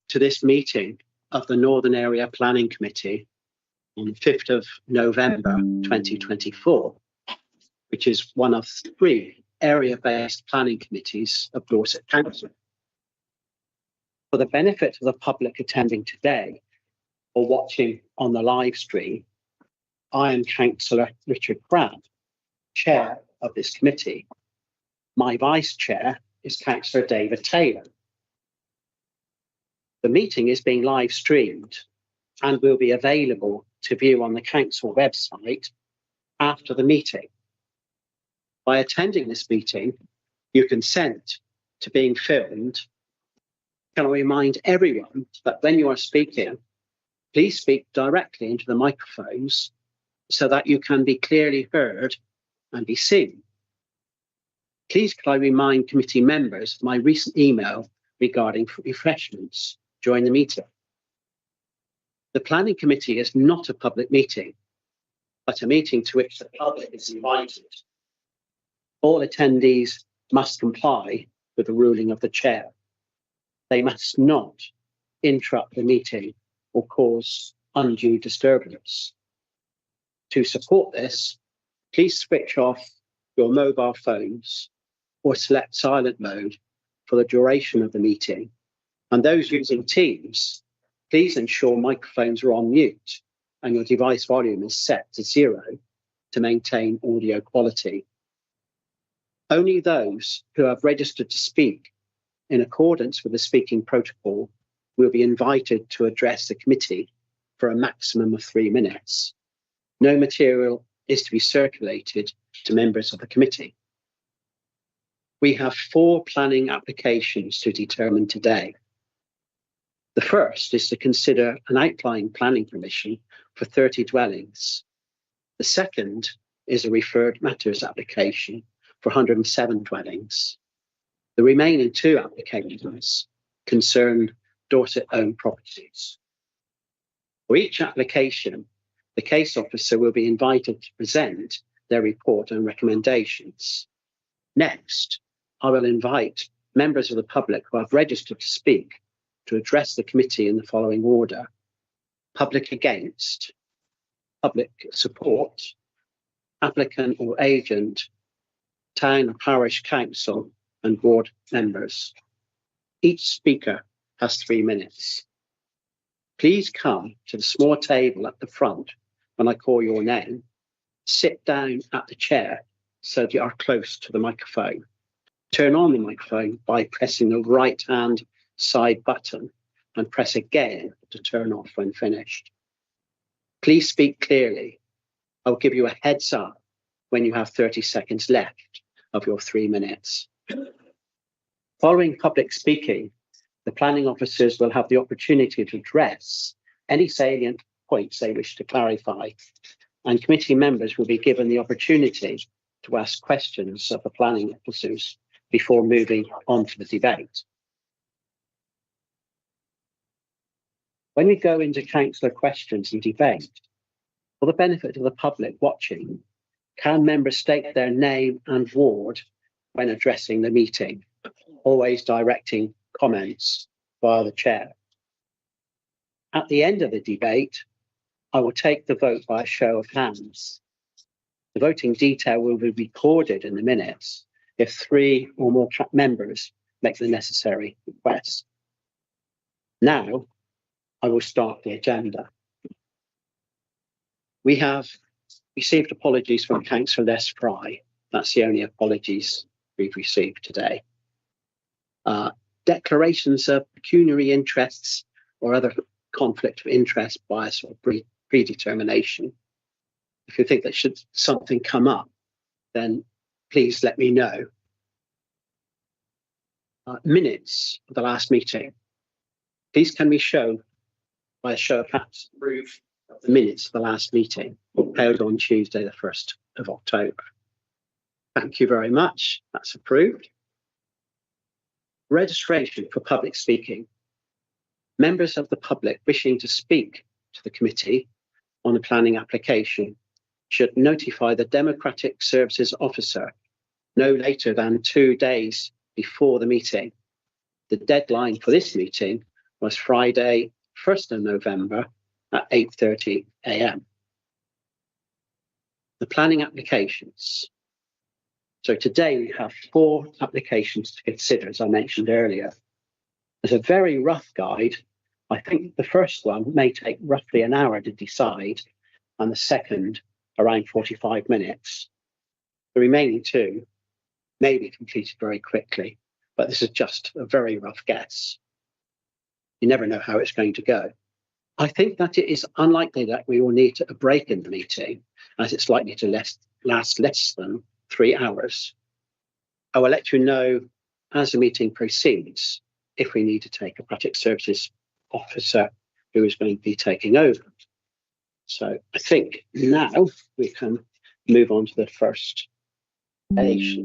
to this meeting of the Northern Area Planning Committee on the 5th of November 2024, which is one of 3 area-based planning committees of Dorset Council. For the benefit of the public attending today or watching on the live stream, I am Councillor Richard Crabb, Chair of this committee. My Vice Chair is Councillor David Taylor. The meeting is being live streamed and will be available to view on the Council website after the meeting. By attending this meeting, you consent to being filmed. Can I remind everyone that when you are speaking, please speak directly into the microphones so that you can be clearly heard and be seen. Please can I remind committee members of my recent email regarding refreshments during the meeting. The Planning Committee is not a public meeting, but a meeting to which the public is invited. All attendees must comply with the ruling of the Chair. They must not interrupt the meeting or cause undue disturbance. To support this, please switch off your mobile phones or select silent mode for the duration of the meeting. And those using Teams, please ensure microphones are on mute and your device volume is set to 0 to maintain audio quality. Only those who have registered to speak in accordance with the speaking protocol will be invited to address the committee for a maximum of 3 minutes. No material is to be circulated to members of the committee. We have 4 planning applications to determine today. The first is to consider an outline planning permission for 30 dwellings. The second is a referred matters application for 107 dwellings. The remaining 2 applications concern Dorset-owned properties. For each application, the case officer will be invited to present their report and recommendations. Next, I will invite members of the public who have registered to speak to address the committee in the following order: public against, public support, applicant or agent, town or parish council, and board members. Each speaker has 3 minutes. Please come to the small table at the front when I call your name. Sit down at the chair so that you are close to the microphone. Turn on the microphone by pressing the right-hand side button and press again to turn off when finished. Please speak clearly. I'll give you a heads up when you have 30 seconds left of your 3 minutes. Following public speaking, the planning officers will have the opportunity to address any salient points they wish to clarify, and committee members will be given the opportunity to ask questions of the planning officers before moving on to the debate. When we go into councillor questions and debate, for the benefit of the public watching, can members state their name and ward when addressing the meeting, always directing comments via the chair? At the end of the debate, I will take the vote by a show of hands. The voting detail will be recorded in the minutes if 3 or more members make the necessary request. Now, I will start the agenda. We have received apologies from Councillor Les Fry. That's the only apologies we've received today. Declarations of pecuniary interests or other conflict of interest, bias or predetermination. If you think that should something come up, then please let me know. Minutes of the last meeting. Please can we show, by a show of hands, proof of the minutes of the last meeting held on Tuesday, the 1st of October. Thank you very much. That's approved. Registration for public speaking. Members of the public wishing to speak to the committee on a planning application should notify the Democratic Services Officer no later than 2 days before the meeting. The deadline for this meeting was Friday, 1st of November at 8:30 a.m. The planning applications. So today we have 4 applications to consider, as I mentioned earlier. As a very rough guide, I think the first one may take roughly an hour to decide, and the second around 45 minutes. The remaining 2 may be completed very quickly, but this is just a very rough guess. You never know how it's going to go. I think that it is unlikely that we will need a break in the meeting, as it's likely to last less than 3 hours. I will let you know as the meeting proceeds if we need to take a project services officer who is going to be taking over. So I think now we can move on to the first page.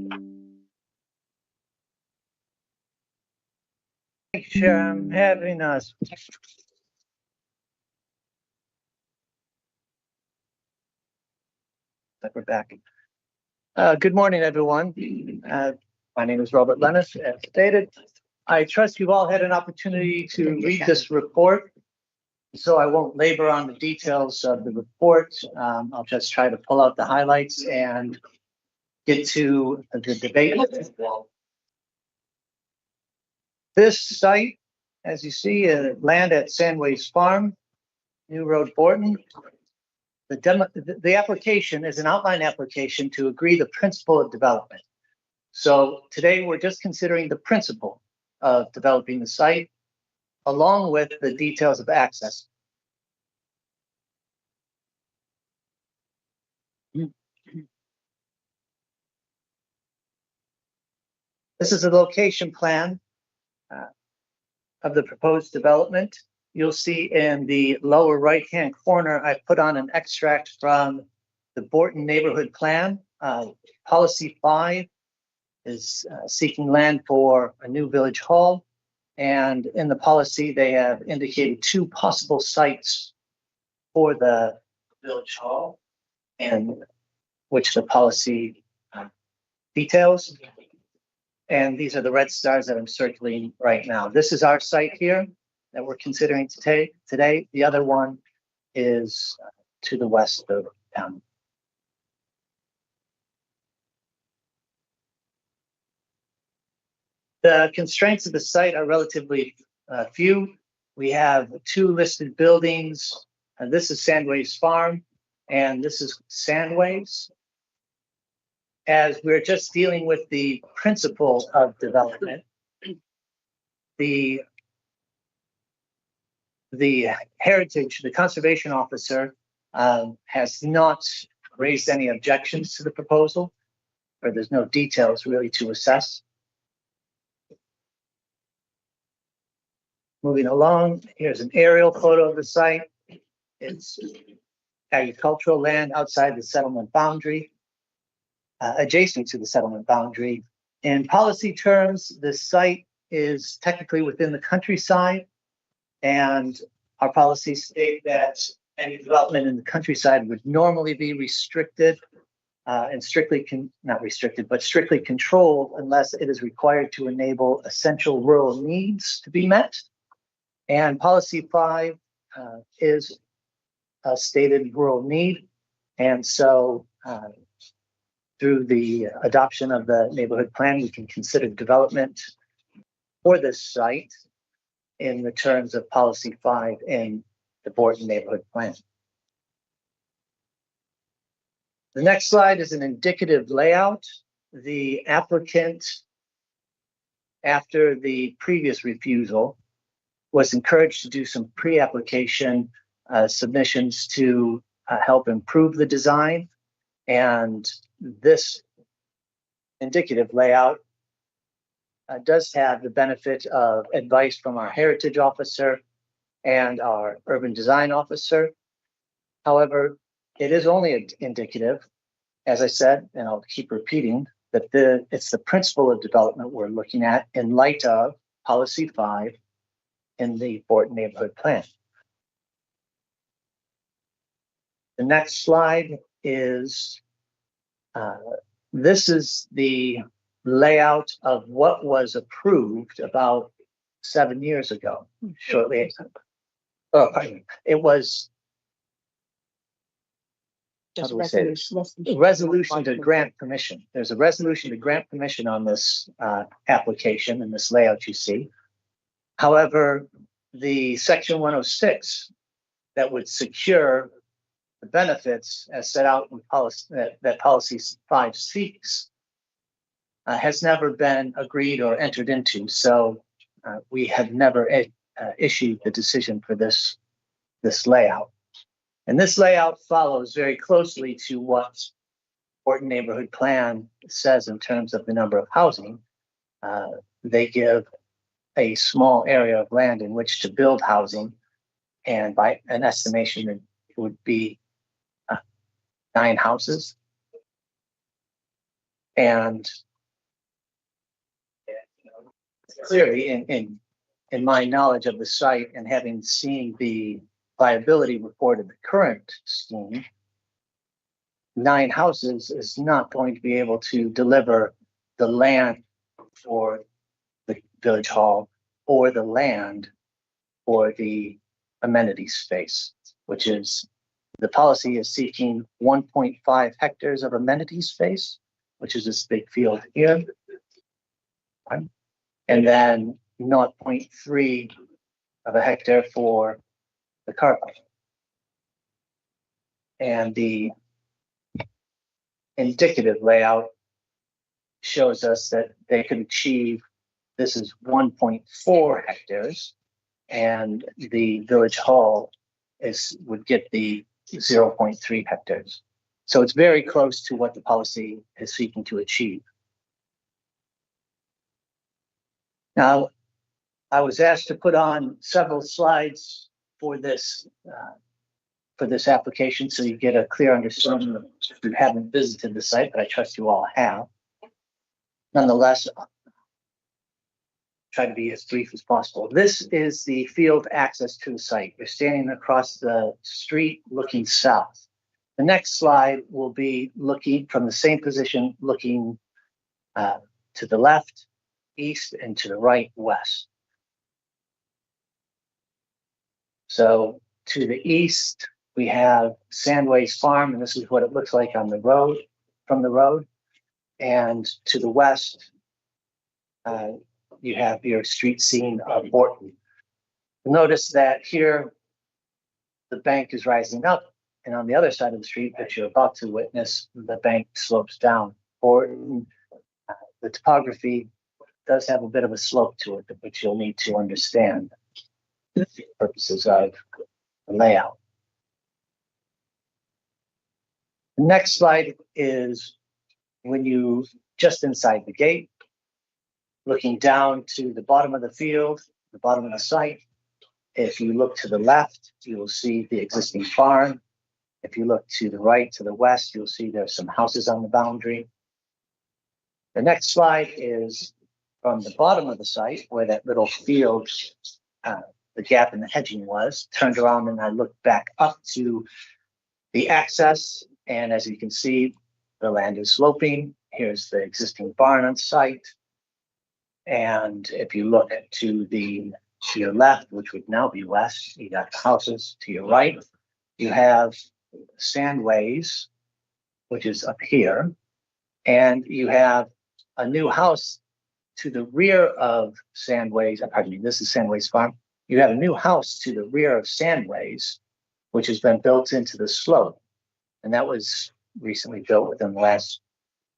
Thank you, Chair. I'm having us. We're back. Good morning, everyone. My name is Robert Lennis, as stated. I trust you've all had an opportunity to read this report, so I won't labor on the details of the report. I'll just try to pull out the highlights and get to the debate. This site, as you see, land at Sandways Farm, New Road, Borton. The application is an outline application to agree the principle of development. So today we're just considering the principle of developing the site, along with the details of access. This is a location plan of the proposed development. You'll see in the lower right-hand corner, I put on an extract from the Borton Neighborhood Plan. Policy 5 is seeking land for a new village hall. And in the policy, they have indicated 2 possible sites for the village hall, and which the policy details. And these are the red stars that I'm circling right now. This is our site here that we're considering today. The other one is to the west of town. The constraints of the site are relatively few. We have 2 listed buildings. And this is Sandways Farm, and this is Sandways. As we're just dealing with the principle of development, the heritage, the conservation officer has not raised any objections to the proposal, or there's no details really to assess. Moving along, here's an aerial photo of the site. It's agricultural land outside the settlement boundary, adjacent to the settlement boundary. In policy terms, the site is technically within the countryside, and our policies state that any development in the countryside would normally be restricted and strictly strictly controlled unless it is required to enable essential rural needs to be met. And policy 5 is a stated rural need. And so through the adoption of the neighborhood plan, we can consider development for this site in the terms of policy 5 in the Borton neighborhood plan. The next slide is an indicative layout. The applicant, after the previous refusal, was encouraged to do some pre-application submissions to help improve the design. And this indicative layout does have the benefit of advice from our heritage officer and our urban design officer. However, it is only indicative, as I said, and I'll keep repeating, that it's the principle of development we're looking at in light of policy 5 in the Borton neighborhood plan. The next slide is, this is the layout of what was approved about 7 years ago, shortly. Oh, pardon me. It was Just do we say this? Resolution to grant permission. There's a resolution to grant permission on this application and this layout you see. However, the section 106 that would secure the benefits as set out in policy that policy 5 seeks has never been agreed or entered into. So we have never issued the decision for this layout. And this layout follows very closely to what Horton Neighborhood Plan says in terms of the number of housing. They give a small area of land in which to build housing, and by an estimation, it would be 9 houses. And clearly, in my knowledge of the site and having seen the viability report of the current scheme, 9 houses is not going to be able to deliver the land for the village hall or the land for the amenity space, which is the policy is seeking 1.5 hectares of amenity space, which is this big field here. And then 0.3 of a hectare for the car park. And the indicative layout shows us that they could achieve, this is 1.4 hectares, and the village hall would get the 0.3 hectares. So it's very close to what the policy is seeking to achieve. Now, I was asked to put on several slides for this application, so you get a clear understanding of if you haven't visited the site, but I trust you all have. Nonetheless, try to be as brief as possible. This is the field access to the site. You're standing across the street looking south. The next slide will be looking from the same position, looking to the left, east, and to the right, west. So to the east, we have Sandways Farm, and this is what it looks like on the road, from the road. And to the west, you have your street scene of Horton. Notice that here, the bank is rising up, and on the other side of the street that you're about to witness, the bank slopes down. Horton, the topography does have a bit of a slope to it, which you'll need to understand for the purposes of the layout. The next slide is when you just inside the gate, looking down to the bottom of the field, the bottom of the site. If you look to the left, you will see the existing farm. If you look to the right, to the west, you'll see there's some houses on the boundary. The next slide is from the bottom of the site where that little field, the gap in the hedging was, turned around, and I looked back up to the access. And as you can see, the land is sloping. Here's the existing barn on site. And if you look to your left, which would now be west, you got the houses. To your right, you have Sandways, which is up here. And you have a new house to the rear of Sandways. Pardon me, this is Sandways Farm. You have a new house to the rear of Sandways, which has been built into the slope. And that was recently built within the last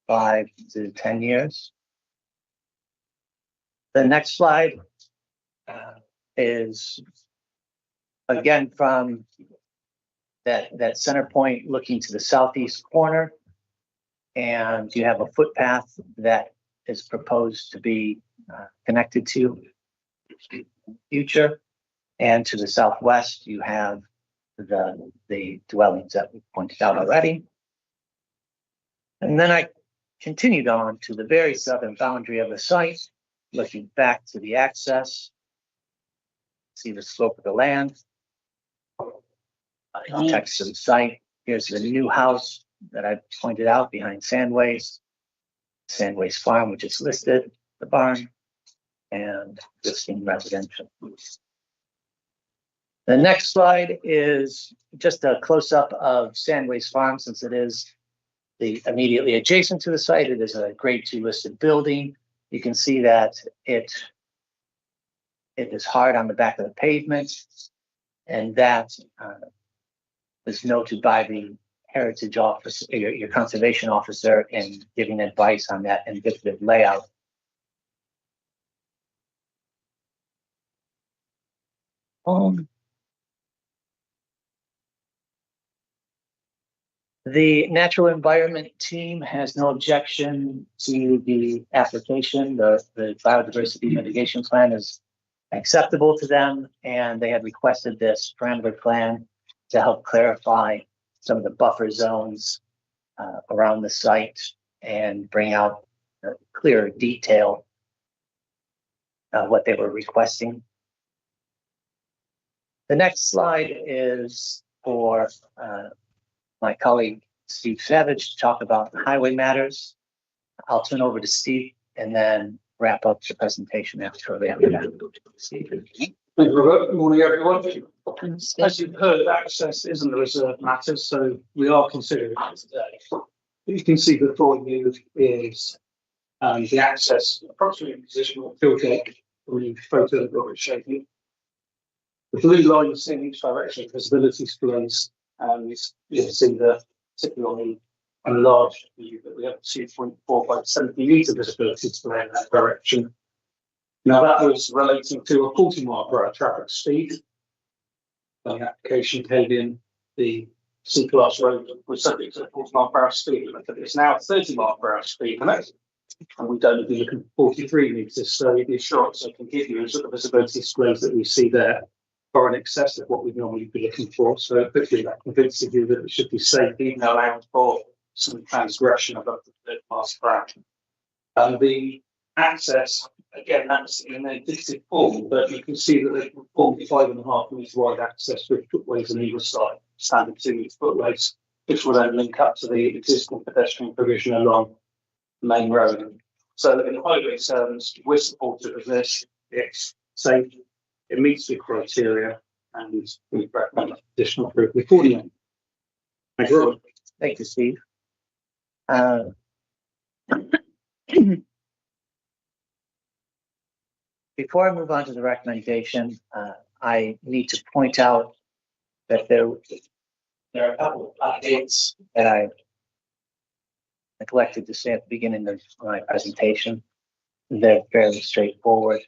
5 to 10 years. The next slide is again from that center point looking to the southeast corner. And you have a footpath that is proposed to be connected to future. And to the southwest, you have the dwellings that we pointed out already. And then I continued on to the very southern boundary of the site, looking back to the access, see the slope of the land, text of the site. Here's the new house that I pointed out behind Sandways Farm, which is listed, the barn. and existing residential. The next slide is just a close-up of Sandways Farm, since it is immediately adjacent to the site. It is a grade 2 listed building. You can see that it is hard on the back of the pavement, and that was noted by the Heritage Office, your conservation officer, in giving advice on that indicative layout. The natural environment team has no objection to the application. The biodiversity mitigation plan is acceptable to them, and they had requested this parameter plan to help clarify some of the buffer zones around the site and bring out clearer detail of what they were requesting. The next slide is for my colleague Steve Savage to talk about highway matters. I'll turn over to Steve and then wrap up the presentation shortly after that. Steve. Thank you, Robert. Good morning, everyone. As you've heard, access isn't a reserved matter, so we are considering it today. What you can see before you is the access approximately position of field gate from the photo that Robert showed you. The blue line is in each direction, visibility displays, and you can see that, particularly on the enlarged view, that we have 2.4 by 70 metre visibility display in that direction. Now that was relating to a 40 mile per hour traffic speed. The application came in, the C-class road was subject to a 40 mile per hour speed limit, but it's now a 30 mile per hour speed limit. And we don't be looking for 43 metres, so the assurance I can give you is that the visibility displays that we see there are in excess of what we'd normally be looking for. So hopefully that convinces you that it should be safe, even allowing for some transgression of up to 30 miles per hour. And the access, again, that's in an indicative form, but you can see that they can form 5.5 metre wide access with footways on either side, standard 2 metre footways, which will then link up to the existing pedestrian provision along the main road. So in highway terms, we're supportive of this. It's safe, it meets the criteria, and we recommend additional approval accordingly. Thank you, Robert. Thank you, Steve. Before I move on to the recommendation, I need to point out that there are a couple of updates that I neglected to say at the beginning of my presentation. They're fairly straightforward.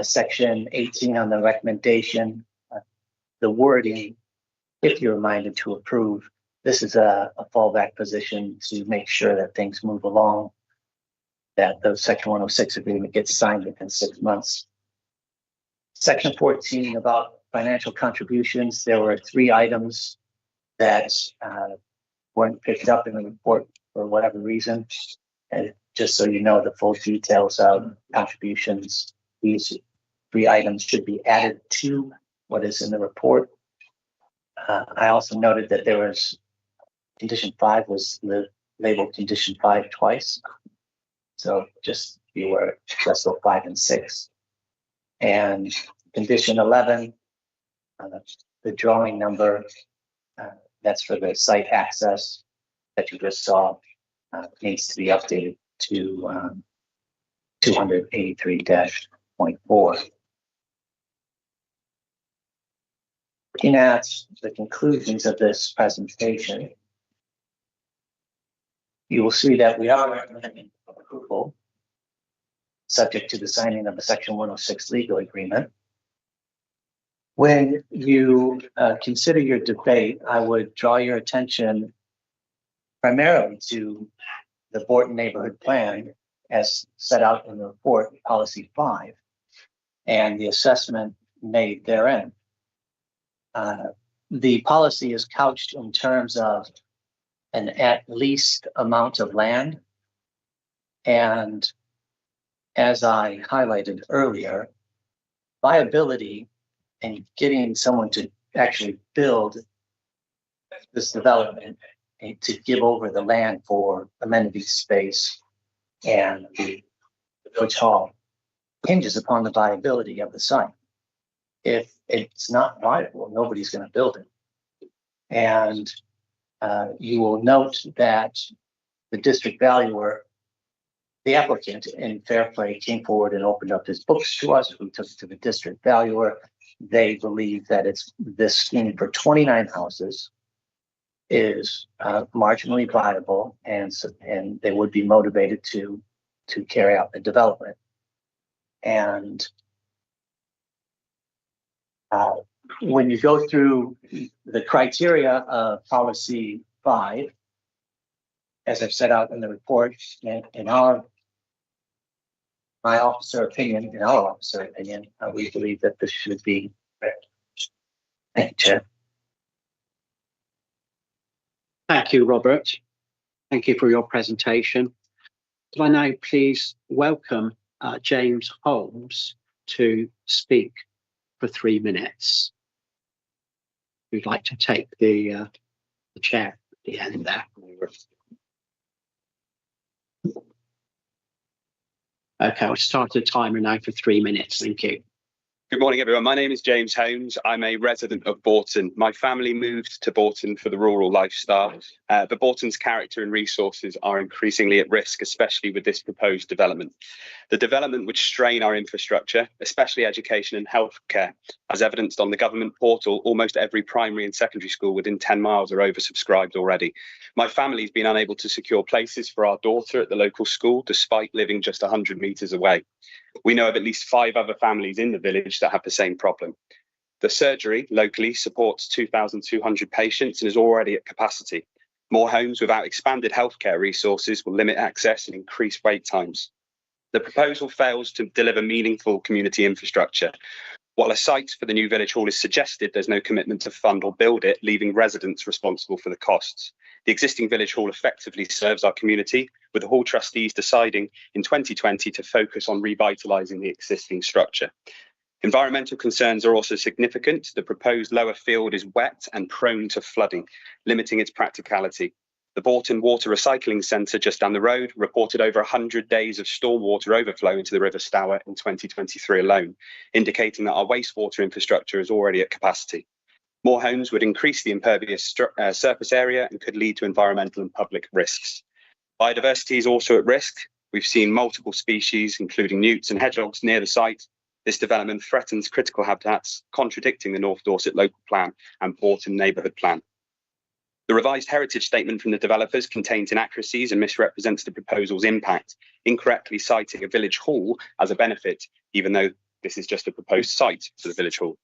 Section 18 on the recommendation, the wording, if you're minded to approve, this is a fallback position to make sure that things move along, that the Section 106 agreement gets signed within 6 months. Section 14 about financial contributions, there were 3 items that weren't picked up in the report for whatever reason. And just so you know, the full details of contributions, these 3 items should be added to what is in the report. I also noted that there was condition 5 was labeled condition 5 twice. So just be aware, that's 5 and 6. And condition 11, the drawing number, that's for the site access that you just saw, needs to be updated to 283-0.4. Looking at the conclusions of this presentation, you will see that we are recommending approval subject to the signing of the Section 106 legal agreement. When you consider your debate, I would draw your attention primarily to the Borton Neighborhood Plan as set out in the report, Policy 5, and the assessment made therein. The policy is couched in terms of an at least amount of land. And as I highlighted earlier, viability and getting someone to actually build this development and to give over the land for amenity space and the village hall hinges upon the viability of the site. If it's not viable, nobody's going to build it. And you will note that the district valuer, the applicant in Fairplay, came forward and opened up his books to us. We took it to the district valuer. They believe that this scheme for 29 houses is marginally viable, and they would be motivated to carry out the development. And when you go through the criteria of policy 5, as I've set out in the report, in our officer opinion, we believe that this should be read. Thank you, Chair. Thank you, Robert. Thank you for your presentation. Could I now please welcome James Holmes to speak for 3 minutes? Who'd like to take the chair at the end there? Okay, I'll start the timer now for 3 minutes. Thank you. Good morning, everyone. My name is James Holmes. I'm a resident of Bourton. My family moved to Bourton for the rural lifestyle, but Bourton's character and resources are increasingly at risk, especially with this proposed development. The development would strain our infrastructure, especially education and healthcare. As evidenced on the government portal, almost every primary and secondary school within 10 miles are oversubscribed already. My family's been unable to secure places for our daughter at the local school, despite living just 100 metres away. We know of at least 5 other families in the village that have the same problem. The surgery locally supports 2,200 patients and is already at capacity. More homes without expanded healthcare resources will limit access and increase wait times. The proposal fails to deliver meaningful community infrastructure. While a site for the new village hall is suggested, there's no commitment to fund or build it, leaving residents responsible for the costs. The existing village hall effectively serves our community, with the hall trustees deciding in 2020 to focus on revitalising the existing structure. Environmental concerns are also significant. The proposed lower field is wet and prone to flooding, limiting its practicality. The Bourton Water Recycling Centre just down the road reported over 100 days of stormwater overflow into the River Stour in 2023 alone, indicating that our wastewater infrastructure is already at capacity. More homes would increase the impervious surface area and could lead to environmental and public risks. Biodiversity is also at risk. We've seen multiple species, including newts and hedgehogs, near the site. This development threatens critical habitats, contradicting the North Dorset Local Plan and Bourton Neighbourhood Plan. The revised heritage statement from the developers contains inaccuracies and misrepresents the proposal's impact, incorrectly citing a village hall as a benefit, even though this is just a proposed site for the village hall.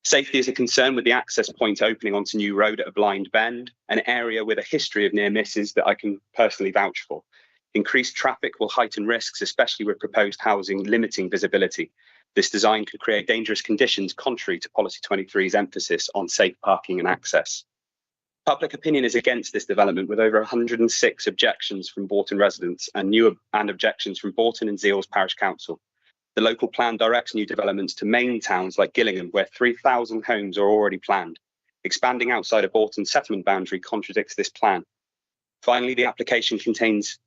Safety is a concern, with the access point opening onto New Road at a blind bend, an area with a history of near misses that I can personally vouch for. Increased traffic will heighten risks, especially with proposed housing limiting visibility. This design could create dangerous conditions contrary to Policy 23's emphasis on safe parking and access. Public opinion is against this development, with over 106 objections from Bourton residents and objections from Bourton and Zeales Parish Council. The local plan directs new developments to main towns like Gillingham, where 3,000 homes are already planned. Expanding outside of Bourton's settlement boundary contradicts this plan. Finally, the application contains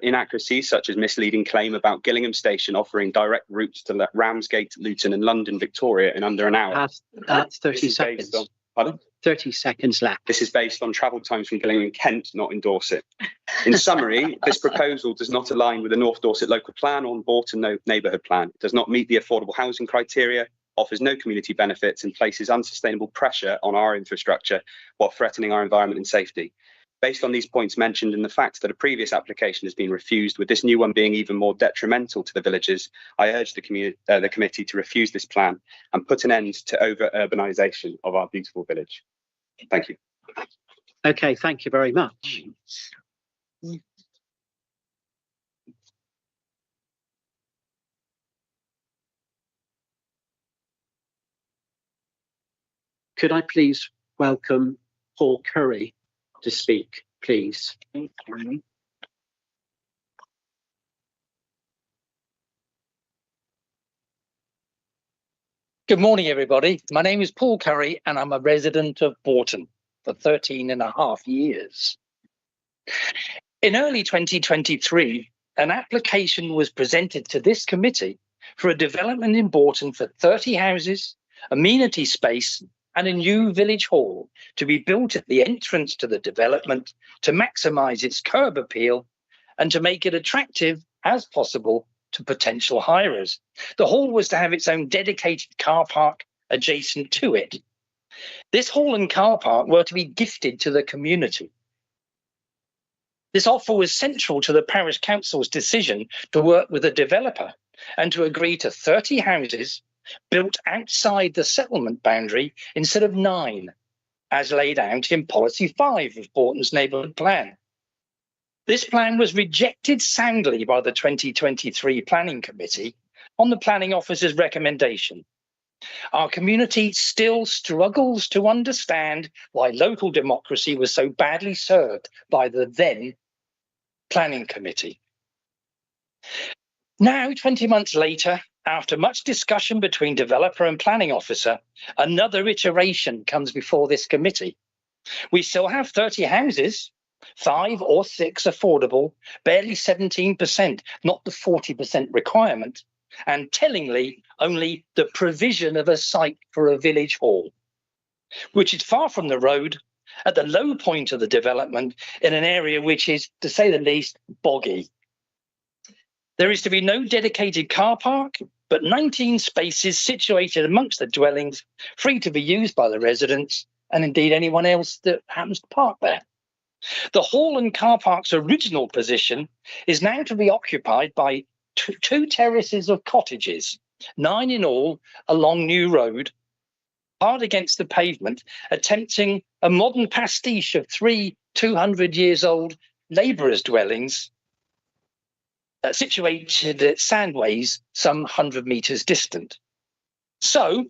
inaccuracies such as misleading claim about Gillingham Station offering direct routes to Ramsgate, Luton and London, Victoria in under an hour. That's 30 seconds. Pardon? 30 seconds left. This is based on travel times from Gillingham and Kent, not in Dorset. In summary, this proposal does not align with the North Dorset Local Plan or Bourton Neighbourhood Plan. It does not meet the affordable housing criteria, offers no community benefits and places unsustainable pressure on our infrastructure while threatening our environment and safety. Based on these points mentioned and the fact that a previous application has been refused, with this new one being even more detrimental to the villagers, I urge the committee to refuse this plan and put an end to over-urbanisation of our beautiful village. Thank you. Okay, thank you very much. Could I please welcome Paul Curry to speak, please? Good morning, everybody. My name is Paul Curry and I'm a resident of Bourton for 13.5 years. In early 2023, an application was presented to this committee for a development in Bourton for 30 houses, amenity space, and a new village hall to be built at the entrance to the development to maximise its curb appeal and to make it attractive as possible to potential hirers. The hall was to have its own dedicated car park adjacent to it. This hall and car park were to be gifted to the community. This offer was central to the parish council's decision to work with a developer and to agree to 30 houses built outside the settlement boundary instead of 9, as laid out in Policy 5 of Bourton's Neighbourhood Plan. This plan was rejected soundly by the 2023 Planning Committee on the Planning Officer's recommendation. Our community still struggles to understand why local democracy was so badly served by the then Planning Committee. Now, 20 months later, after much discussion between developer and planning officer, another iteration comes before this committee. We still have 30 houses, 5 or 6 affordable, barely 17%, not the 40% requirement, and tellingly only the provision of a site for a village hall, which is far from the road, at the low point of the development, in an area which is, to say the least, boggy. There is to be no dedicated car park, but 19 spaces situated amongst the dwellings, free to be used by the residents and indeed anyone else that happens to park there. The hall and car park's original position is now to be occupied by two terraces of cottages, 9 in all, along New Road, hard against the pavement, attempting a modern pastiche of 3 200-years-old labourers' dwellings situated at Sandways, some 100 metres distant. So,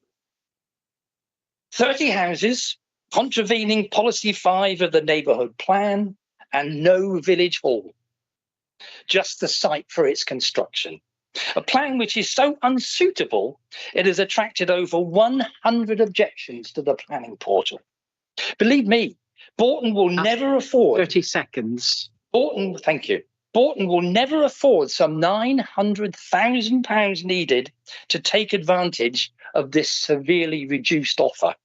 30 houses, contravening Policy 5 of the Neighbourhood Plan, and no village hall. Just the site for its construction. A plan which is so unsuitable, it has attracted over 100 objections to the planning portal. Believe me, Bourton will never afford... 30 seconds. Bourton, thank you. Bourton will never afford some £900,000 needed to take advantage of this severely reduced offer.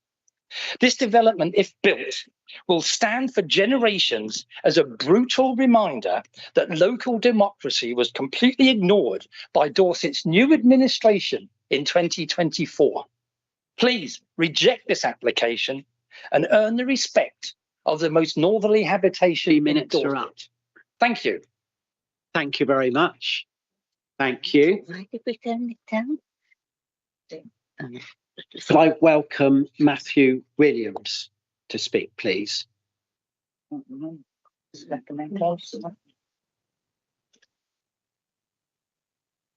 This development, if built, will stand for generations as a brutal reminder that local democracy was completely ignored by Dorset's new administration in 2024. Please reject this application and earn the respect of the most northerly habitation in minutes Dorset. are up. Thank you. Thank you very much. Thank you. Why did we turn it down? Could I welcome Matthew Williams to speak, please?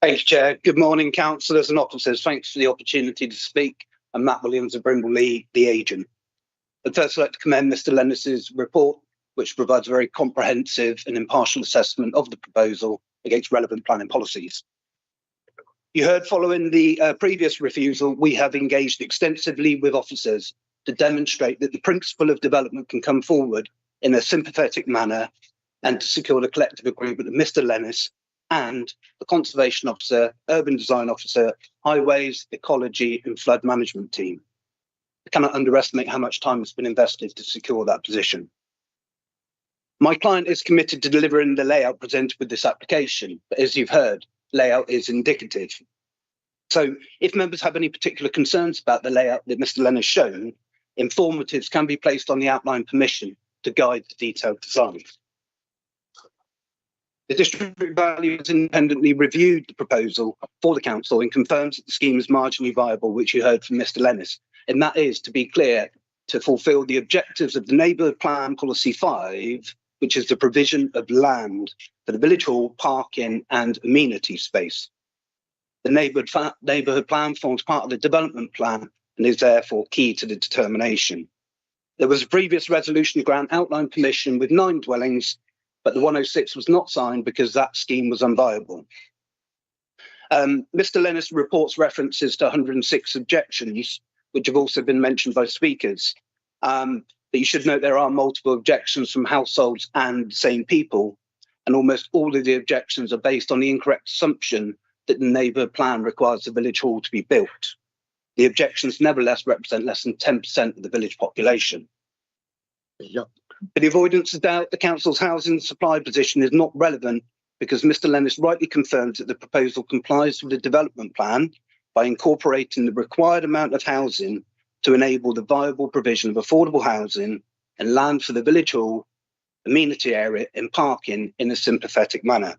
Thanks, Chair. Good morning, councillors and officers. Thanks for the opportunity to speak. I'm Matt Williams of Brimble Lee, the agent. I'd first like to commend Mr. Lennis's report, which provides a very comprehensive and impartial assessment of the proposal against relevant planning policies. You heard following the previous refusal, we have engaged extensively with officers to demonstrate that the principle of development can come forward in a sympathetic manner and to secure the collective agreement of Mr. Lennis and the Conservation Officer, Urban Design Officer, Highways, Ecology and Flood Management team. I cannot underestimate how much time has been invested to secure that position. My client is committed to delivering the layout presented with this application, but as you've heard, layout is indicative. So if members have any particular concerns about the layout that Mr. Lenn has shown, informatives can be placed on the outline permission to guide the detailed design. The District Value has independently reviewed the proposal for the council and confirms that the scheme is marginally viable, which you heard from Mr. Lennis, and that is, to be clear, to fulfil the objectives of the Neighbourhood Plan Policy 5, which is the provision of land for the village hall, parking and amenity space. The neighbourhood plan forms part of the development plan and is therefore key to the determination. There was a previous resolution to grant outline permission with 9 dwellings, but the 106 was not signed because that scheme was unviable. Mr. Lennis reports references to 106 objections, which have also been mentioned by speakers. But you should note there are multiple objections from households and same people, and almost all of the objections are based on the incorrect assumption that the neighbour plan requires the village hall to be built. The objections nevertheless represent less than 10% of the village population. For the avoidance of doubt, the council's housing supply position is not relevant because Mr Lennis rightly confirms that the proposal complies with the development plan by incorporating the required amount of housing to enable the viable provision of affordable housing and land for the village hall, amenity area and parking in a sympathetic manner.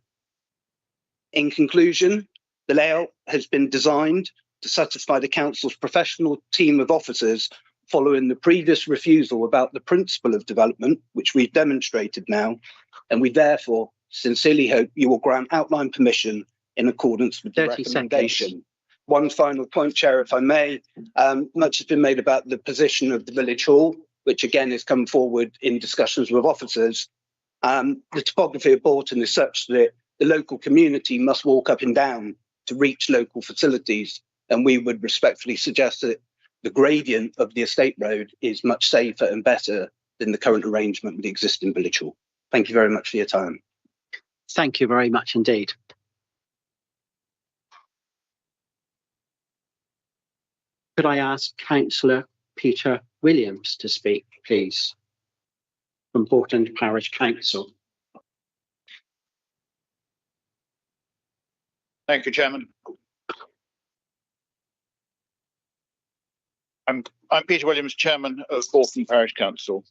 In conclusion, the layout has been designed to satisfy the council's professional team of officers following the previous refusal about the principle of development, which we've demonstrated now, and we therefore sincerely hope you will grant outline permission in accordance with the recommendation. Seconds. One final point, Chair, if I may. Much has been made about the position of the village hall, which again has come forward in discussions with officers. The topography of Bourton is such that the local community must walk up and down to reach local facilities, and we would respectfully suggest that the gradient of the estate road is much safer and better than the current arrangement with the existing village hall. Thank you very much for your time. Thank you very much indeed. Could I ask Councillor Peter Williams to speak, please, from Bourton Parish Council? Thank you, Chairman. I'm Peter Williams, Chairman of Bourton Parish Council,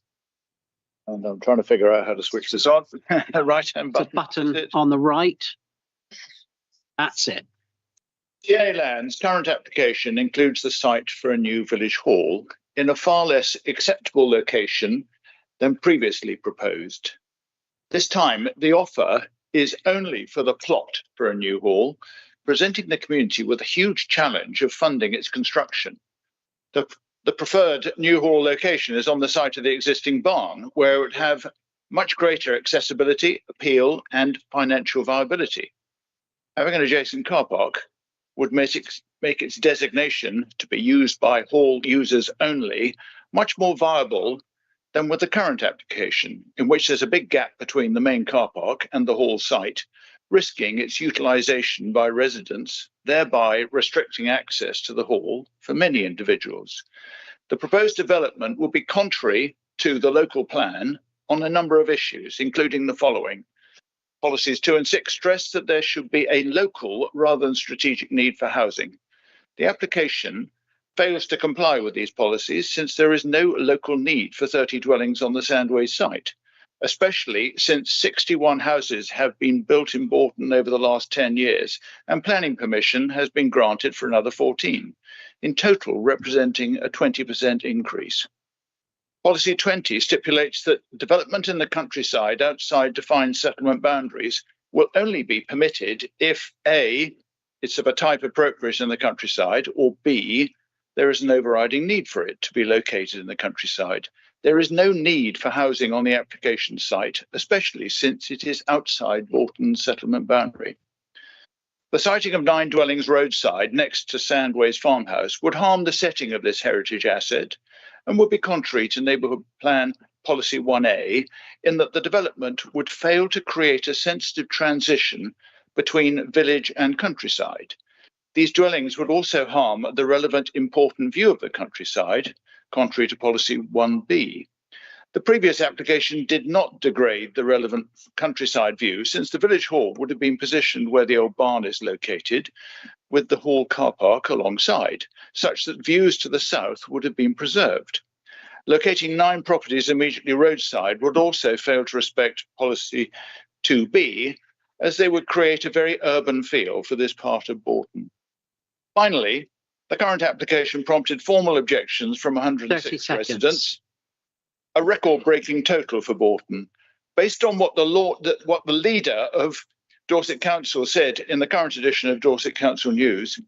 and I'm trying to figure out how to switch this on. Right-hand The button on the right. That's it. GA Land's current application includes the site for a new village hall in a far less acceptable location than previously proposed. This time, the offer is only for the plot for a new hall, presenting the community with a huge challenge of funding its construction. The preferred new hall location is on the site of the existing barn, where it would have much greater accessibility, appeal, and financial viability. Having an adjacent car park would make its designation to be used by hall users only much more viable than with the current application, in which there's a big gap between the main car park and the hall site, risking its utilisation by residents, thereby restricting access to the hall for many individuals. The proposed development will be contrary to the local plan on a number of issues, including the following. Policies 2 and 6 stress that there should be a local rather than strategic need for housing. The application fails to comply with these policies since there is no local need for 30 dwellings on the Sandways site, especially since 61 houses have been built in Bourton over the last 10 years, and planning permission has been granted for another 14, in total representing a 20% increase. Policy 20 stipulates that development in the countryside outside defined settlement boundaries will only be permitted if A, it's of a type appropriate in the countryside, or B, there is an overriding need for it to be located in the countryside. There is no need for housing on the application site, especially since it is outside Bourton's settlement boundary. The siting of 9 dwellings roadside next to Sandways farmhouse would harm the setting of this heritage asset and would be contrary to Neighbourhood Plan Policy 1A in that the development would fail to create a sensitive transition between village and countryside. These dwellings would also harm the relevant important view of the countryside, contrary to Policy 1B. The previous application did not degrade the relevant countryside view since the village hall would have been positioned where the old barn is located, with the hall car park alongside, such that views to the south would have been preserved. Locating 9 properties immediately roadside would also fail to respect Policy 2B, as they would create a very urban feel for this part of Bourton. Finally, the current application prompted formal objections from 106 residents, a record-breaking total for Bourton. Based on what the leader of Dorset Council said in the current edition of Dorset Council News,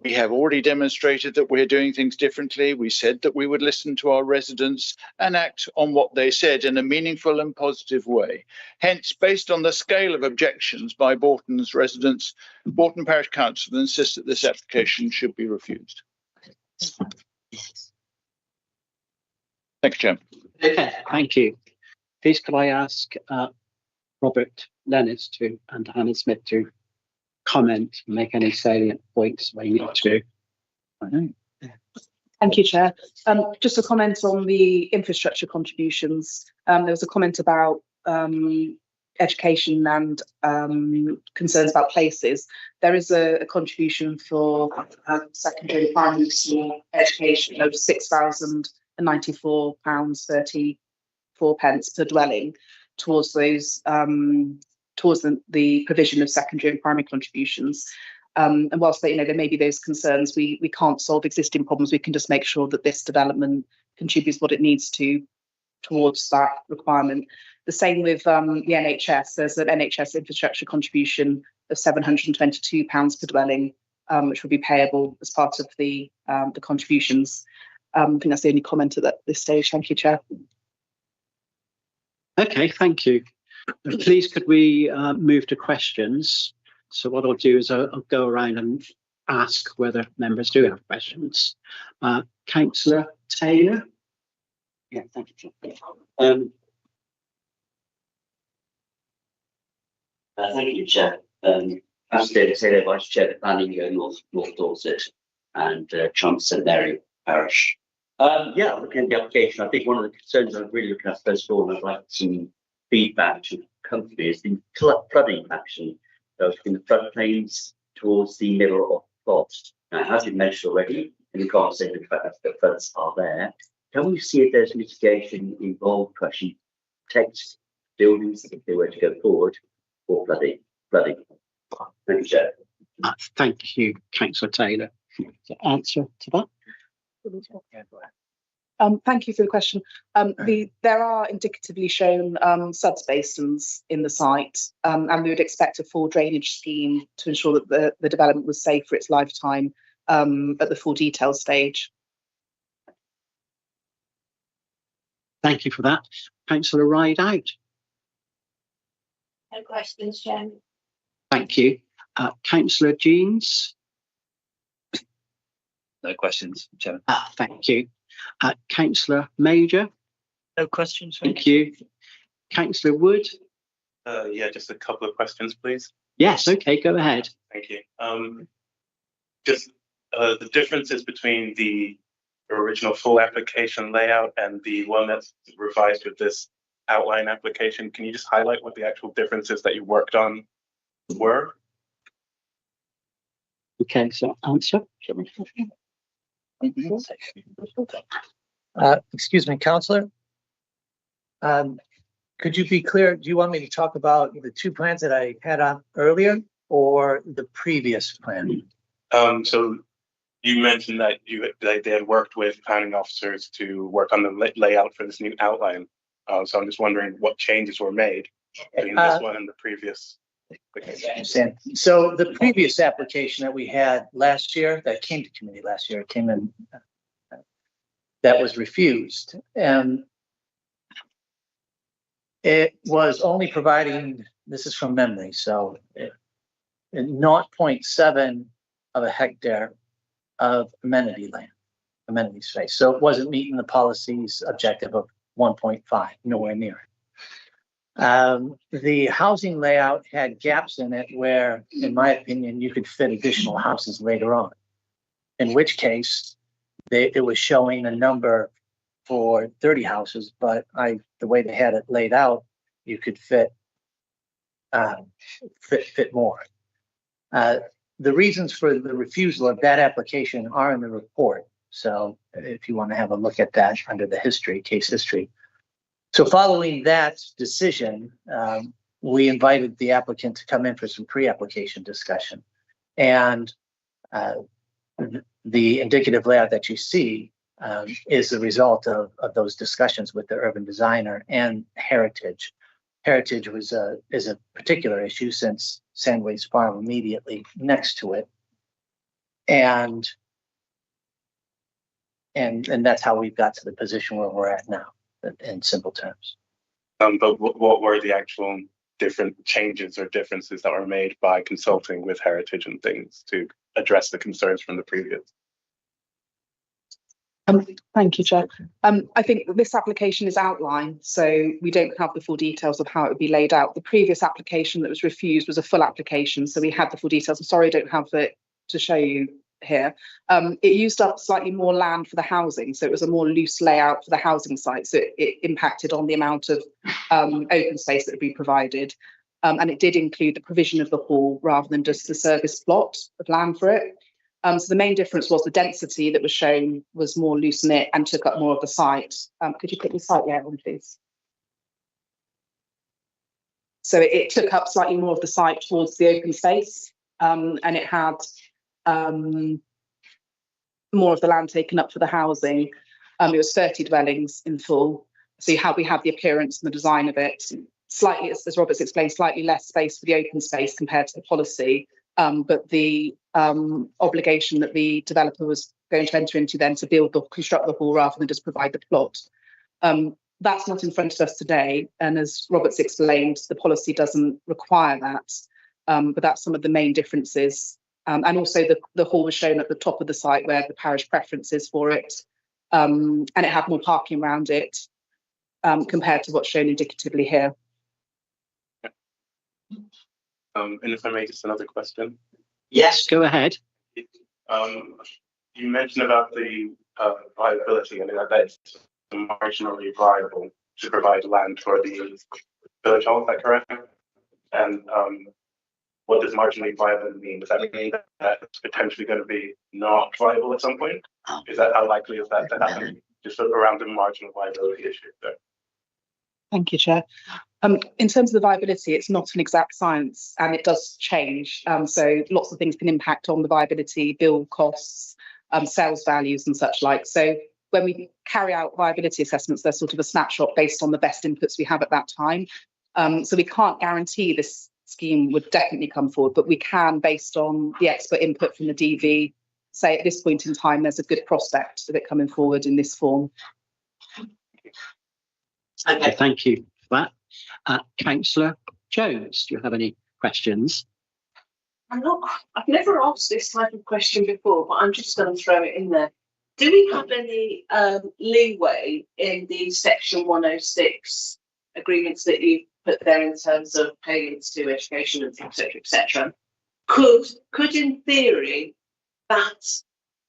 we have already demonstrated that we're doing things differently. We said that we would listen to our residents and act on what they said in a meaningful and positive way. Hence, based on the scale of objections by Bourton's residents, Bourton Parish Council insists that this application should be refused. Thank you, Chairman. Okay, thank you. Please could I ask Robert Lennis and Hannah Smith to comment, make any salient points where you need to. Thank you, Chair. Just a comment on the infrastructure contributions. There was a comment about education and concerns about places. There is a contribution for secondary and primary school education of £6,094.34 per dwelling towards those towards the provision of secondary and primary contributions. And whilst there may be those concerns, we can't solve existing problems. We can just make sure that this development contributes what it needs to towards that requirement. The same with the NHS. There's an NHS infrastructure contribution of £722 per dwelling, which will be payable as part of the contributions. I think that's the only comment at this stage. Thank you, Chair. Okay, thank you. Please, could we move to questions? So what I'll do is I'll go around and ask whether members do have questions. Councillor Taylor. Yeah, thank you, Chair. Thank you, Chair. I'm David Taylor, Vice Chair of Planning North Dorset and Chant St Mary Parish. Yeah, looking at the application, I think one of the concerns I'm really looking at first of all, I'd like some feedback to company is the flooding action in the floodplains towards the middle of the plot. Now, as you mentioned already, in the conversation, the fact that the floods are there, can we see if there's mitigation involved to actually protect buildings if they were to go forward for flooding? Thank you, Chair. Thank you, Councillor Taylor. The answer to that? Thank you for the question. There are indicatively shown subspasements in the site, and we would expect a full drainage scheme to ensure that the development was safe for its lifetime at the full detail stage. Thank you for that. Councillor Rideout. No questions, Chairman. Thank you. Councillor Jeans. No questions, Chairman. Thank you. Councillor Major. No questions. Thank you. Councillor Wood. Yeah, just a couple of questions, please. Yes, okay, go ahead. Thank you. Just the differences between the original full application layout and the one that's revised with this outline application. Can you just highlight what the actual differences that you worked on were? Okay, so answer. Excuse me, Councillor. Could you be clear? Do you want me to talk about the two plans that I had on earlier or the previous plan? So you mentioned that they had worked with planning officers to work on the layout for this new outline. So I'm just wondering what changes were made between this one and the previous. So the previous application that we had last year, that came to committee last year, came in, that was refused. And it was only providing, this is from memory, so 0.7 of a hectare of amenity land, amenity space. So it wasn't meeting the policy's objective of 1.5, nowhere near it. The housing layout had gaps in it where, in my opinion, you could fit additional houses later on. In which case, it was showing a number for 30 houses, but the way they had it laid out, you could fit more. The reasons for the refusal of that application are in the report. So if you want to have a look at that under the case history. So following that decision, we invited the applicant to come in for some pre-application discussion. And the indicative layout that you see is the result of those discussions with the urban designer and Heritage. Heritage is a particular issue since Sandways Farm immediately next to it. And that's how we've got to the position where we're at now, in simple terms. But what were the actual different changes or differences that were made by consulting with Heritage and things to address the concerns from the previous? Thank you, Chair. I think that this application is outlined, so we don't have the full details of how it would be laid out. The previous application that was refused was a full application, so we had the full details. I'm sorry I don't have it to show you here. It used up slightly more land for the housing, so it was a more loose layout for the housing site, so it impacted on the amount of open space that would be provided. And it did include the provision of the hall rather than just the service plot of land for it. So the main difference was the density that was shown was more loose knit and took up more of the site. Could you put the site layout on, please? So it took up slightly more of the site towards the open space, and it had more of the land taken up for the housing. It was 30 dwellings in full. So we have the appearance and the design of it. Slightly, as Robert's explained, slightly less space for the open space compared to the policy. But the obligation that the developer was going to enter into then to construct the hall rather than just provide the plot. That's not in front of us today. And as Robert's explained, the policy doesn't require that. But that's some of the main differences. And also the hall was shown at the top of the site where the parish preference is for it. And it had more parking around it compared to what's shown indicatively here. And if I may, just another question. Yes, go ahead. You mentioned about the viability and that it's marginally viable to provide land for the village hall. Is that correct? And what does marginally viable mean? Does that mean that it's potentially going to be not viable at some point? Is that how likely is that to happen? Just around the marginal viability issue there. Thank you, Chair. In terms of the viability, it's not an exact science and it does change. So lots of things can impact on the viability, build costs, sales values and such like. So when we carry out viability assessments, they're sort of a snapshot based on the best inputs we have at that time. So we can't guarantee this scheme would definitely come forward, but we can, based on the expert input from the DV, say at this point in time, there's a good prospect of it coming forward in this form. Okay, thank you for that. Councillor Jones, do you have any questions? I've never asked this type of question before, but I'm just going to throw it in there. Do we have any leeway in the Section 106 agreements that you put there in terms of payments to education, et cetera, could in theory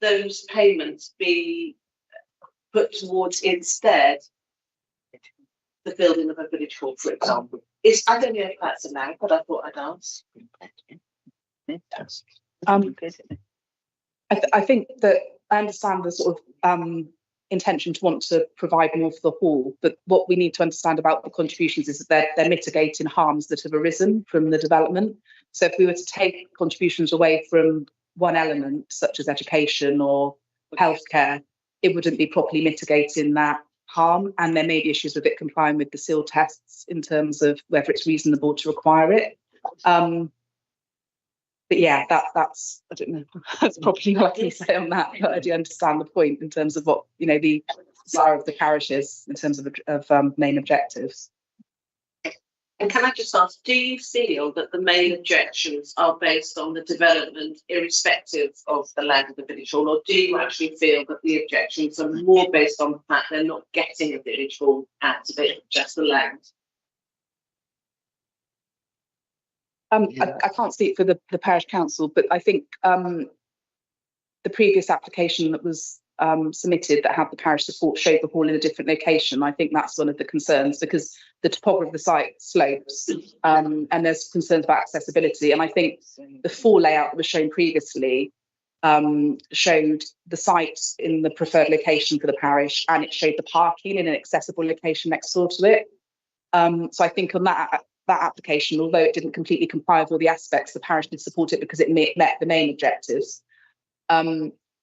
those payments be put towards instead the building of a village hall, for example? I don't know if that's allowed, but I thought I'd ask. I think that I understand the sort of intention to want to provide more for the hall, but what we need to understand about the contributions is that they're mitigating harms that have arisen from the development. So if we were to take contributions away from one element, such as education or healthcare, it wouldn't be properly mitigating that harm, and there may be issues with it complying with the seal tests in terms of whether it's reasonable to require it. But yeah, that's I don't know. That's probably all I can say on that. But I do understand the point in terms of what the desire of the parish is in terms of main objectives. And can I just ask, do you feel that the main objections are based on the development, irrespective of the land of the village hall, or do you actually feel that the objections are more based on the fact they're not getting a village hall out of it, just the land? I can't speak for the parish council, but I think the previous application that was submitted that had the parish support showed the hall in a different location. I think that's one of the concerns because the topography of the site slopes and there's concerns about accessibility. And I think the full layout that was shown previously showed the site in the preferred location for the parish, and it showed the parking in an accessible location next door to it. So I think on that application, although it didn't completely comply with all the aspects, the parish did support it because it met the main objectives.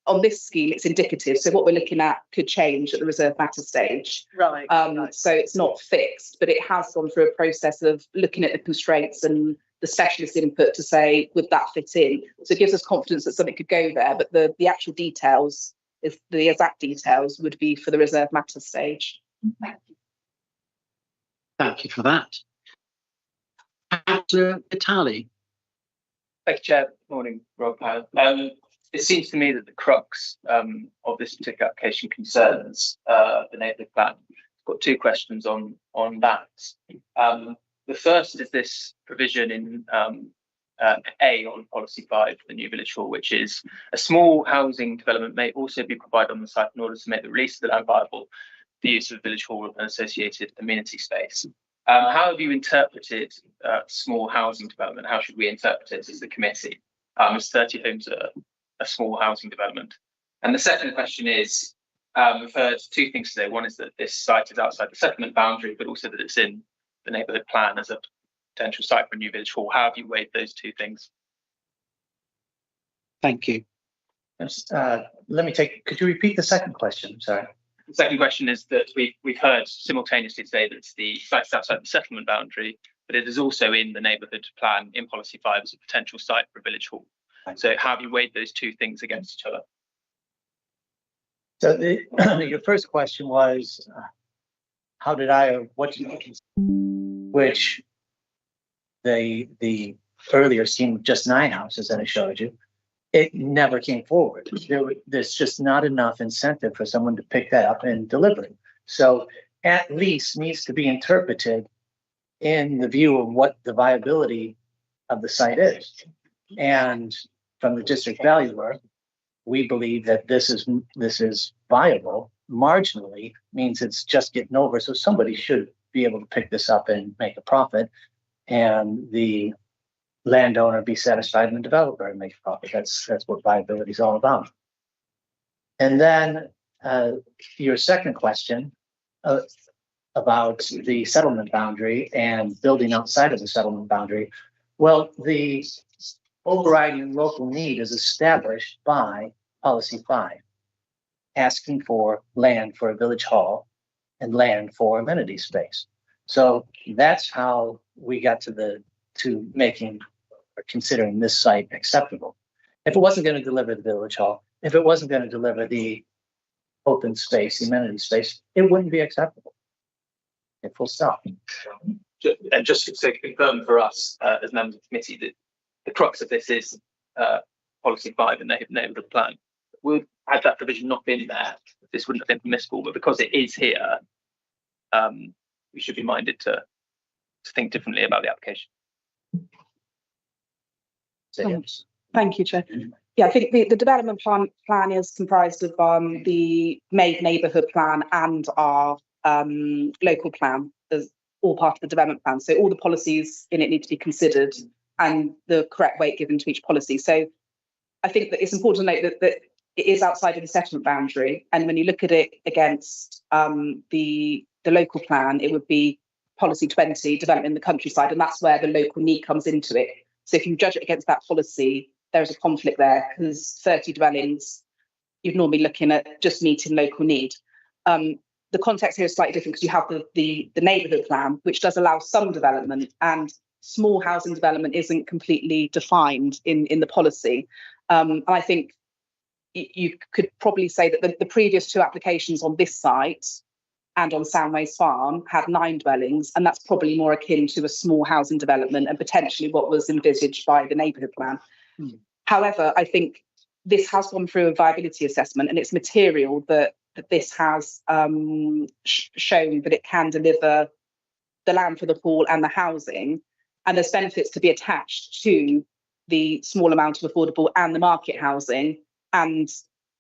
On this scheme, it's indicative. So what we're looking at could change at the reserve matter stage. Right. So it's not fixed, but it has gone through a process of looking at the constraints and the specialist input to say, would that fit in? So it gives us confidence that something could go there, but the actual details, if the exact details, would be for the reserve matter stage. Thank you for that. Councillor Vitali. Thank you, Chair. Morning, Rob. It seems to me that the crux of this particular application concerns the neighbourhood plan. I've got two questions on that. The first is this provision in A on policy 5, the new village hall, which is a small housing development may also be provided on the site in order to make the release of the land viable, the use of the village hall and associated amenity space. How have you interpreted small housing development? How should we interpret it as the committee? Is 30 homes a small housing development? And the second question is, we've heard two things today. One is that this site is outside the settlement boundary, but also that it's in the neighbourhood plan as a potential site for a new village hall. How have you weighed those two things? Thank you. Could you repeat the second question? Sorry. The second question is that we've heard simultaneously today that the site is outside the settlement boundary, but it is also in the neighbourhood plan in policy 5 as a potential site for a village hall. So how have you weighed those two things against each other? So your first question was, how did I, or what did you consider? Which the earlier scheme, just 9 houses that I showed you, it never came forward. There's just not enough incentive for someone to pick that up and deliver it. So at least needs to be interpreted in the view of what the viability of the site is. And from the district valuer, we believe that this is viable. Marginally means it's just getting over. So somebody should be able to pick this up and make a profit, and the landowner be satisfied and the developer and make a profit. That's what viability is all about. And then your second question about the settlement boundary and building outside of the settlement boundary. Well, the overriding local need is established by policy 5, asking for land for a village hall and land for amenity space. So that's how we got to making or considering this site acceptable. If it wasn't going to deliver the village hall, if it wasn't going to deliver the open space, the amenity space, it wouldn't be acceptable. And full stop. And just to confirm for us as members of the committee that the crux of this is policy 5 in the neighbourhood plan. Had that provision not been there, this wouldn't have been permissible, but because it is here, we should be minded to think differently about the application. Thank you, Chair. Yeah, I think the development plan is comprised of the made neighbourhood plan and our local plan as all part of the development plan. So all the policies in it need to be considered and the correct weight given to each policy. So I think that it's important to note that it is outside of the settlement boundary. And when you look at it against the local plan, it would be policy 20, development in the countryside, and that's where the local need comes into it. So if you judge it against that policy, there is a conflict there because 30 dwellings, you'd normally be looking at just meeting local need. The context here is slightly different because you have the neighbourhood plan, which does allow some development, and small housing development isn't completely defined in the policy. And I think you could probably say that the previous 2 applications on this site and on Soundways Farm had 9 dwellings, and that's probably more akin to a small housing development and potentially what was envisaged by the neighbourhood plan. However, I think this has gone through a viability assessment, and it's material that this has shown that it can deliver the land for the hall and the housing, and there's benefits to be attached to the small amount of affordable and the market housing, and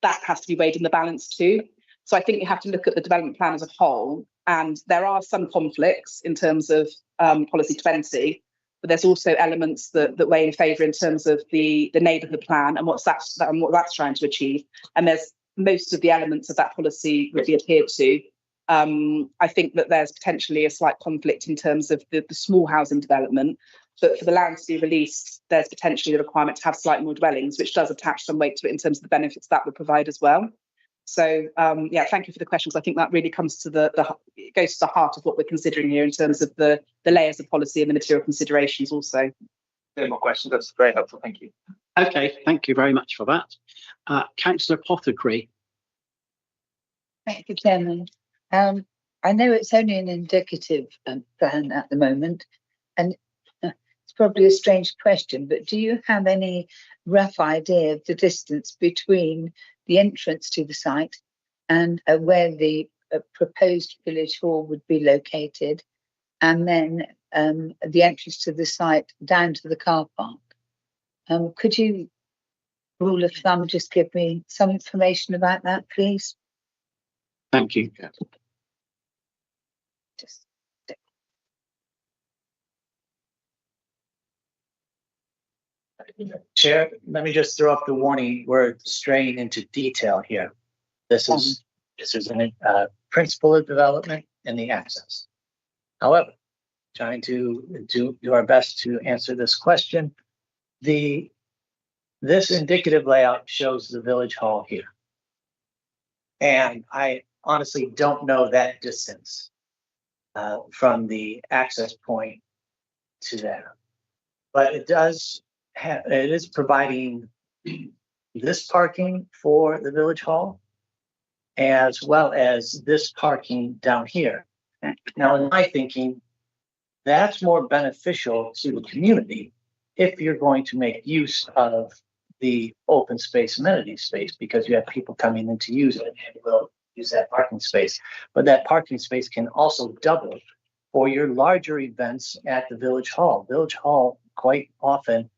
that has to be weighed in the balance too. So I think you have to look at the development plan as a whole, and there are some conflicts in terms of policy 20, but there's also elements that weigh in favour in terms of the neighbourhood plan and what that's trying to achieve. And there's most of the elements of that policy would be adhered to. I think that there's potentially a slight conflict in terms of the small housing development, but for the land to be released, there's potentially the requirement to have slightly more dwellings, which does attach some weight to it in terms of the benefits that would provide as well. So yeah, thank you for the questions. I think that really comes to it goes to the heart of what we're considering here in terms of the layers of policy and the material considerations also. No more questions. That's very helpful. Thank you. Okay, thank you very much for that. Councillor Pothecary. Thank you, Chairman. I know it's only an indicative plan at the moment, and it's it's probably a strange question, but do you have any rough idea of the distance between the entrance to the site and where the proposed village hall would be located, and then the entrance to the site down to the car park? Could you, rule of thumb, just give me some information about that, please? Thank you. Just Chair, let me just throw up the warning. We're straying into detail here. This is a principle of development and the access. However, trying to do our best to answer this question. This indicative layout shows the village hall here. And I honestly don't know that distance from the access point to there. But it is providing this parking for the village hall, as well as this parking down here. Now, in my thinking, that's more beneficial to the community if you're going to make use of the open space amenity space, because you have people coming in to use it and will use that parking space. But that parking space can also double for your larger events at the village hall. Village hall, quite often,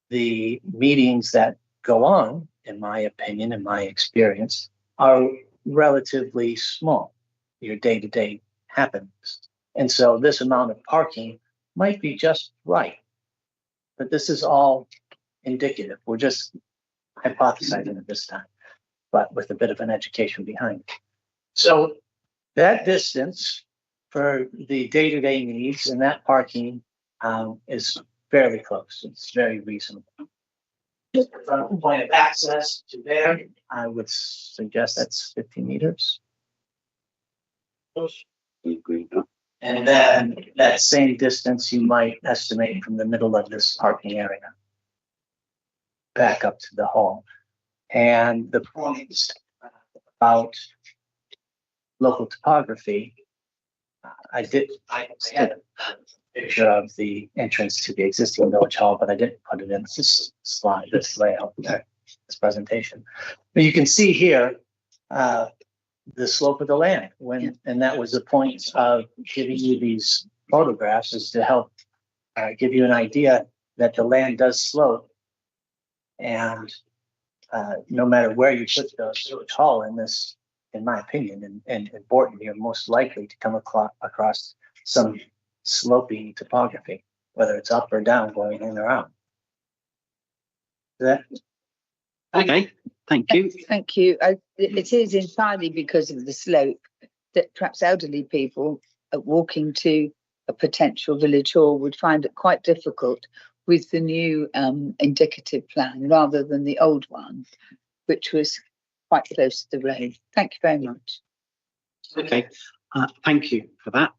the meetings that go on, in my opinion, in my experience, are relatively small. Your day-to-day happens. And so this amount of parking might be just right. But this is all indicative. We're just hypothesizing at this time, but with a bit of an education behind it. So that distance for the day-to-day needs and that parking is fairly close. It's very reasonable. From the point of access to there, I would suggest that's 50 meters. And then that same distance you might estimate from the middle of this parking area back up to the hall. And the points about local topography, I had a picture of the entrance to the existing village hall, but I didn't put it in this slide, this layout, this presentation. But you can see here the slope of the land and that was the point of giving you these photographs, is to help give you an idea that the land does slope. And no matter where you put the village hall in this, in my opinion, and important, you're most likely to come across some sloping topography, whether it's up or down, going in or out. Okay, thank you. Thank you. It is entirely because of the slope that perhaps elderly people walking to a potential village hall would find it quite difficult with the new indicative plan rather than the old one, which was quite close to the road. Thank you very much. Okay, thank you for that.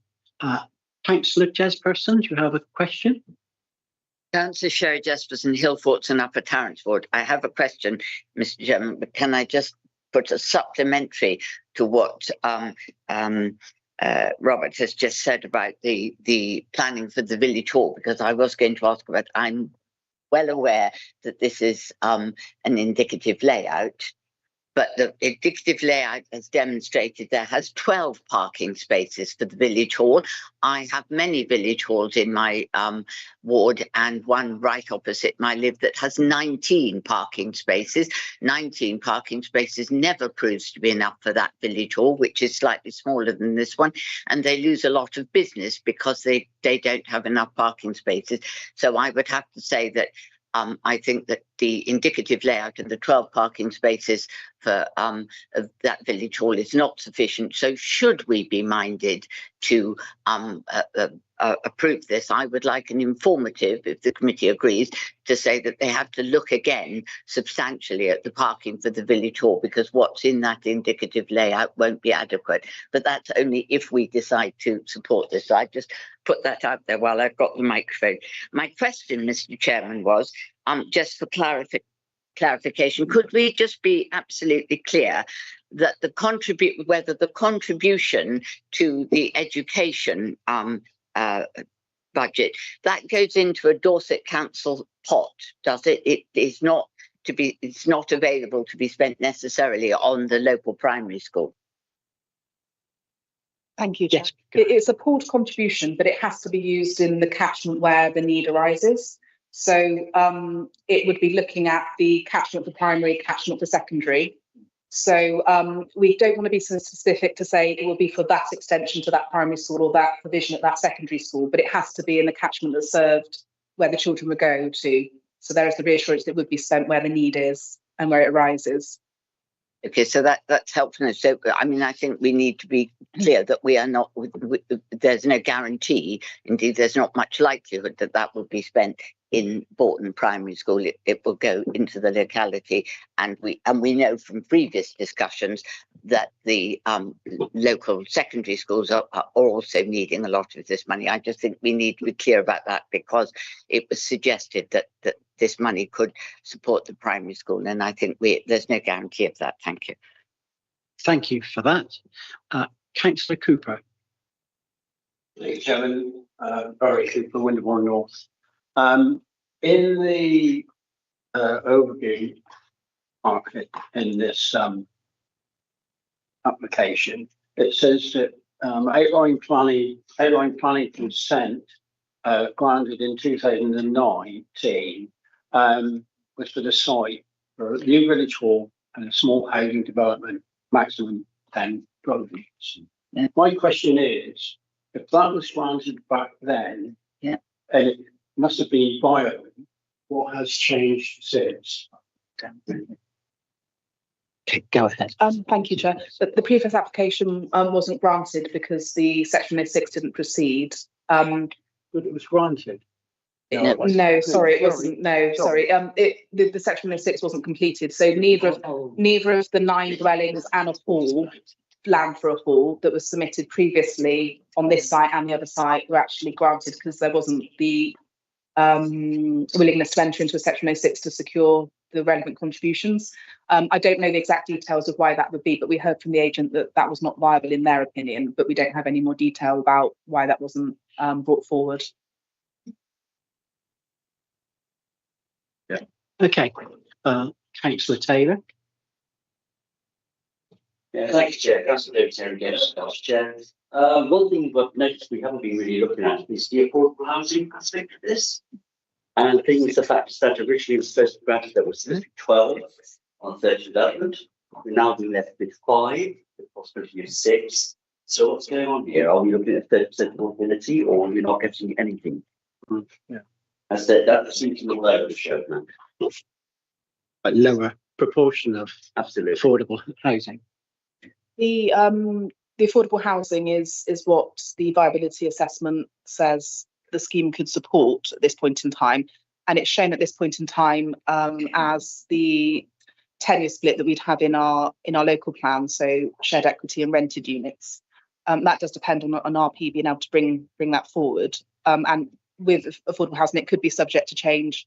Councillor Jesperson, do you have a question? Councillor Sherry Jesperson, Hillforts and Upper Tarrantford. I have a question, Mr. Chairman, but can I just put a supplementary to what Robert has just said about the planning for the village hall, because I was going to ask about, I'm well aware that this is an indicative layout, but the indicative layout has demonstrated there has 12 parking spaces for the village hall. I have many village halls in my ward, and one right opposite my live that has 19 parking spaces. 19 parking spaces never proves to be enough for that village hall, which is slightly smaller than this one, and they lose a lot of business because they don't have enough parking spaces. So I would have to say that I think that the indicative layout of the 12 parking spaces for of that village hall is not sufficient. So should we be minded to approve this, I would like an informative, if the committee agrees, to say that they have to look again substantially at the parking for the village hall, because what's in that indicative layout won't be adequate. But that's only if we decide to support this. So I just put that out there while I've got the microphone. My question, Mr. Chairman, was just for clarification, could we just be absolutely clear that whether the contribution to the education budget, that goes into a Dorset Council pot, does it? It is not to be, it's not available to be spent necessarily on the local primary school. Thank you, Chair. Yes. It's a pooled contribution, but it has to be used in the catchment where the need arises. So it would be looking at the catchment for primary, catchment for secondary. So we don't want to be so specific to say it will be for that extension to that primary school or that provision at that secondary school, but it has to be in the catchment that's served where the children would go to. So there is the reassurance that it would be spent where the need is and where it arises. Okay, so that's helpful. So, I mean, I think we need to be clear that we are not, there's no guarantee, indeed, there's not much likelihood that that will be spent in Bourton Primary School. It will go into the locality, and we know from previous discussions that the local secondary schools are also needing a lot of this money. I just think we need to be clear about that, because it was suggested that this money could support the primary school, and I think there's no guarantee of that. Thank you. Thank you for that. Councillor Cooper. Thank you, Chairman. Barry Cooper, Windermere North. In the overview market in this application, it says that outline planning consent granted in 2019 was for the site for a new village hall and a small housing development, maximum 10 dwellings. Yeah. My question is, if that was granted back then, yeah, and it must have been bio, what has changed since? Okay, go ahead. Thank you, Chair. The previous application wasn't granted because the Section 06 didn't proceed. But it was granted. No, sorry, it wasn't. No, sorry. The Section 06 wasn't completed, so neither of the 9 dwellings and a hall, land for a hall, that was submitted previously on this site and the other site were actually granted, because there wasn't the willingness to enter into a Section 06 to secure the relevant contributions. I don't know the exact details of why that would be, but we heard from the agent that that was not viable in their opinion, but we don't have any more detail about why that wasn't brought forward. Yeah. Okay. Councillor Taylor. Yeah, thank you, Chair. Councillor David Taylor again, Vice Chair. One thing I've noticed we haven't been really looking at is the affordable housing aspect of this. And the thing is, the fact that originally was supposed to be granted, there was supposed to be 12 on 30 development. We're now being left with 5, the possibility of 6. So what's going on here? Are we looking at 30% affordability, or are we not getting anything? Yeah. As that seems to be all over the show, man. A lower proportion of absolutely affordable housing. The affordable housing is what the viability assessment says the scheme could support at this point in time, and it's shown at this point in time as the tenure split that we'd have in our local plan, so shared equity and rented units. That does depend on RP being able to bring that forward, and with affordable housing it could be subject to change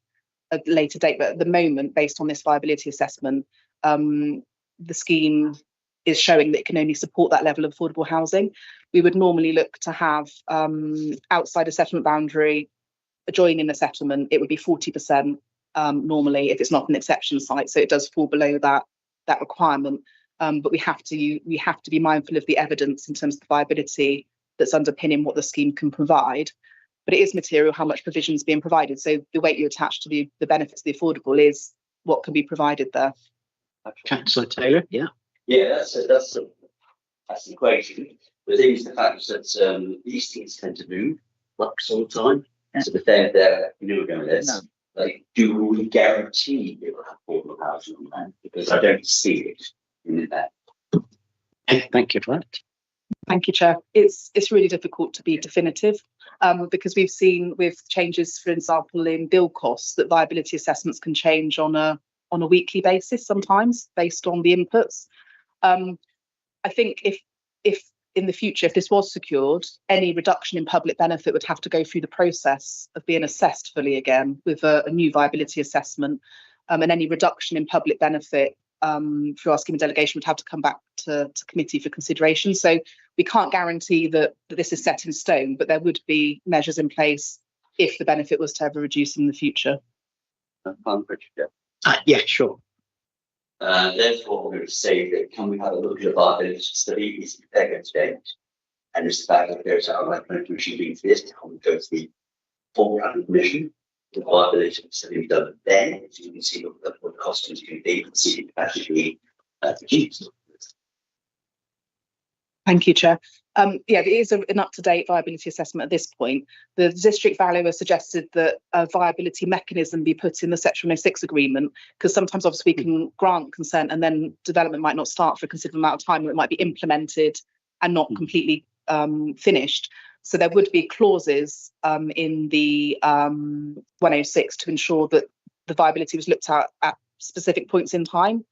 at a later date, but at the moment, based on this viability assessment, the scheme is showing that it can only support that level of affordable housing. We would normally look to have outside a settlement boundary, adjoining a settlement, it would be 40% normally if it's not an exception site. So it does fall below that requirement. But we have to be mindful of the evidence in terms of the viability that's underpinning what the scheme can provide. But it is material how much provision is being provided. So the weight you attach to the benefits of the affordable is what can be provided there. Councillor Taylor, yeah. Yeah, that's the equation. But then it's the fact that these things tend to move flux all the time. Yeah. So if they're going with this, like, do we guarantee it will have affordable housing on that? Because I don't see it in that. Thank you for that. Thank you, Chair. It's really difficult to be definitive because we've seen with changes, for example, in build costs, that viability assessments can change on a weekly basis sometimes based on the inputs. I think if in the future, if this was secured, any reduction in public benefit would have to go through the process of being assessed fully again with a new viability assessment, and any reduction in public benefit through our scheme of delegation, would have to come back to committee for consideration. So we can't guarantee that this is set in stone, but there would be measures in place if the benefit was to ever reduce in the future. Yeah, sure. Therefore, I'm going to say that can we have a look at a viability study? Is it going to date? And it's the fact that there's our like commission being for this, can we go to the full planning commission? The viability study done then, so you can see what the cost is going to be, and see if it actually reduced. Thank you, Chair. Yeah, it is an up-to-date viability assessment at this point. The district valuer suggested that a viability mechanism be put in the Section 106 agreement, because sometimes obviously we can grant consent and then development might not start for a considerable amount of time, or it might be implemented and not completely finished. So there would be clauses in the 106 to ensure that the viability was looked at specific points in time.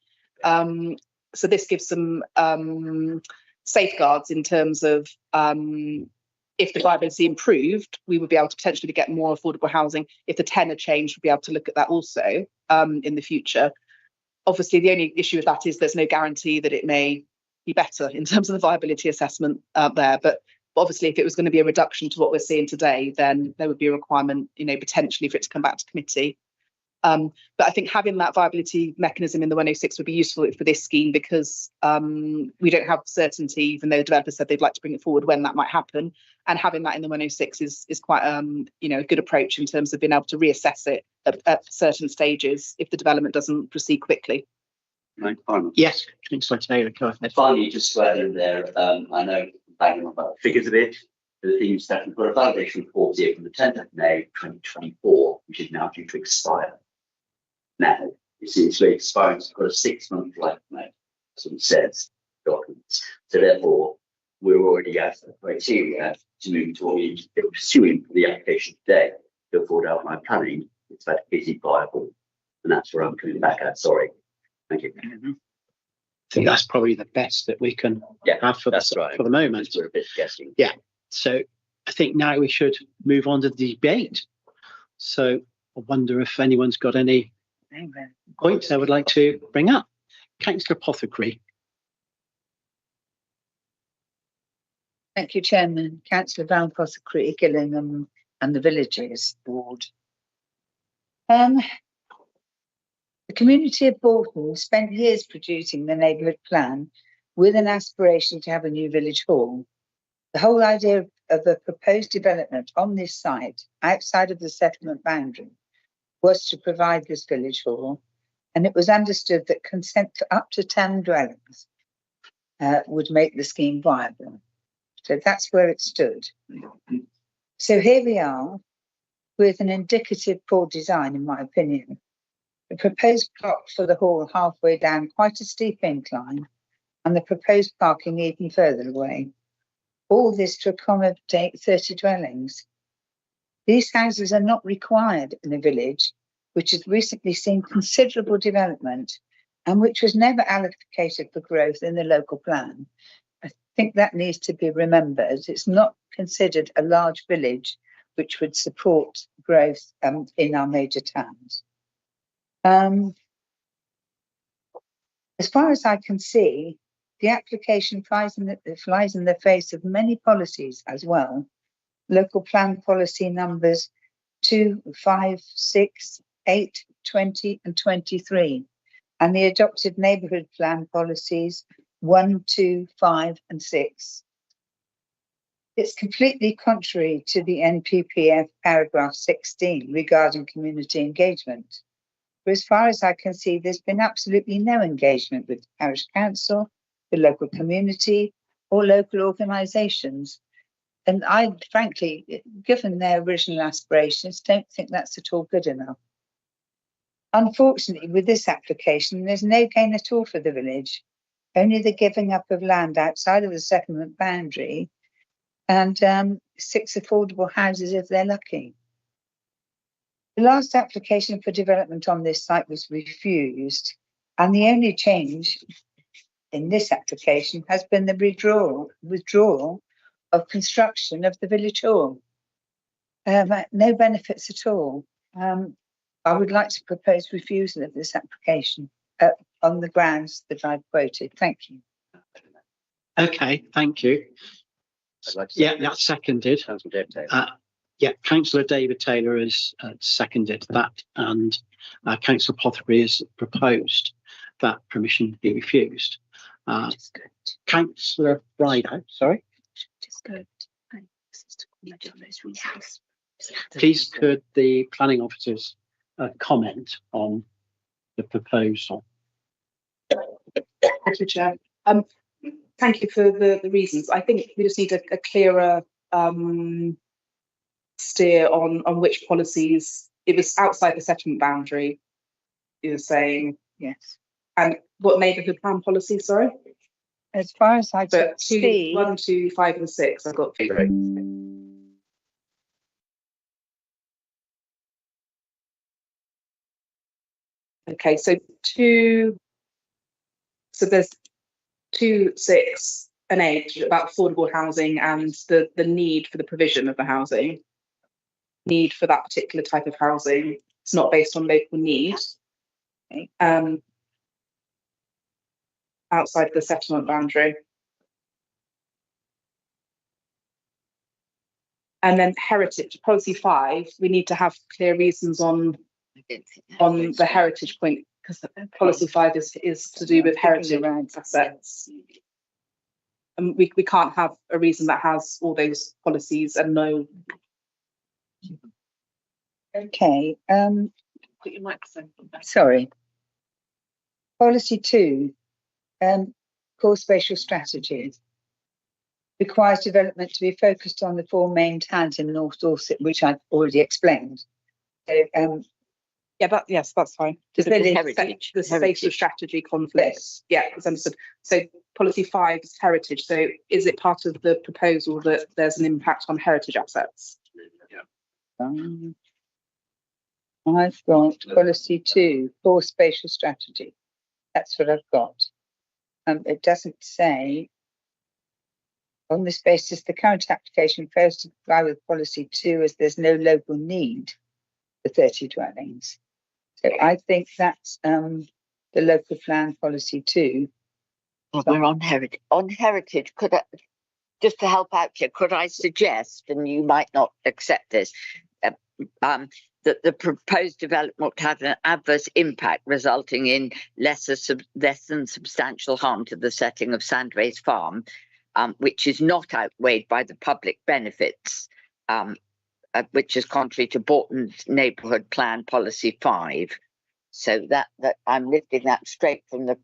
So this gives some safeguards in terms of if the viability improved, we would be able to potentially get more affordable housing. If the tenor changed, we'd be able to look at that also in the future. Obviously, the only issue with that is there's no guarantee that it may be better in terms of the viability assessment there. But obviously, if it was going to be a reduction to what we're seeing today, then there would be a requirement, potentially for it to come back to committee. But I think having that viability mechanism in the 106 would be useful for this scheme, because we don't have certainty, even though developers said they'd like to bring it forward, when that might happen. And having that in the 106 is quite a good approach in terms of being able to reassess it at certain stages if the development doesn't proceed quickly. Right, finally. Yes, Finally, just to add in there, I know banging on about the figures of it. The things that we've got a validation report here from the 10th of May 2024, which is now due to expire. Now, it seems to be expiring, so it's got a 6-month life now. That's what it says, documents. So therefore, we're already at the criteria to move to what we're pursuing for the application today. To afford outline planning, it's that is it viable? And that's where I'm coming back at. Sorry. Thank you. I think that's probably the best that we can have for the moment. We're a bit guessing. Yeah. So I think now we should move on to the debate. So I wonder if anyone's got any points they would like to bring up. Councillor Apothecary. Thank you, Chairman. Councillor Brown Apothecary, Gillingham and the Villages Board. The community of Bolton spent years producing the neighbourhood plan with an aspiration to have a new village hall. The whole idea of a proposed development on this site outside of the settlement boundary was to provide this village hall, and it was understood that consent for up to 10 dwellings would make the scheme viable. So that's where it stood. So here we are with an indicative poor design, in my opinion. The proposed plot for the hall halfway down quite a steep incline, and the proposed parking even further away. All this to accommodate 30 dwellings. These houses are not required in a village which has recently seen considerable development and which was never allocated for growth in the local plan. I think that needs to be remembered. It's not considered a large village which would support growth in our major towns. As far as I can see, the application flies in the face of many policies as well. Local plan policy numbers 2, 5, 6, 8, 20 and 23, and the adopted neighbourhood plan policies 1, 2, 5 and 6. It's completely contrary to the NPPF paragraph 16 regarding community engagement. For as far as I can see, there's been absolutely no engagement with the parish council, the local community or local organisations. And I, frankly, given their original aspirations, don't think that's at all good enough. Unfortunately, with this application, there's no gain at all for the village, only the giving up of land outside of the settlement boundary and 6 affordable houses if they're lucky. The last application for development on this site was refused, and the only change in this application has been the withdrawal of construction of the village hall. No benefits at all. I would like to propose refusal of this application. on the grounds that I've quoted. Thank you. Okay, thank you. Yeah, that's seconded. Yeah, Councillor David Taylor has seconded that, and Councillor Pothbury has proposed that permission be refused. Councillor Rideout, sorry. Please could the planning officers comment on the proposal? Thank you, Chair. Thank you for the reasons. I think we just need a clearer steer on which policies. It was outside the settlement boundary, you were saying. Yes. And what neighbourhood plan policy, sorry? As far as I But could see, 1, 2, 5 and 6, I've got 3. Okay, so there's 2, 6 and 8 about affordable housing and the need for the provision of the housing. Need for that particular type of housing. It's not based on local need. Okay. Outside the settlement boundary. And then heritage, policy 5, we need to have clear reasons on the heritage point, because policy 5 is to do with heritage assets. And we can't have a reason that has all those policies and no. okay. Put your microphone back. Sorry. Policy 2, core spatial strategies. Requires development to be focused on the 4 main towns in North Dorset, which I've already explained. So, yeah, yes, that's fine. The spatial strategy conflicts. Yeah, it's understood. So policy 5 is heritage. So is it part of the proposal that there's an impact on heritage assets? I've got policy 2, core spatial strategy. That's what I've got. It doesn't say. On this basis, the current application fails to comply with policy 2 as there's no local need for 30 dwellings. So I think that's the local plan policy 2. Well, we're on heritage. On heritage, could I, just to help out here, could I suggest, and you might not accept this, that the proposed development will have an adverse impact resulting in less than substantial harm to the setting of Sandways Farm, which is not outweighed by the public benefits, which is contrary to Borton's Neighbourhood Plan Policy 5. So that I'm lifting that straight from the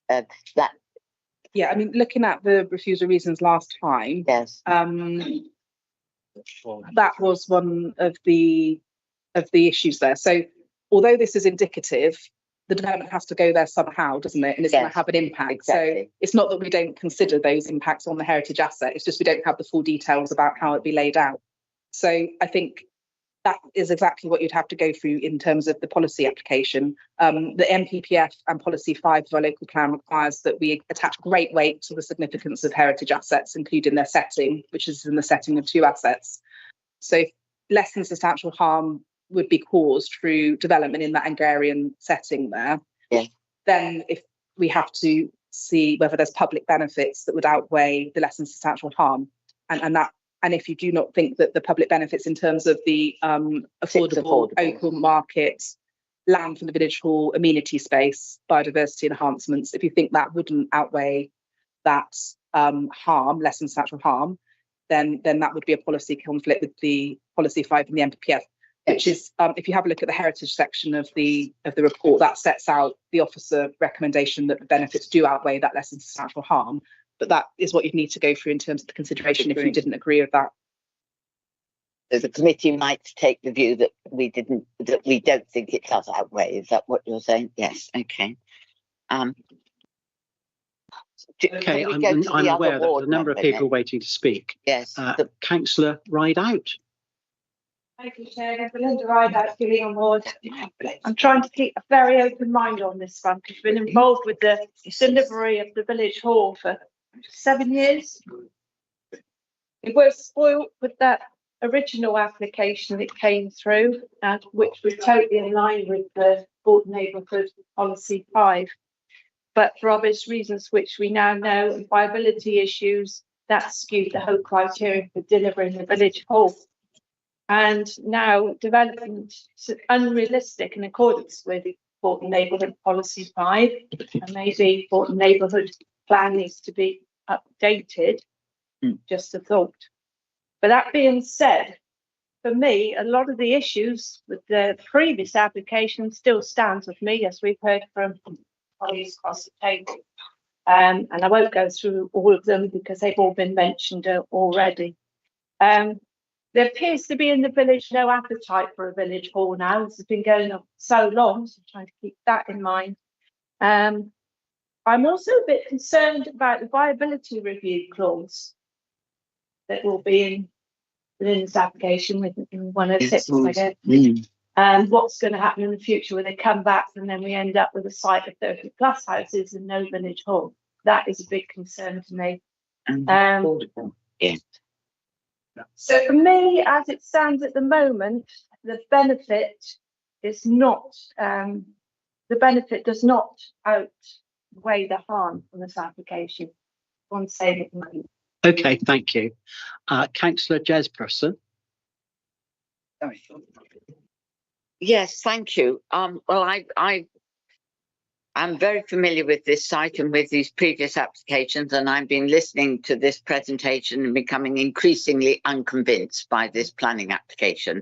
that. Yeah, I mean, looking at the refusal reasons last time, yes, that was one of the issues there. So although this is indicative, the development has to go there somehow, doesn't it? And it's going to have an impact. Exactly. So it's not that we don't consider those impacts on the heritage asset. It's just we don't have the full details about how it be laid out. So I think that is exactly what you'd have to go through in terms of the policy application. The NPPF and policy 5 of our local plan requires that we attach great weight to the significance of heritage assets, including their setting, which is in the setting of 2 assets. So less than substantial harm would be caused through development in that agrarian setting there. Yeah. Then if we have to see whether there's public benefits that would outweigh the less than substantial harm, and if you do not think that the public benefits in terms of the affordable open market, land for the village hall, amenity space, biodiversity enhancements, if you think that wouldn't outweigh that harm, less than substantial harm, then that would be a policy conflict with the policy 5 in the NPPF. Which is, if you have a look at the heritage section of the report, that sets out the officer recommendation that the benefits do outweigh that less than substantial harm. But that is what you'd need to go through in terms of the consideration if you didn't agree with that. So the committee might take the view that we don't think it does outweigh. Is that what you're saying? Yes. Okay. Okay, I'm aware that there's a number of people waiting to speak. Yes. Councillor Rideout. Thank you, Chair. Belinda Rideout, Gillingham Ward. I'm trying to keep a very open mind on this one because I've been involved with the delivery of the village hall for 7 years. It was spoilt with that original application that came through, which was totally in line with the Board Neighbourhood Policy 5. but for obvious reasons, which we now know, and viability issues, that skewed the whole criteria for delivering the village hall. And now development is unrealistic in accordance with Bolton Neighbourhood Policy 5, and maybe Bolton Neighbourhood Plan needs to be updated. Just a thought. But that being said, for me, a lot of the issues with the previous application still stands with me, as we've heard from colleagues across the table. And I won't go through all of them because they've all been mentioned already. There appears to be in the village no appetite for a village hall now. This has been going on so long, so I'm trying to keep that in mind. I'm also a bit concerned about the viability review clause that will be within this application within 106, I guess. And what's going to happen in the future when they come back and then we end up with a site of 30 plus houses and no village hall. That is a big concern to me. Yeah. So for me, as it stands at the moment, the benefit is not, the benefit does not outweigh the harm from this application. I want to say at the moment. Okay, thank you. Councillor Jesperson. Yes, thank you. Well, I'm very familiar with this site and with these previous applications, and I've been listening to this presentation and becoming increasingly unconvinced by this planning application.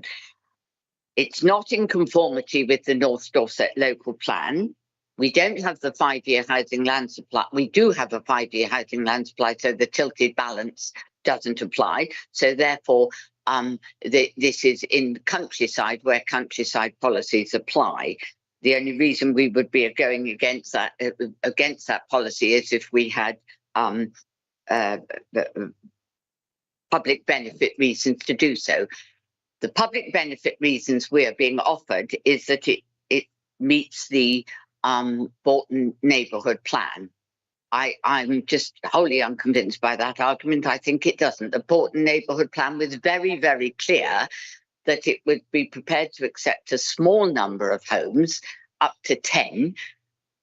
It's not in conformity with the North Dorset local plan. We don't have the 5-year housing land supply. We do have a 5-year housing land supply, so the tilted balance doesn't apply. So therefore, this is in countryside where countryside policies apply. The only reason we would be going against that policy is if we had public benefit reasons to do so. The public benefit reasons we are being offered is that it meets the Bolton Neighbourhood Plan. I'm just wholly unconvinced by that argument. I think it doesn't. The Bolton Neighbourhood Plan was very, very clear that it would be prepared to accept a small number of homes, up to 10,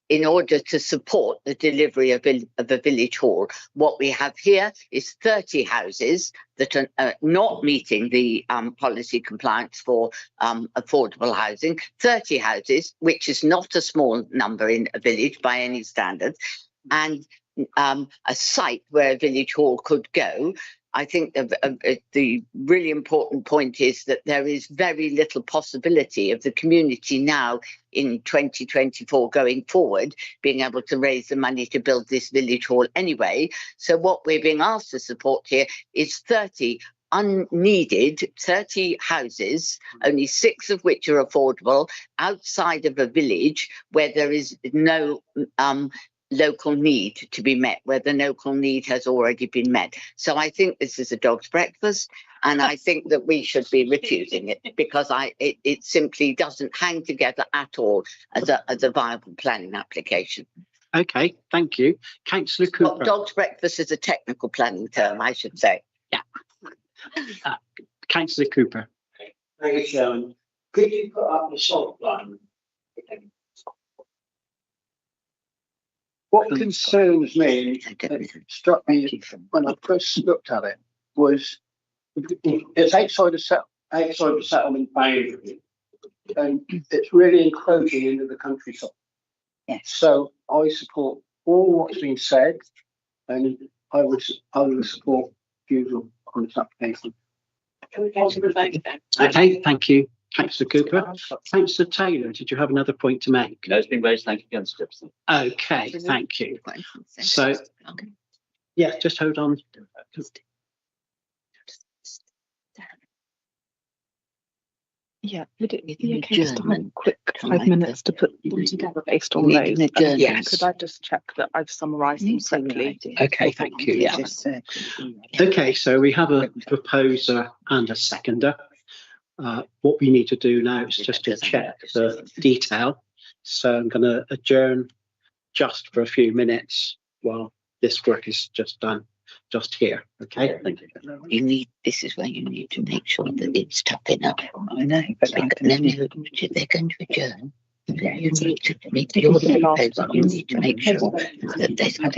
in order to support the delivery of a village hall. What we have here is 30 houses that are not meeting the policy compliance for affordable housing, 30 houses, which is not a small number in a village by any standards, and a site where a village hall could go. I think the really important point is that there is very little possibility of the community now in 2024 going forward being able to raise the money to build this village hall anyway. So what we're being asked to support here is 30 unneeded 30 houses, only 6 of which are affordable, outside of a village where there is no local need to be met, where the local need has already been met. So I think this is a dog's breakfast, and I think that we should be refusing it because it simply doesn't hang together at all as a viable planning application. Okay, thank you. Councillor Cooper. Dog's breakfast is a technical planning term, I should say. Yeah. Councillor Cooper. Thank you, Chairman. Could you put up the salt line? What concerns me, it struck me when I first looked at it, was it's outside the settlement boundary, and it's really encroaching into the countryside. Yes. So I support all what's been said, and I would support refusal on this application. Can we go to the vote then? Okay, thank you, Councillor Cooper. Councillor Taylor, did you have another point to make? No, it's been raised. Thank you, Councillor Jefferson. Okay, thank you. So, yeah, just hold on. Yeah, would it be okay just to have a quick 5 minutes to put them together based on those? Yes. Could I just check that I've summarised them correctly? Okay, thank you. Yeah. Okay, so we have a proposer and a seconder. What we need to do now is just to check the detail. So I'm going to adjourn just for a few minutes while this work is just done. Just here, okay? Thank you. This is where you need to make sure that it's topping up. I know, but they're going to adjourn. You need to make your proposal. You need to make sure that there's a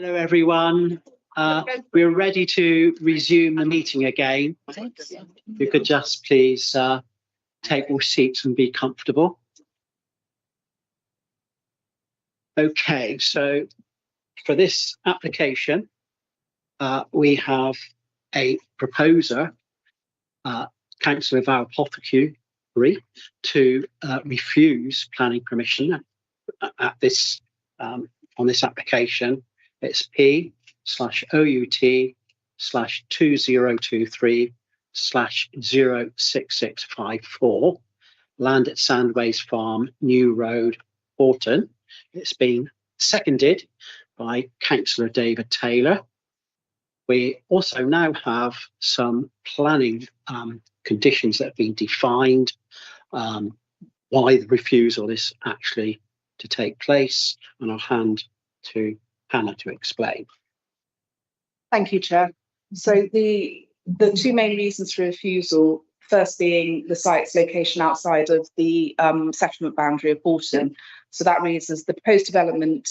Hello, everyone. We're ready to resume the meeting again. If you could just please take your seats and be comfortable. Okay, so for this application, we have a proposer, Councillor Val Apothecary, to refuse planning permission at this on this application. It's P/OUT/2023/06654, land at Sandways Farm, New Road, Horton. It's been seconded by Councillor David Taylor. We also now have some planning conditions that have been defined, why the refusal is actually to take place, and I'll hand to Hannah to explain. Thank you, Chair. So the two main reasons for refusal, first being the site's location outside of the settlement boundary of Horton. So that reasons the proposed development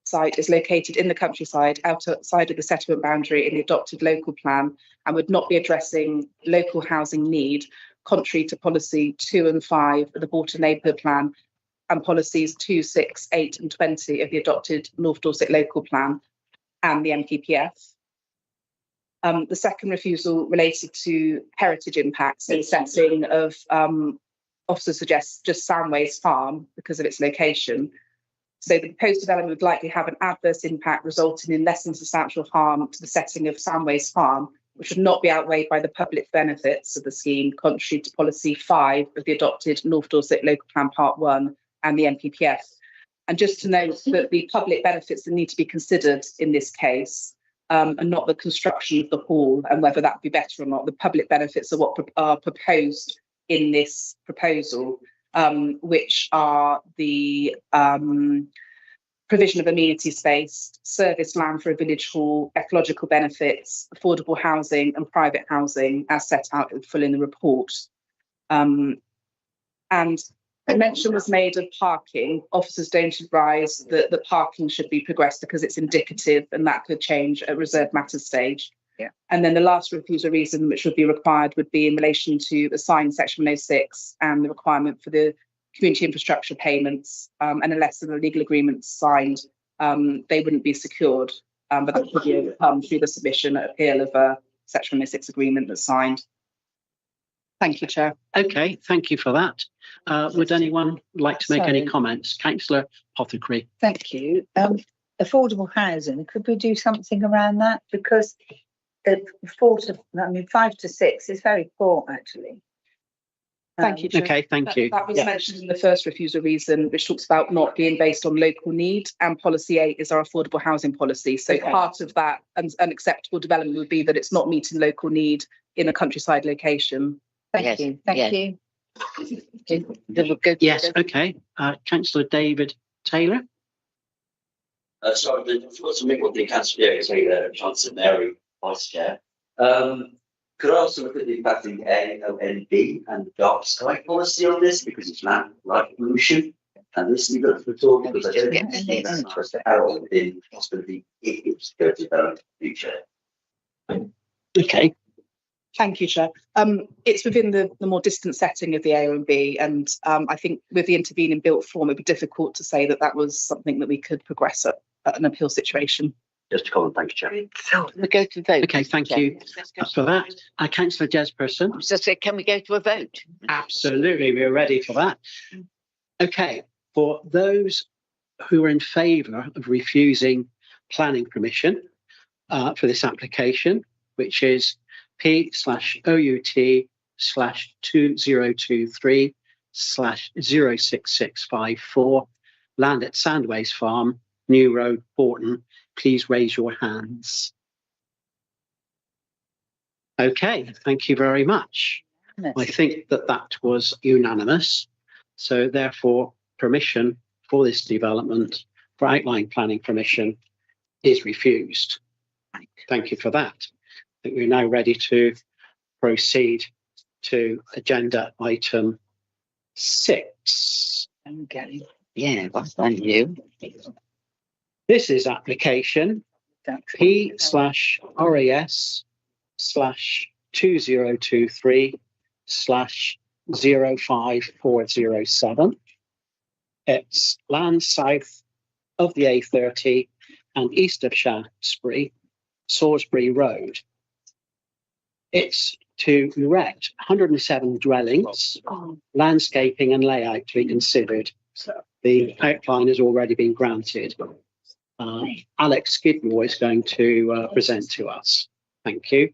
site is located in the countryside outside of the settlement boundary in the adopted local plan and would not be addressing local housing need, contrary to policy 2 and 5 of the Horton Neighbourhood Plan and policies 2, 6, 8 and 20 of the adopted North Dorset Local Plan and the NPPF. The second refusal related to heritage impacts and setting of officer suggests just Sandways Farm because of its location. So the proposed development would likely have an adverse impact resulting in less than substantial harm to the setting of Sandways Farm, which would not be outweighed by the public benefits of the scheme, contrary to policy 5 of the adopted North Dorset Local Plan Part 1 and the NPPF. And just to note that the public benefits that need to be considered in this case are not the construction of the hall and whether that would be better or not. The public benefits are what are proposed in this proposal, which are the provision of amenity space, service land for a village hall, ecological benefits, affordable housing and private housing as set out in full in the report. And a mention was made of parking. Officers don't advise that the parking should be progressed because it's indicative and that could change at reserved matters stage. Yeah. And then the last refusal reason which would be required would be in relation to the signed section 106 and the requirement for the community infrastructure payments, and unless the legal agreement's signed, they wouldn't be secured. But that could be overcome through the submission at appeal of a section 106 agreement that's signed. Thank you, Chair. Okay, thank you for that. Would anyone like to make any comments? Councillor Apothecary. Thank you. Affordable housing, could we do something around that? Because 5 to 6 is very poor, actually. Thank you, Chair. Okay, thank you. That was mentioned in the first refusal reason, which talks about not being based on local need, and policy 8 is our affordable housing policy. So part of that unacceptable development would be that it's not meeting local need in a countryside location. Thank you. Thank you. Yes, okay. Councillor David Taylor. Sorry, I've got to make what the Councillor Taylor, Chancellor Mary, Vice Chair. Could I also look at the impact of the AONB and the dark sky policy on this because it's land light pollution? And this is good for talk because I don't see that arrow within possibility if it's going to develop in the future. Okay. Thank you, Chair. It's within the more distant setting of the AONB, and I think with the intervening built form, it'd be difficult to say that that was something that we could progress at an appeal situation. Just a comment, thank you, Chair. So we go to vote. Okay, thank you for that. Councillor Jesperson. So can we go to a vote? Absolutely, we're ready for that. Okay, for those who are in favour of refusing planning permission for this application, which is P/OUT/2023/06654, land at Sandways Farm, New Road, Horton, please raise your hands. Okay, thank you very much. I think that was unanimous. So therefore, permission for this development, for outline planning permission, is refused. Thank you for that. I think we're now ready to proceed to agenda item 6. Okay. Yeah, well, thank you. This is application P/RAS/2023/05407. It's land south of the A30 and east of Shaftesbury, Salisbury Road. It's to erect 107 dwellings, landscaping and layout to be considered. The outline has already been granted. Alex Skidmore is going to present to us. Thank you.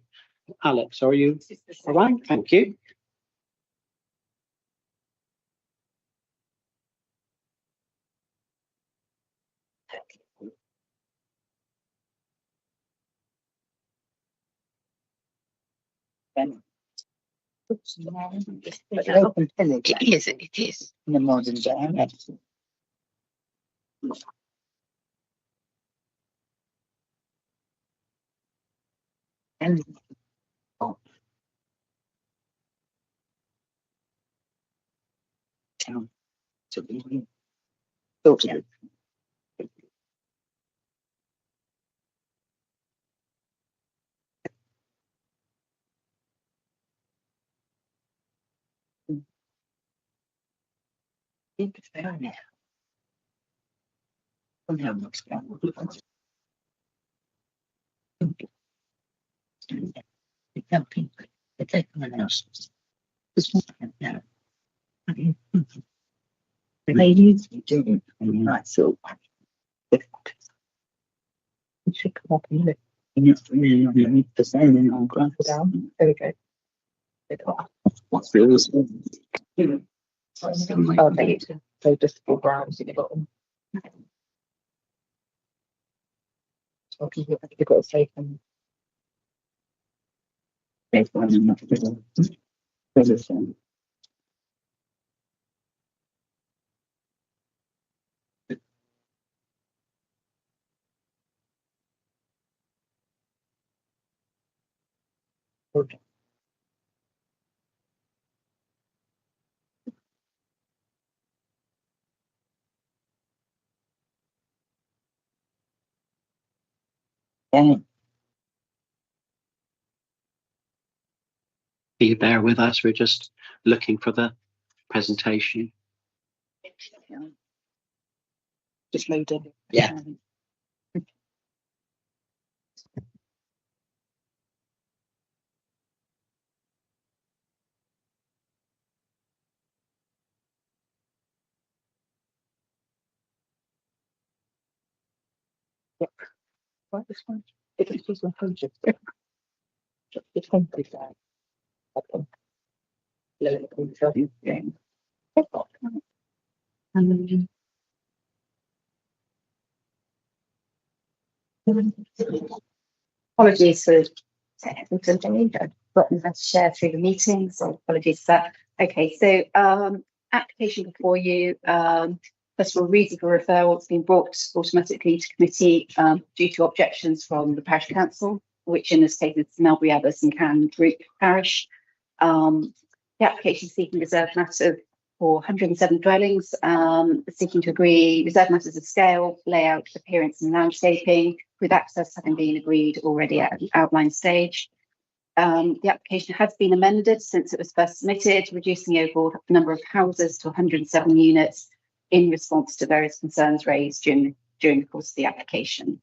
Alex, are you all right? Thank you. It is in the modern day. And town to be built. Ladies, doing right, so you should come up and look. You the same and I'll grant it down. There we go. What's this? Oh, they so just for browns in the bottom. So you've got to say them. There's one in that. There's one. Okay. Yeah. You bear with us, we're just looking for the presentation. Just loading. Yeah. Right, this one. It is just 100. It's 100 there. Okay. Load it game. Apologies for technical delay. I've gotten that to share through the meeting, so apologies for that. Okay, so application before you. First of all, reason for referral, it's been brought automatically to committee due to objections from the parish council, which in this case is Melbury Abbas and Cannon Group Parish. The application is seeking reserved matter for 107 dwellings, seeking to agree reserved matters of scale, layout, appearance and landscaping, with access having been agreed already at the outline stage. The application has been amended since it was first submitted, reducing the overall number of houses to 107 units in response to various concerns raised during the course of the application.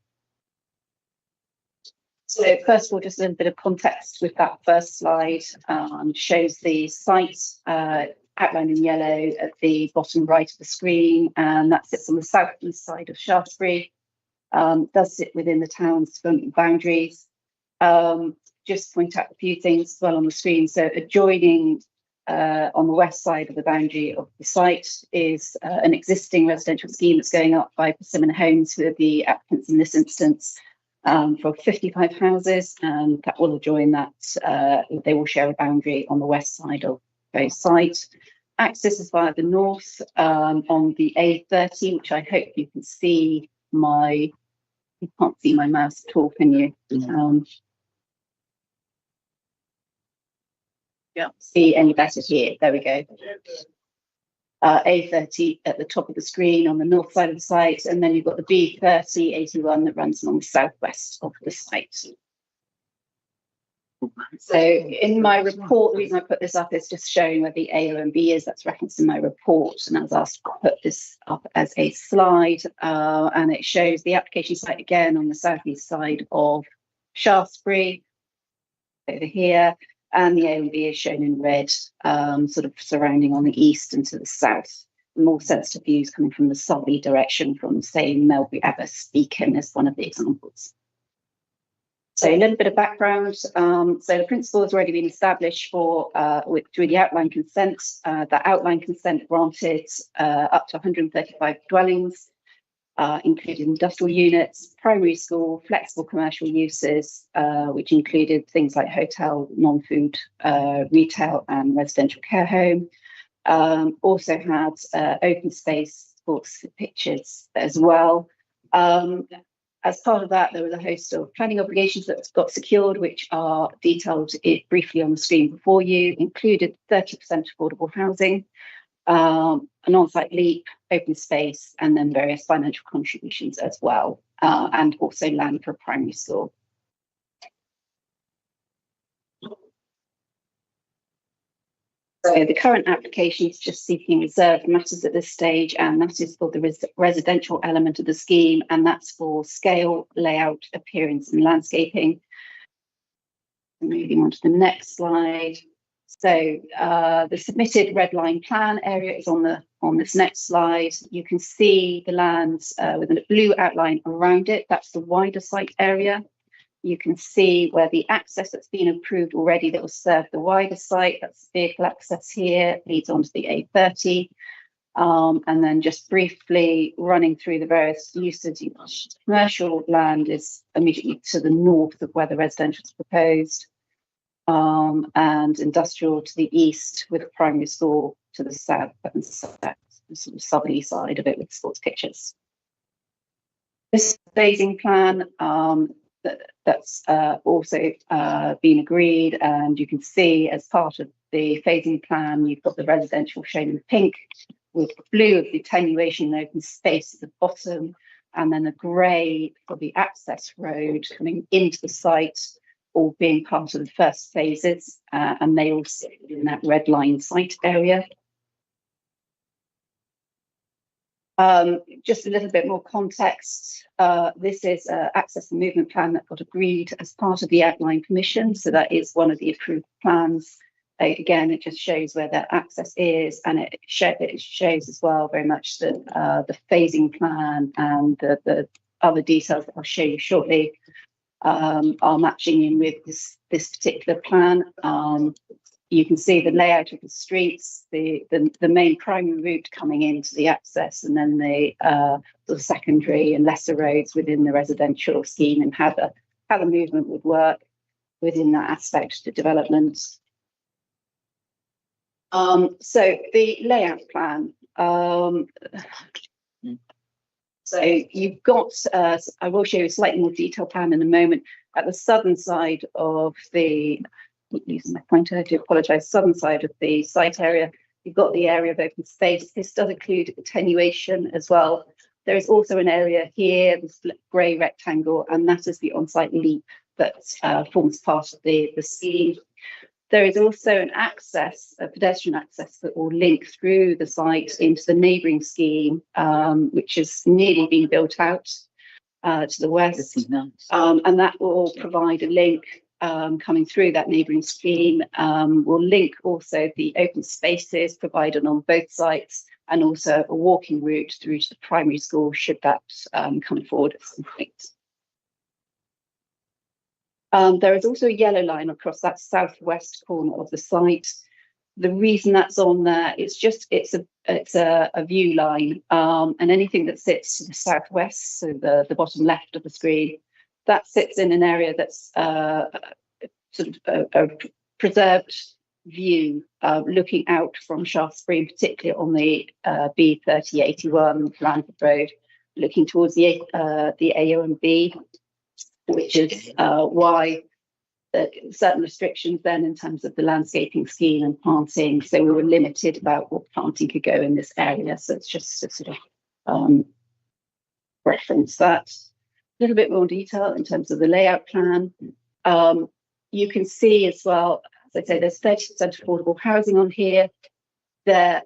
So first of all, just a little bit of context with that first slide. Shows the site outlined in yellow at the bottom right of the screen, and that sits on the southeast side of Shaftesbury. Does sit within the town's boundaries. Just point out a few things as well on the screen. So adjoining on the west side of the boundary of the site is an existing residential scheme that's going up by Persimmon Homes, who are the applicants in this instance, for 55 houses, and that will adjoin that. They will share a boundary on the west side of both sites. Access is via the north on the A30, which I hope you can see you can't see my mouse at all, can you? Yeah, see any better here? There we go. A30 at the top of the screen on the north side of the site, and then you've got the B3081 that runs along the southwest of the site. So in my report, the reason I put this up is just showing where the AONB is. That's referenced in my report, and I was asked to put this up as a slide, and it shows the application site again on the southeast side of Shaftesbury over here, and the AONB is shown in red, sort of surrounding on the east and to the south. More sensitive views coming from the southerly direction from, say, Melbury Abbas Beacon as one of the examples. So a little bit of background. So the principle has already been established for through the outline consent. That outline consent granted up to 135 dwellings, including industrial units, primary school, flexible commercial uses, which included things like hotel, non-food, retail, and residential care home. Also had open space, sports pitches as well. As part of that, there was a host of planning obligations that got secured, which are detailed briefly on the screen before you, included 30% affordable housing, an on-site LEAP, open space, and then various financial contributions as well, and also land for a primary school. So the current application is just seeking reserved matters at this stage, and that is for the residential element of the scheme, and that's for scale, layout, appearance, and landscaping. Moving on to the next slide. So the submitted red line plan area is on this next slide. You can see the land with a blue outline around it. That's the wider site area. You can see where the access that's been approved already that will serve the wider site. That's vehicle access here, leads onto the A30. And then just briefly running through the various uses. Commercial land is immediately to the north of where the residential is proposed. And industrial to the east, with a primary school to the south and sort of southerly side of it with sports pitches. This phasing plan that's also been agreed, and you can see as part of the phasing plan, you've got the residential shown in pink, with blue of the attenuation and open space at the bottom, and then a grey for the access road coming into the site, all being part of the first phases, and they all sit in that red line site area. Just a little bit more context. This is an access and movement plan that got agreed as part of the outline permission. So that is one of the approved plans. Again, it just shows where that access is, and it shows as well very much that the phasing plan and the other details that I'll show you shortly are matching in with this particular plan. You can see the layout of the streets, the main primary route coming into the access, and then the sort of secondary and lesser roads within the residential scheme, and how the movement would work within that aspect of the development. So the layout plan. So you've got, I will show you a slightly more detailed plan in a moment. At the southern side of the, using my pointer, I do apologise, southern side of the site area, you've got the area of open space. This does include attenuation as well. There is also an area here, this grey rectangle, and that is the on-site LEAP that forms part of the scheme. There is also an access, a pedestrian access that will link through the site into the neighbouring scheme, which is nearly being built out to the west. And that will provide a link coming through that neighbouring scheme. Will link also the open spaces provided on both sites, and also a walking route through to the primary school should that come forward at some point. There is also a yellow line across that southwest corner of the site. The reason that's on there is just it's a view line, and anything that sits to the southwest, so the bottom left of the screen, that sits in an area that's sort of a preserved view, looking out from Shaftesbury, particularly on the B3081 Blandford Road, looking towards the AONB. Which is why certain restrictions then in terms of the landscaping scheme and planting. So we were limited about what planting could go in this area. So it's just to sort of reference that. A little bit more detail in terms of the layout plan. You can see as well, as I say, there's 30% affordable housing on here. The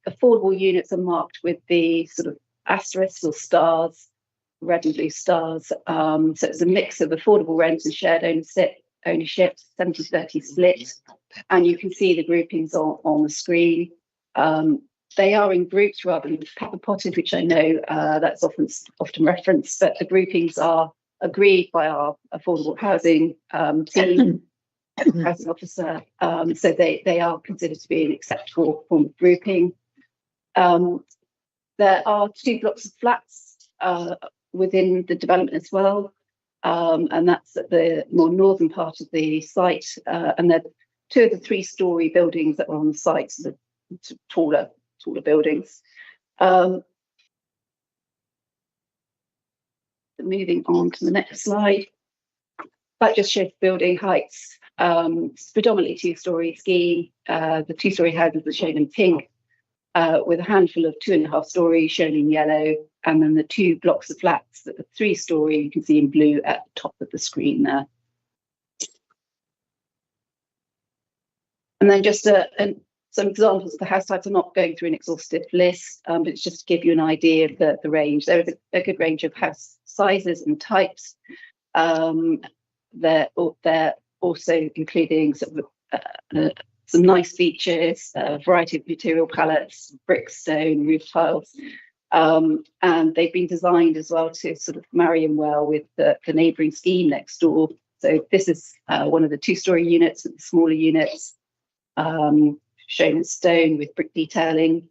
affordable units are marked with the sort of asterisks or stars, red and blue stars. So it's a mix of affordable rent and shared ownership, 70-30 split. And you can see the groupings on the screen. They are in groups rather than pepper potted, which I know that's often referenced, but the groupings are agreed by our affordable housing team, housing officer. So they are considered to be an acceptable form of grouping. There are 2 blocks of flats within the development as well, and that's at the more northern part of the site. And they're 2 of the 3-story buildings that are on the site, so the taller buildings. Moving on to the next slide. That just shows building heights. It's predominantly 2-story scheme. The 2-story houses are shown in pink, with a handful of 2.5-story shown in yellow, and then the 2 blocks of flats that are 3-story you can see in blue at the top of the screen there. And then just some examples of the house types. I'm not going through an exhaustive list, but it's just to give you an idea of the range. There is a good range of house sizes and types. They're also including sort of some nice features, a variety of material palettes, brick, stone, roof tiles. And they've been designed as well to sort of marry in well with the neighbouring scheme next door. So this is one of the 2-story units, the smaller units, shown in stone with brick detailing.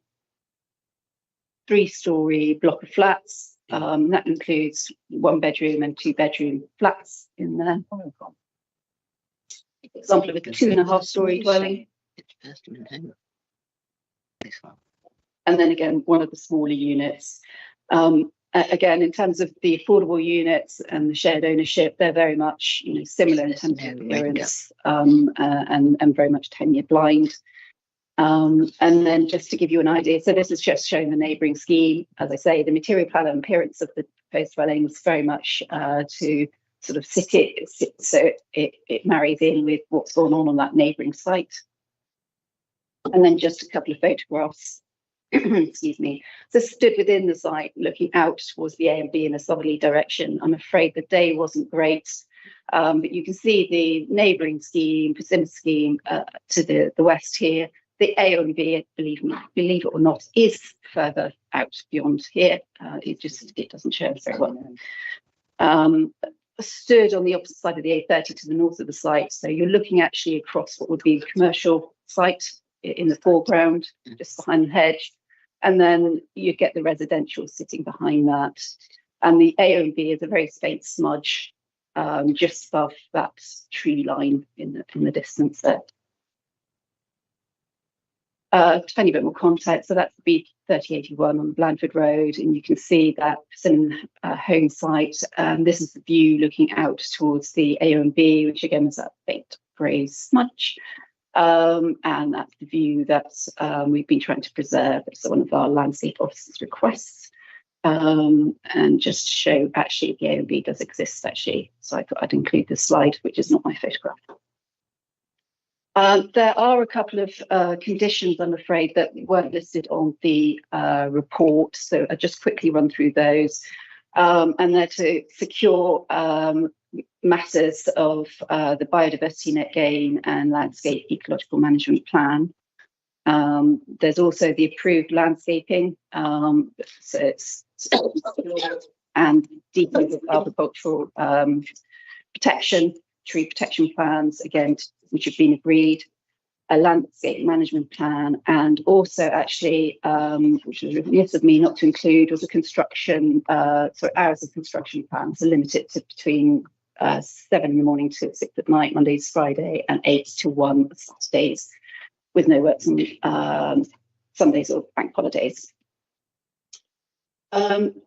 3-story block of flats. That includes 1-bedroom and 2-bedroom flats in there. Example of a 2.5-story dwelling. And then again, one of the smaller units. Again, in terms of the affordable units and the shared ownership, they're very much similar in terms of appearance, and very much 10-year blind. And then just to give you an idea, so this is just showing the neighbouring scheme. As I say, the material plan and appearance of the proposed dwelling is very much to sort of so it marries in with what's going on that neighbouring site. And then just a couple of photographs, excuse me. So stood within the site, looking out towards the A and B in a southerly direction. I'm afraid the day wasn't great, but you can see the neighbouring scheme, Persimmon scheme, to the west here. The A and B, believe it or not, is further out beyond here. It doesn't show us very well. Stood on the opposite side of the A30 to the north of the site. So you're looking actually across what would be a commercial site in the foreground, just behind the hedge. And then you get the residential sitting behind that. And the A and B is a very faint smudge just above that tree line in the distance there. Tiny bit more context. So that's the B3081 on Blandford Road, and you can see that Persimmon home site. This is the view looking out towards the A and B, which again is that faint grey smudge. And that's the view that we've been trying to preserve. It's one of our landscape officer's requests. And just to show actually the A and B does exist actually. So I thought I'd include this slide, which is not my photograph. There are a couple of conditions, I'm afraid, that weren't listed on the report. So I'll just quickly run through those. And they're to secure matters of the biodiversity net gain and landscape ecological management plan. There's also the approved landscaping, so it's and details of arboricultural protection, tree protection plans, again, which have been agreed, a landscape management plan, and also actually, which was remiss of me not to include, was a construction, hours of construction plans are limited to between 7 in the morning to 6 at night, Mondays, Friday, and 8 to 1 Saturdays, with no works on Sundays or bank holidays.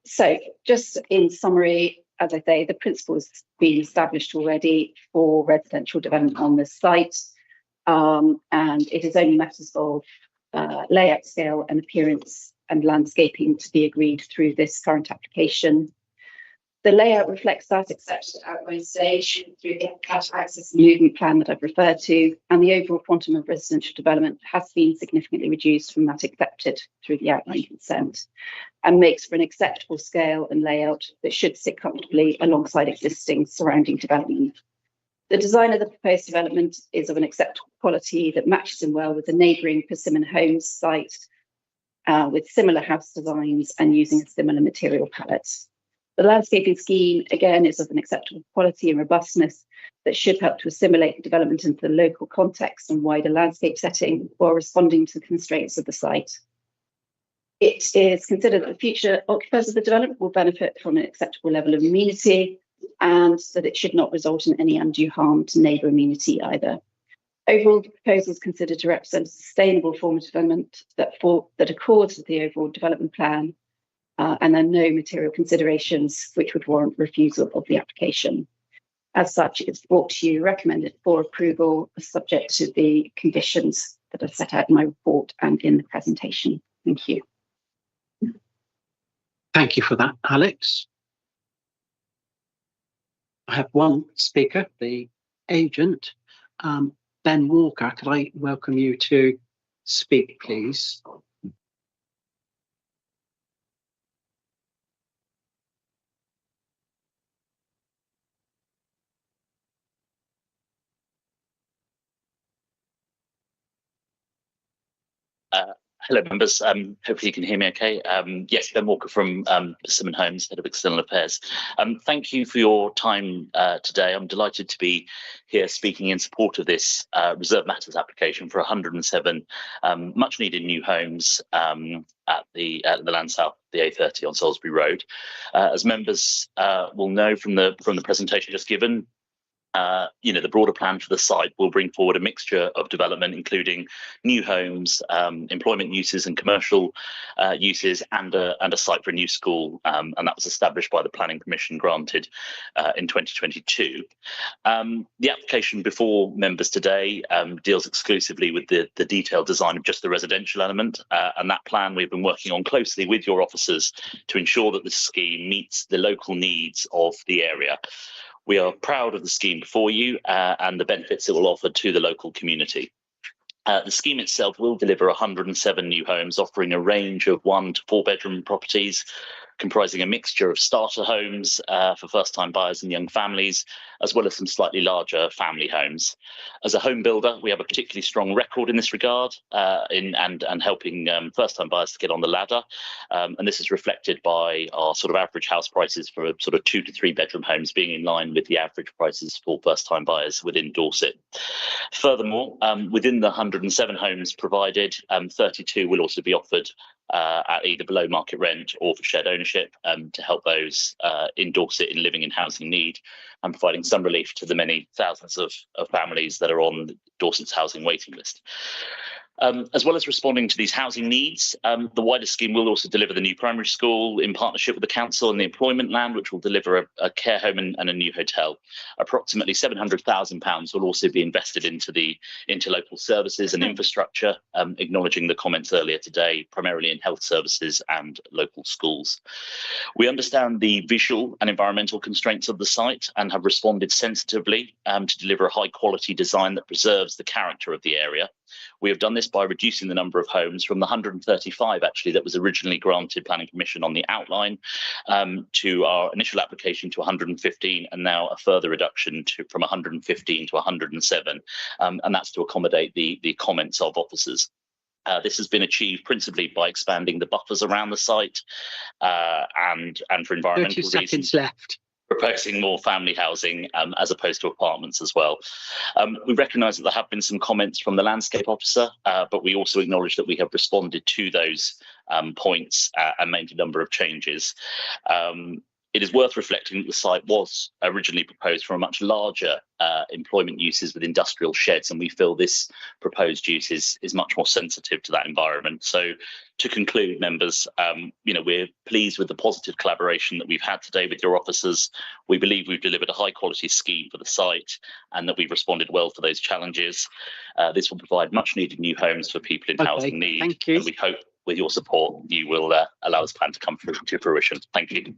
So just in summary, as I say, the principle has been established already for residential development on this site, and it is only matters of layout, scale and appearance and landscaping to be agreed through this current application. The layout reflects that accepted at outgoing stage through the access and movement plan that I've referred to, and the overall quantum of residential development has been significantly reduced from that accepted through the outline consent, and makes for an acceptable scale and layout that should sit comfortably alongside existing surrounding development. The design of the proposed development is of an acceptable quality that matches in well with the neighbouring Persimmon Homes site, with similar house designs and using a similar material palette. The landscaping scheme, again, is of an acceptable quality and robustness that should help to assimilate the development into the local context and wider landscape setting while responding to the constraints of the site. It is considered that the future occupiers of the development will benefit from an acceptable level of amenity, and that it should not result in any undue harm to neighbour amenity either. Overall, the proposal is considered to represent a sustainable form of development that accords with the overall development plan, and there are no material considerations which would warrant refusal of the application. As such, it's brought to you, recommended for approval, subject to the conditions that are set out in my report and in the presentation. Thank you. Thank you for that, Alex. I have one speaker, the agent, Ben Walker. Could I welcome you to speak, please? Hello, members. Hopefully you can hear me okay. Yes, Ben Walker from Persimmon Homes, Head of External Affairs. Thank you for your time today. I'm delighted to be here speaking in support of this Reserved Matters application for 107 much needed new homes at the land south, the A30 on Salisbury Road. As members will know from the presentation just given, the broader plan for the site will bring forward a mixture of development, including new homes, employment uses and commercial uses, and a site for a new school, and that was established by the planning permission granted in 2022. The application before members today deals exclusively with the detailed design of just the residential element, and that plan we've been working on closely with your officers to ensure that the scheme meets the local needs of the area. We are proud of the scheme before you and the benefits it will offer to the local community. The scheme itself will deliver 107 new homes, offering a range of 1 to 4 bedroom properties, comprising a mixture of starter homes for first-time buyers and young families, as well as some slightly larger family homes. As a home builder, we have a particularly strong record in this regard, and helping first-time buyers to get on the ladder. And this is reflected by our sort of average house prices for sort of 2 to 3 bedroom homes being in line with the average prices for first-time buyers within Dorset. Furthermore, within the 107 homes provided, 32 will also be offered at either below market rent or for shared ownership, to help those in Dorset in living in housing need and providing some relief to the many thousands of families that are on Dorset's housing waiting list. As well as responding to these housing needs, the wider scheme will also deliver the new primary school in partnership with the council and the employment land, which will deliver a care home and a new hotel. Approximately £700,000 will also be invested into local services and infrastructure, acknowledging the comments earlier today, primarily in health services and local schools. We understand the visual and environmental constraints of the site and have responded sensitively to deliver a high quality design that preserves the character of the area. We have done this by reducing the number of homes from the 135 actually that was originally granted planning permission on the outline, to our initial application to 115, and now a further reduction from 115 to 107, and that's to accommodate the comments of officers. This has been achieved principally by expanding the buffers around the site, and for environmental 30 seconds reasons. left. Proposing more family housing as opposed to apartments as well. We recognise that there have been some comments from the landscape officer, but we also acknowledge that we have responded to those points and made a number of changes. It is worth reflecting that the site was originally proposed for a much larger employment uses with industrial sheds, and we feel this proposed use is much more sensitive to that environment. So to conclude, members, we're pleased with the positive collaboration that we've had today with your officers. We believe we've delivered a high quality scheme for the site and that we've responded well to those challenges. This will provide much needed new homes for people in housing need. Thank you. And we hope with your support, you will allow this plan to come through to fruition. Thank you.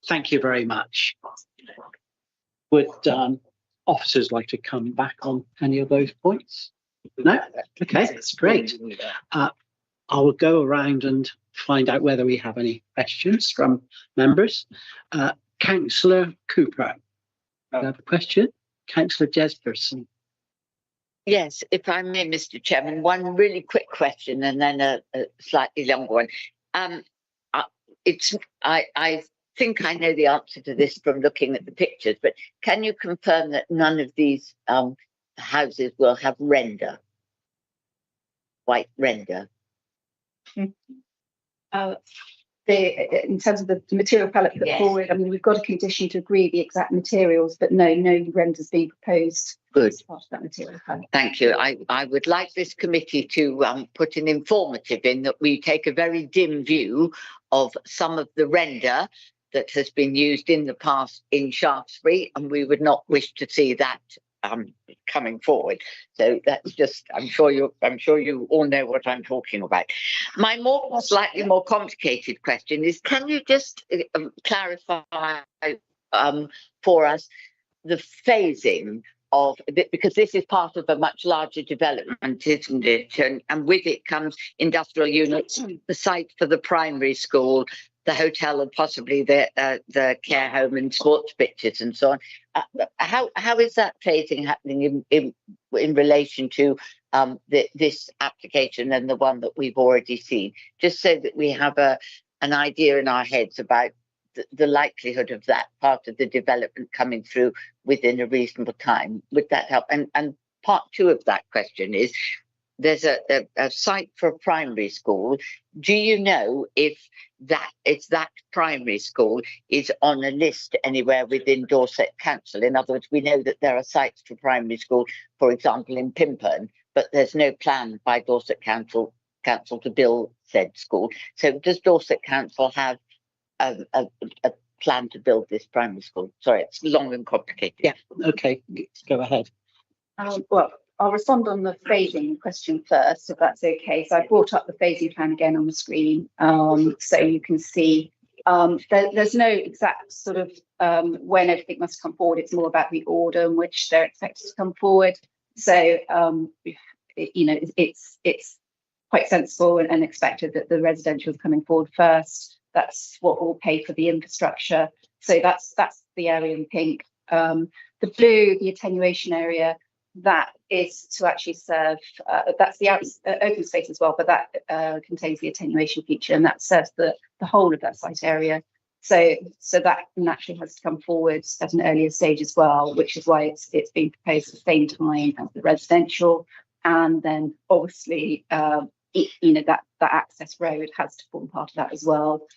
Thank you very much. Would officers like to come back on any of those points? No? Okay, that's great. I will go around and find out whether we have any questions from members. Councillor Cooper, you have a question? Councillor Jesperson. Yes, if I may, Mr. Chairman, one really quick question and then a slightly longer one. I think I know the answer to this from looking at the pictures, but can you confirm that none of these houses will have render, white render? In terms of the material palette put forward, I mean, we've got a condition to agree the exact materials, but no renders being proposed. Good. As part of that material palette. Thank you. I would like this committee to put an informative in that we take a very dim view of some of the render that has been used in the past in Shaftesbury, and we would not wish to see that coming forward. So that's just, I'm sure you all know what I'm talking about. My slightly more complicated question is, can you just clarify for us the phasing of, because this is part of a much larger development, isn't it? And with it comes industrial units, the site for the primary school, the hotel, and possibly the care home and sports pitches and so on. How is that phasing happening in relation to this application and the one that we've already seen? Just so that we have an idea in our heads about the likelihood of that part of the development coming through within a reasonable time. Would that help? And part two of that question is, there's a site for a primary school. Do you know if that primary school is on a list anywhere within Dorset Council? In other words, we know that there are sites for primary school, for example, in Pimpern, but there's no plan by Dorset Council to build said school. So does Dorset Council have a plan to build this primary school? Sorry, it's long and complicated. Yeah, okay, go ahead. Well, I'll respond on the phasing question first, if that's okay. So I brought up the phasing plan again on the screen, so you can see there's no exact sort of when everything must come forward. It's more about the order in which they're expected to come forward. So it's quite sensible and expected that the residential is coming forward first. That's what will pay for the infrastructure. So that's the area in pink. The blue, the attenuation area, that is to actually serve, that's the open space as well, but that contains the attenuation feature, and that serves the whole of that site area. So that naturally has to come forward at an earlier stage as well, which is why it's being proposed at the same time as the residential. And then obviously, that access road has to form part of that as well.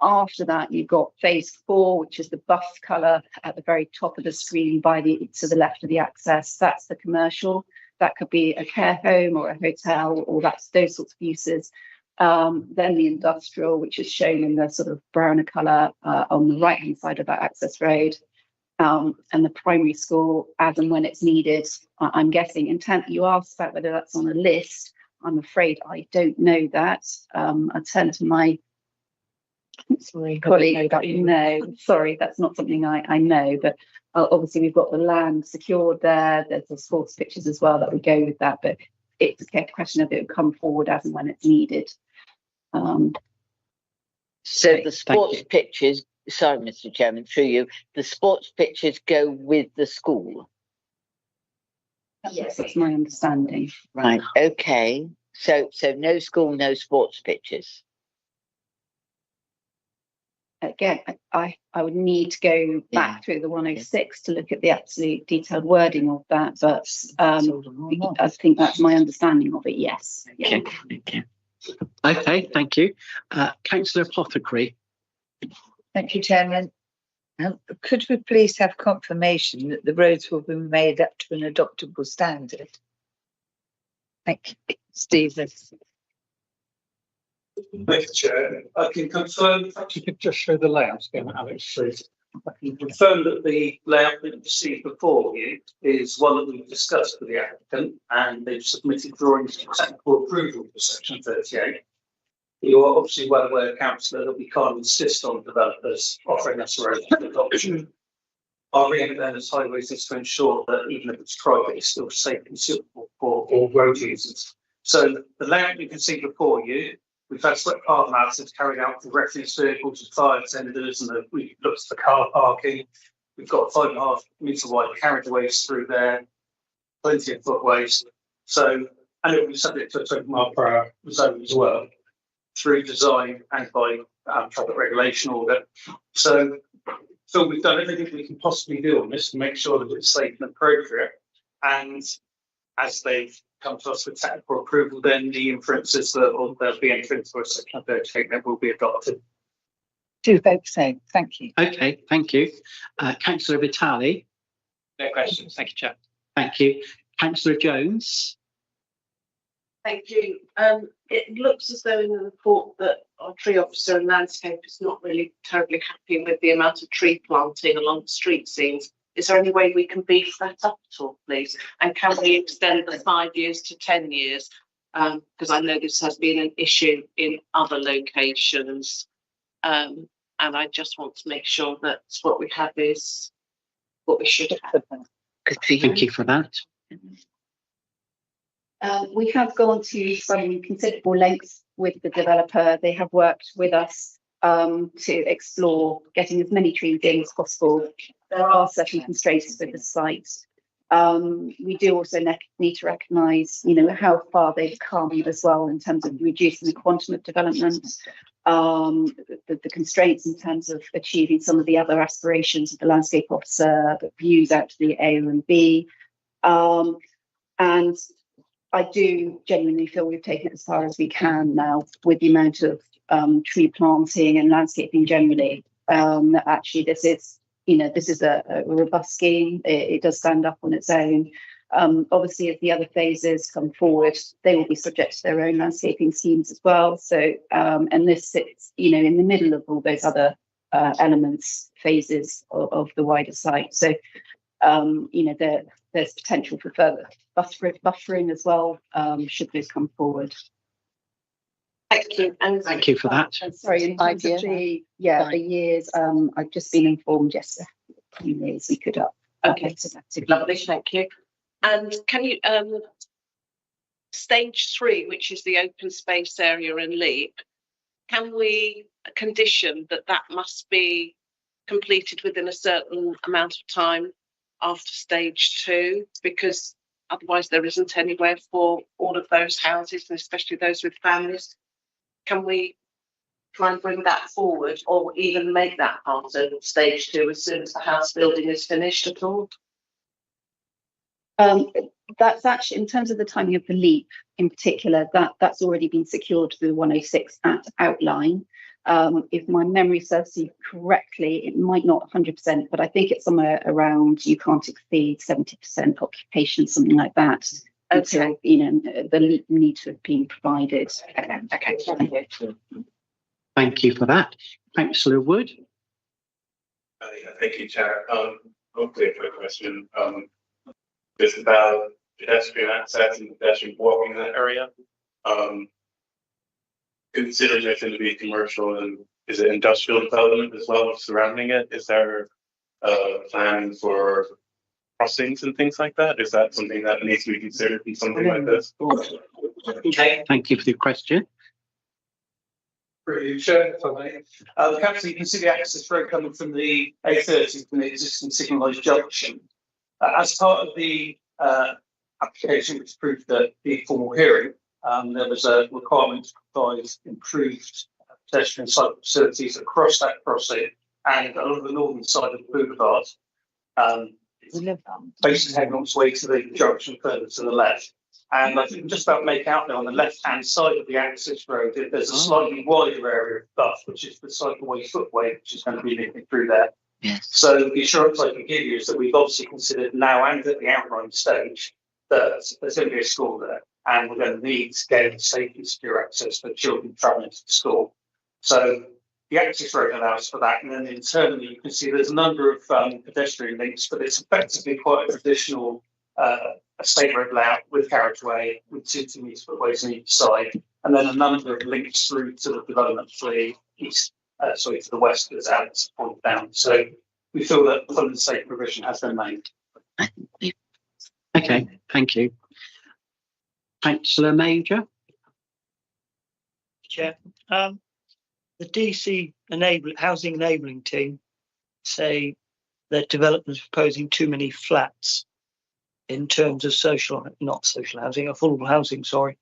After that, you've got phase 4, which is the buff colour at the very top of the screen to the left of the access. That's the commercial. That could be a care home or a hotel, or those sorts of uses. Then the industrial, which is shown in the sort of browner colour on the right-hand side of that access road. And the primary school, as and when it's needed. I'm guessing, intent, you asked about whether that's on a list. I'm afraid I don't know that. I turn to my colleague. No, sorry, that's not something I know. But obviously, we've got the land secured there. There's the sports pitches as well that would go with that. But it's a question of it will come forward as and when it's needed. So the sports pitches, sorry, Mr. Chairman, through you, the sports pitches go with the school. Yes, that's my understanding. Right. Okay. So no school, no sports pitches. Again, I would need to go back through the 106 to look at the absolute detailed wording of that, but I think that's my understanding of it. Yes. Yeah. Okay. Okay, thank you. Councillor Apothecary. Thank you, Chairman. Could we please have confirmation that the roads will be made up to an adoptable standard? Thank you, Stephen. Thank you, Chair. I can confirm, if you could just show the layout again, Alex, please. I can confirm that the layout that you've received before you is one that we've discussed with the applicant, and they've submitted drawings for technical approval for section 38. You are obviously well aware, councillor, that we can't insist on developers offering us a road adoption. Our aim then as highways is to ensure that even if it's private, it's still safe and suitable for all road users. So the layout you can see before you, we've had swept path analysis carried out for refuse vehicles and fire tenders, and we've looked at the car parking. We've got 5.5 metre wide carriageways through there, plenty of footways. So, and it will be subject to a 20-mile/hour zone as well, through design and by traffic regulation order. So we've done everything we can possibly do on this to make sure that it's safe and appropriate. And as they've come to us with technical approval, then the inferences that there'll be entrance for a section 38 that will be adopted. Do vote same. Thank you. Okay, thank you. Councillor Vitali. No questions. Thank you, Chair. Thank you. Councillor Jones. Thank you. It looks as though in the report that our tree officer and landscape is not really terribly happy with the amount of tree planting along the street scenes. Is there any way we can beef that up at all, please? And can we extend the 5 years to 10 years? Because I know this has been an issue in other locations. And I just want to make sure that what we have is what we should have. Thank you for that. We have gone to some considerable lengths with the developer. They have worked with us to explore getting as many trees in as possible. There are certain constraints with the site. We do also need to recognise, how far they've come as well in terms of reducing the quantum of development, the constraints in terms of achieving some of the other aspirations of the landscape officer, the views out to the A and B. And I do genuinely feel we've taken it as far as we can now with the amount of tree planting and landscaping generally. Actually, this is a robust scheme. It does stand up on its own. Obviously, as the other phases come forward, they will be subject to their own landscaping schemes as well. So, and this sits, in the middle of all those other elements, phases of the wider site. So, there's potential for further buffering as well, should those come forward. Thank you. And thank you for that. Sorry, in terms of the years, I've just been informed, yes, a few years we could up. Okay, so that's lovely, thank you. And can you, stage 3, which is the open space area in Leap, can we condition that must be completed within a certain amount of time after stage 2, because otherwise there isn't anywhere for all of those houses, and especially those with families? Can we try and bring that forward, or even make that part of stage 2 as soon as the house building is finished at all? That's actually, in terms of the timing of the Leap in particular, that's already been secured through the 106 Act outline. If my memory serves me correctly, it might not 100%, but I think it's somewhere around you can't exceed 70% occupation, something like that. Until, the Leap need to have been provided. Okay, thank you. Thank you for that. Councillor Wood. Thank you, Chair. Hopefully a quick question. It's about pedestrian access and pedestrian walking in that area. Considering it's going to be commercial, and is it industrial development as well surrounding it? Is there a plan for crossings and things like that? Is that something that needs to be considered in something like this? Okay, thank you for the question. Brilliant, Chair, if I may. Councillor, you can see the access road coming from the A30 from the existing signalised junction. As part of the application which proved the formal hearing, there was a requirement to provide improved pedestrian cycle facilities across that crossing and along the northern side of the boulevard, facing heading on its way to the junction further to the left. And I think just about make out there on the left-hand side of the access road, there's a slightly wider area of buff, which is the cycleway footway, which is going to be linking through there. Yes. So the assurance I can give you is that we've obviously considered now and at the outline stage that there's going to be a school there, and we're going to need to gain safe and secure access for children travelling to the school. So the access road allows for that, and then internally you can see there's a number of pedestrian links, but it's effectively quite a traditional a state road layout with carriageway, with 2 metre footways on each side, and then a number of links through to the development to the east, to the west, as Alex pointed down. So we feel that full and safe provision has been made. Okay, thank you. Councillor Major. Chair, the DC housing enabling team say that developers proposing too many flats in terms of not social housing, affordable housing, sorry,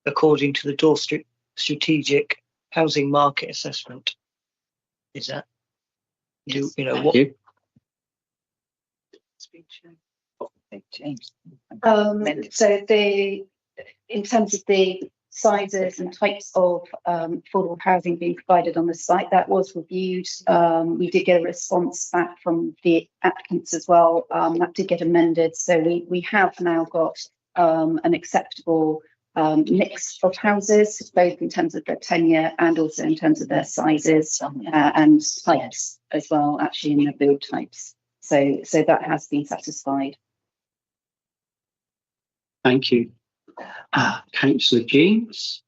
according to the Dorset Strategic Housing Market Assessment. Is that? Yes, you know thank what? you. So in terms of the sizes and types of affordable housing being provided on the site, that was reviewed. We did get a response back from the applicants as well. That did get amended. So we have now got an acceptable mix of houses, both in terms of their tenure and also in terms of their sizes and types as well, actually in their build types. So that has been satisfied. Thank you. Councillor James.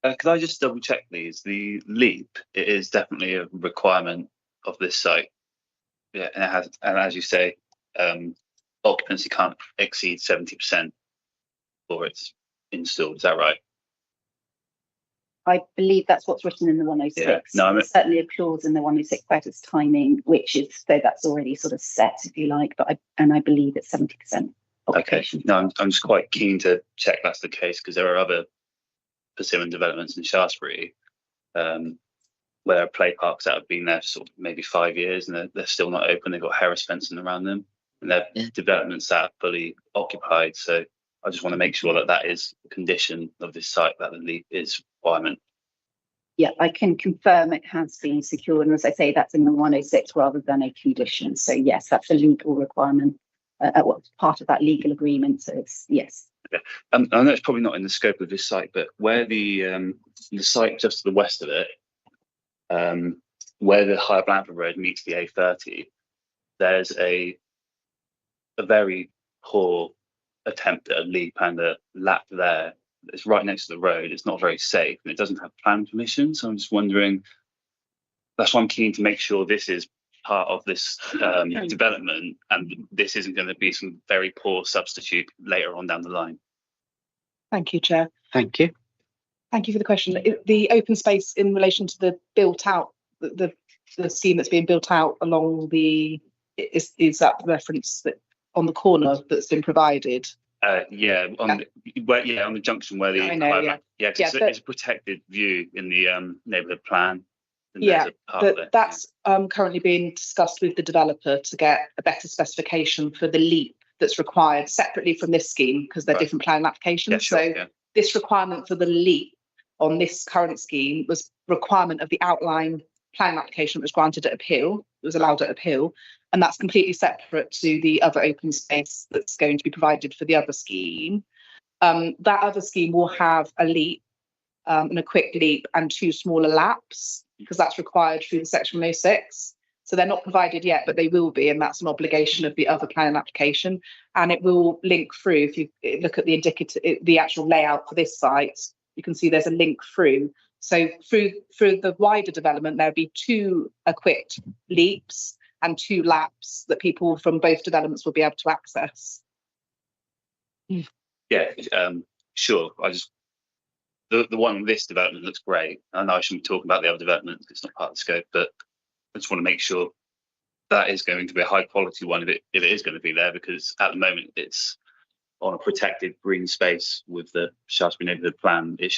Could I just double check, please? The LEAP, it is definitely a requirement of this site. Yeah, and it has, and as you say, occupancy can't exceed 70% before it's installed. Is that right? I believe that's what's written in the 106. Yeah. No, There's certainly a clause in the 106 about its timing, which is, so that's already sort of set, if you like, but I believe it's 70%. Okay. No, I'm just quite keen to check that's the case, because there are other Persimmon developments in Shaftesbury where there are play parks that have been there for sort of maybe 5 years and they're still not open. They've got Harris fencing around them, and they're developments that are fully occupied. So I just want to make sure that that is a condition of this site, that the LEAP is requirement. Yeah, I can confirm it has been secured, and as I say, that's in the 106 rather than a condition. So yes, that's a legal requirement. Part of that legal agreement. So it's yes. Okay. I know it's probably not in the scope of this site, but where the site just to the west of it, where the Higher Blandford Road meets the A30, there's a very poor attempt at a leap and a lap there. It's right next to the road. It's not very safe, and it doesn't have plan permission. So I'm just wondering. That's why I'm keen to make sure this is part of this development, and this isn't going to be some very poor substitute later on down the line. Thank you, Chair. Thank you. Thank you for the question. The open space in relation to the built out, the scheme that's being built out along the, is that reference that on the corner that's been provided? On the junction where the it's a protected view in the neighbourhood plan. That's currently being discussed with the developer to get a better specification for the LEAP that's required separately from this scheme, because they're different planning applications. This requirement for the LEAP on this current scheme was requirement of the outline planning application that was granted at appeal, it was allowed at appeal, and that's completely separate to the other open space that's going to be provided for the other scheme. That other scheme will have a LEAP and a quick leap and 2 smaller laps, because that's required through the Section 106. So they're not provided yet, but they will be, and that's an obligation of the other planning application. And it will link through. If you look at the actual layout for this site, you can see there's a link through. So through the wider development, there'll be 2 equipped leaps and 2 laps that people from both developments will be able to access. Sure. The one on this development looks great. I know I shouldn't be talking about the other development, it's not part of the scope, but I just want to make sure that is going to be a high quality one if it is going to be there, because at the moment it's on a protected green space with the Shaftesbury neighbourhood plan. It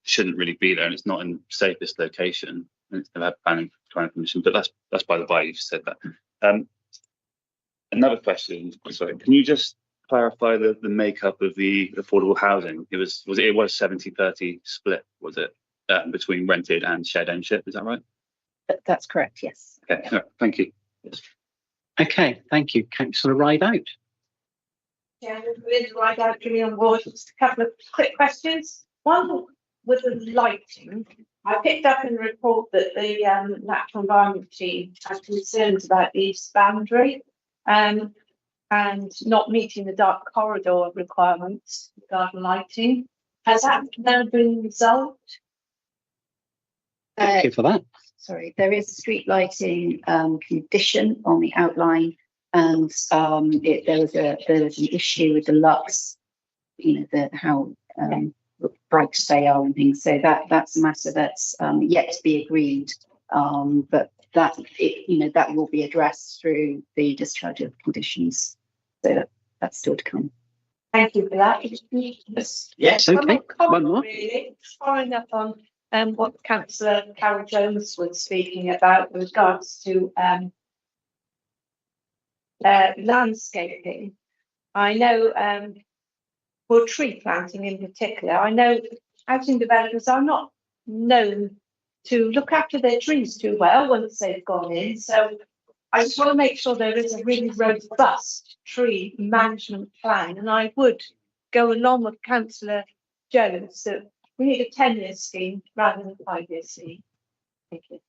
shouldn't really be there, and it's not in the safest location, and it's going to have planning permission. But that's by the by. You just said that. Another question, sorry, can you just clarify the makeup of the affordable housing? It was 70-30 split, was it, between rented and shared ownership? Is that right? That's correct, yes. Okay, all right, thank you. Okay, thank you. Councillor Rideout. Yeah, with right out Julie on board. Just a couple of quick questions. One with the lighting. I picked up in the report that the natural environment team had concerns about the east boundary and not meeting the dark corridor requirements regarding lighting. Has that now been resolved? Thank you for that. Sorry, there is a street lighting condition on the outline, and there was an issue with the lux, how bright they are and things. So that's a matter that's yet to be agreed. But that will be addressed through the discharge of conditions. So that's still to come. Thank you for that. Yes, okay. One more. Really, following up on what Councillor Carol Jones was speaking about with regards to landscaping. I know for tree planting in particular, I know housing developers are not known to look after their trees too well once they've gone in. So I just want to make sure there is a really robust tree management plan. And I would go along with Councillor Jones that we need a 10-year scheme rather than a 5-year scheme. Thank you.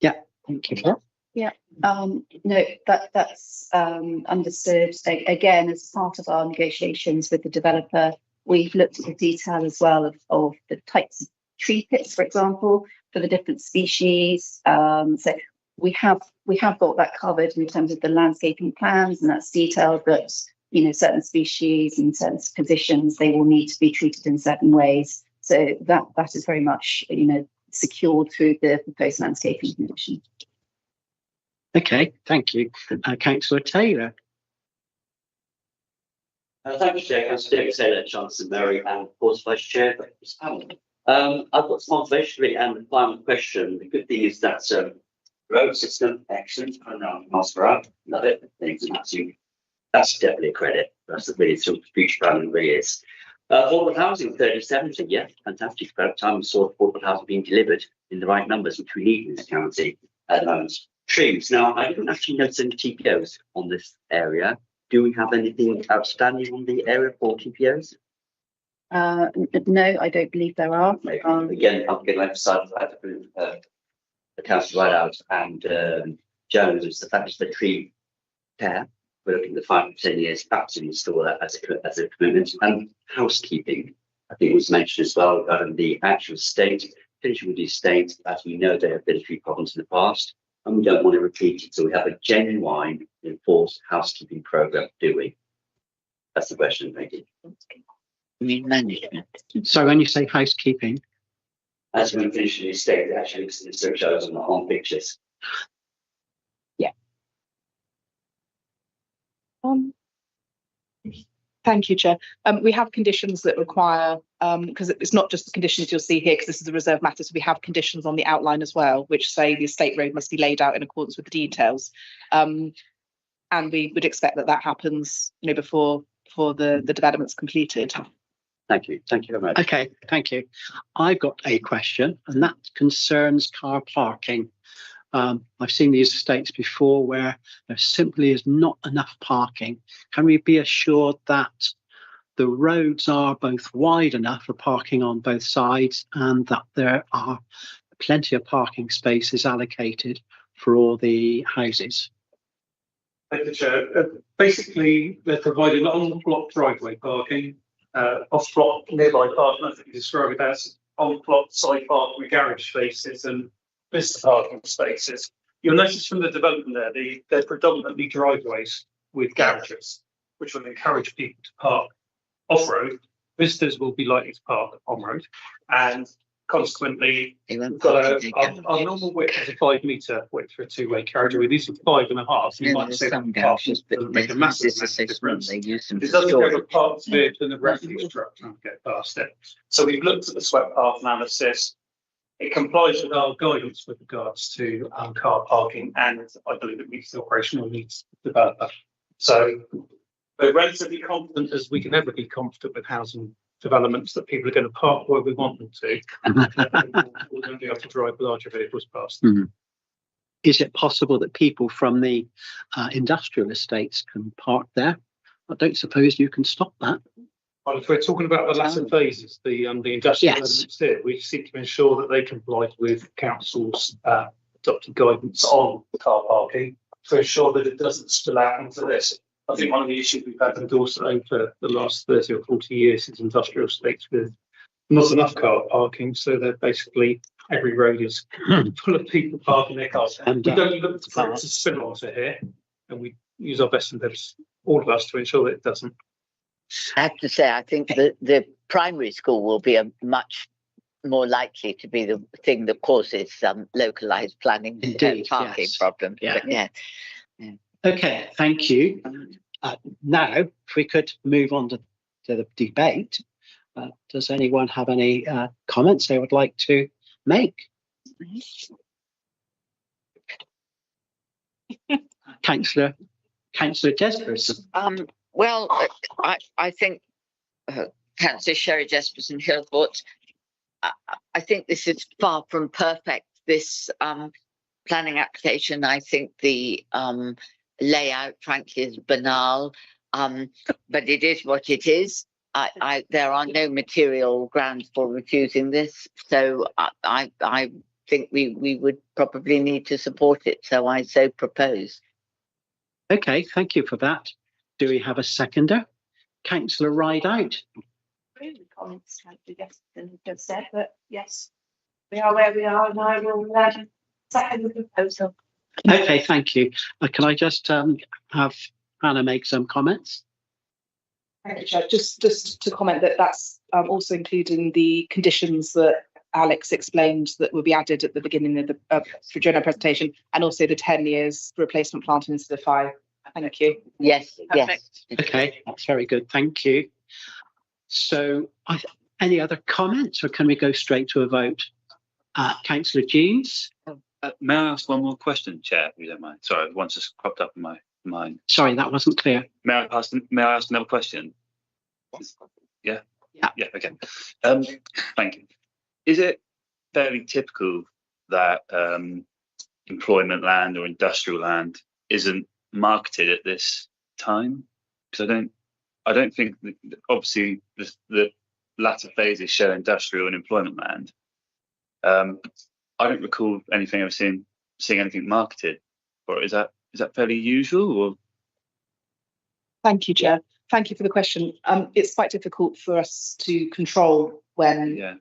Yeah, thank you. Yeah, no, that's understood. Again, as part of our negotiations with the developer, we've looked at the detail as well of the types of tree pits, for example, for the different species. So we have got that covered in terms of the landscaping plans, and that's detailed that certain species in certain positions they will need to be treated in certain ways. So that is very much secured through the proposed landscaping condition. Okay, thank you. Councillor Taylor. Thank you, Chair. Councillor David Taylor, Chancellor Mary, and of course Vice Chair. I've got some observation and the final question. The good thing is that road system, excellent. I know Mascara, love it. That's definitely a credit. That's the really sort of future planning really is. Affordable housing 3070, yeah, fantastic. About time we saw affordable housing being delivered in the right numbers, which we need in this county at the moment. Trees. Now, I didn't actually notice any TPOs on this area. Do we have anything outstanding on the area for TPOs? No, I don't believe there are. Again, I'm going to emphasise that the Councillor Rideout and Jones, the fact that the tree care, we're looking at 5 to 10 years, absolutely install that as a commitment. And housekeeping, I think was mentioned as well regarding the actual state, finishing with the estate, as we know there have been a few problems in the past, and we don't want to repeat it. So we have a genuine enforced housekeeping programme, do we? That's the question, thank you. Management. So when you say housekeeping? As we finish the estate, it actually looks at the shows on pictures. Yeah. Thank you, Chair. We have conditions that require, because it's not just the conditions you'll see here, because this is a reserved matter, so we have conditions on the outline as well, which say the estate road must be laid out in accordance with the details. And we would expect that happens, before the development's completed. Thank you. Thank you very much. Okay, thank you. I've got a question, and that concerns car parking. I've seen these estates before where there simply is not enough parking. Can we be assured that the roads are both wide enough for parking on both sides and that there are plenty of parking spaces allocated for all the houses? Thank you, Chair. Basically, they're providing on-block driveway parking, off-block nearby parking. I think you describe it as on-block side park with garage spaces and visitor parking spaces. You'll notice from the development there, they're predominantly driveways with garages, which will encourage people to park off-road. Visitors will be likely to park on-road, and consequently, we've got our normal width is a 5 metre width for a two-way carriageway. These are 5.5. You might say that garages, but make a massive difference. It doesn't go to parts of it and the refuse truck can't get past it. So we've looked at the swept path analysis. It complies with our guidance with regards to car parking, and I believe it meets the operational needs of the developer. So we're relatively confident, as we can ever be confident with housing developments, that people are going to park where we want them to. We're going to be able to drive larger vehicles past them. Is it possible that people from the industrial estates can park there? I don't suppose you can stop that. Well, if we're talking about the latter phases, the industrial elements here, we seek to ensure that they comply with council's adopted guidance on car parking to ensure that it doesn't spill out into this. I think one of the issues we've had in Dorset over the last 30 or 40 years is industrial estates with not enough car parking, so they're basically every road is full of people parking their cars. And we don't look for it to spill onto here, and we use our best endeavours, all of us, to ensure that it doesn't. I have to say, I think the primary school will be a much more likely to be the thing that causes localised planning and parking problems. Yeah. But yeah. Okay, thank you. Now, if we could move on to the debate, does anyone have any comments they would like to make? Councillor Jesperson. Well, I think Councillor Sherry Jesperson here thought, I think this is far from perfect, this planning application. I think the layout, frankly, is banal, but it is what it is. There are no material grounds for refusing this, so I think we would probably need to support it, so I so propose. Okay, thank you for that. Do we have a seconder? Councillor Rideout. Really comments like the Jesperson just said, but yes, we are where we are, and I will second the proposal. Okay, thank you. Can I just have Hannah make some comments? Thank you, Chair. Just to comment that that's also including the conditions that Alex explained that will be added at the beginning of the during our presentation, and also the 10 years replacement planting instead of 5. Thank you. Yes, perfect. Yes. Okay, that's very good. Thank you. So, any other comments, or can we go straight to a vote? Councillor Jeans. May I ask one more question, Chair, if you don't mind? Sorry, once it's cropped up in my mind. Sorry, that wasn't clear. May I ask another question? Yeah? Yeah, okay. Thank you. Is it fairly typical that employment land or industrial land isn't marketed at this time? Because I don't think obviously the latter phases show industrial and employment land. I don't recall anything I've seeing anything marketed, or is that fairly usual? Or Thank you, Chair. Thank you for the question. It's quite difficult for us to control when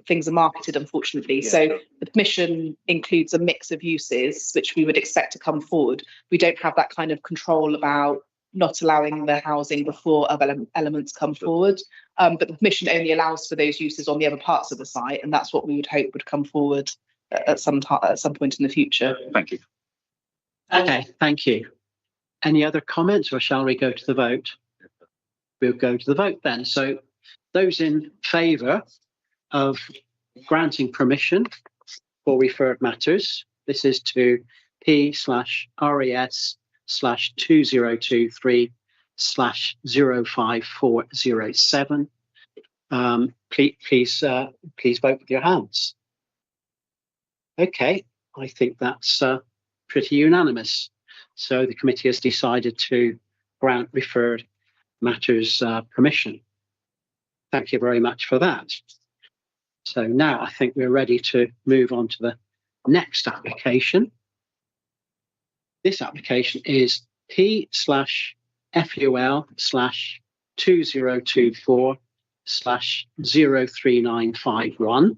things are marketed, unfortunately. So the permission includes a mix of uses which we would expect to come forward. We don't have that kind of control about not allowing the housing before other elements come forward. But the permission only allows for those uses on the other parts of the site, and that's what we would hope would come forward at some point in the future. Thank you. Okay, thank you. Any other comments, or shall we go to the vote? We'll go to the vote then. So those in favour of granting permission for referred matters, this is to P/RES/2023/05407. Please vote with your hands. Okay, I think that's pretty unanimous. So the committee has decided to grant referred matters permission. Thank you very much for that. So now I think we're ready to move on to the next application. This application is P/FUL/2024/03951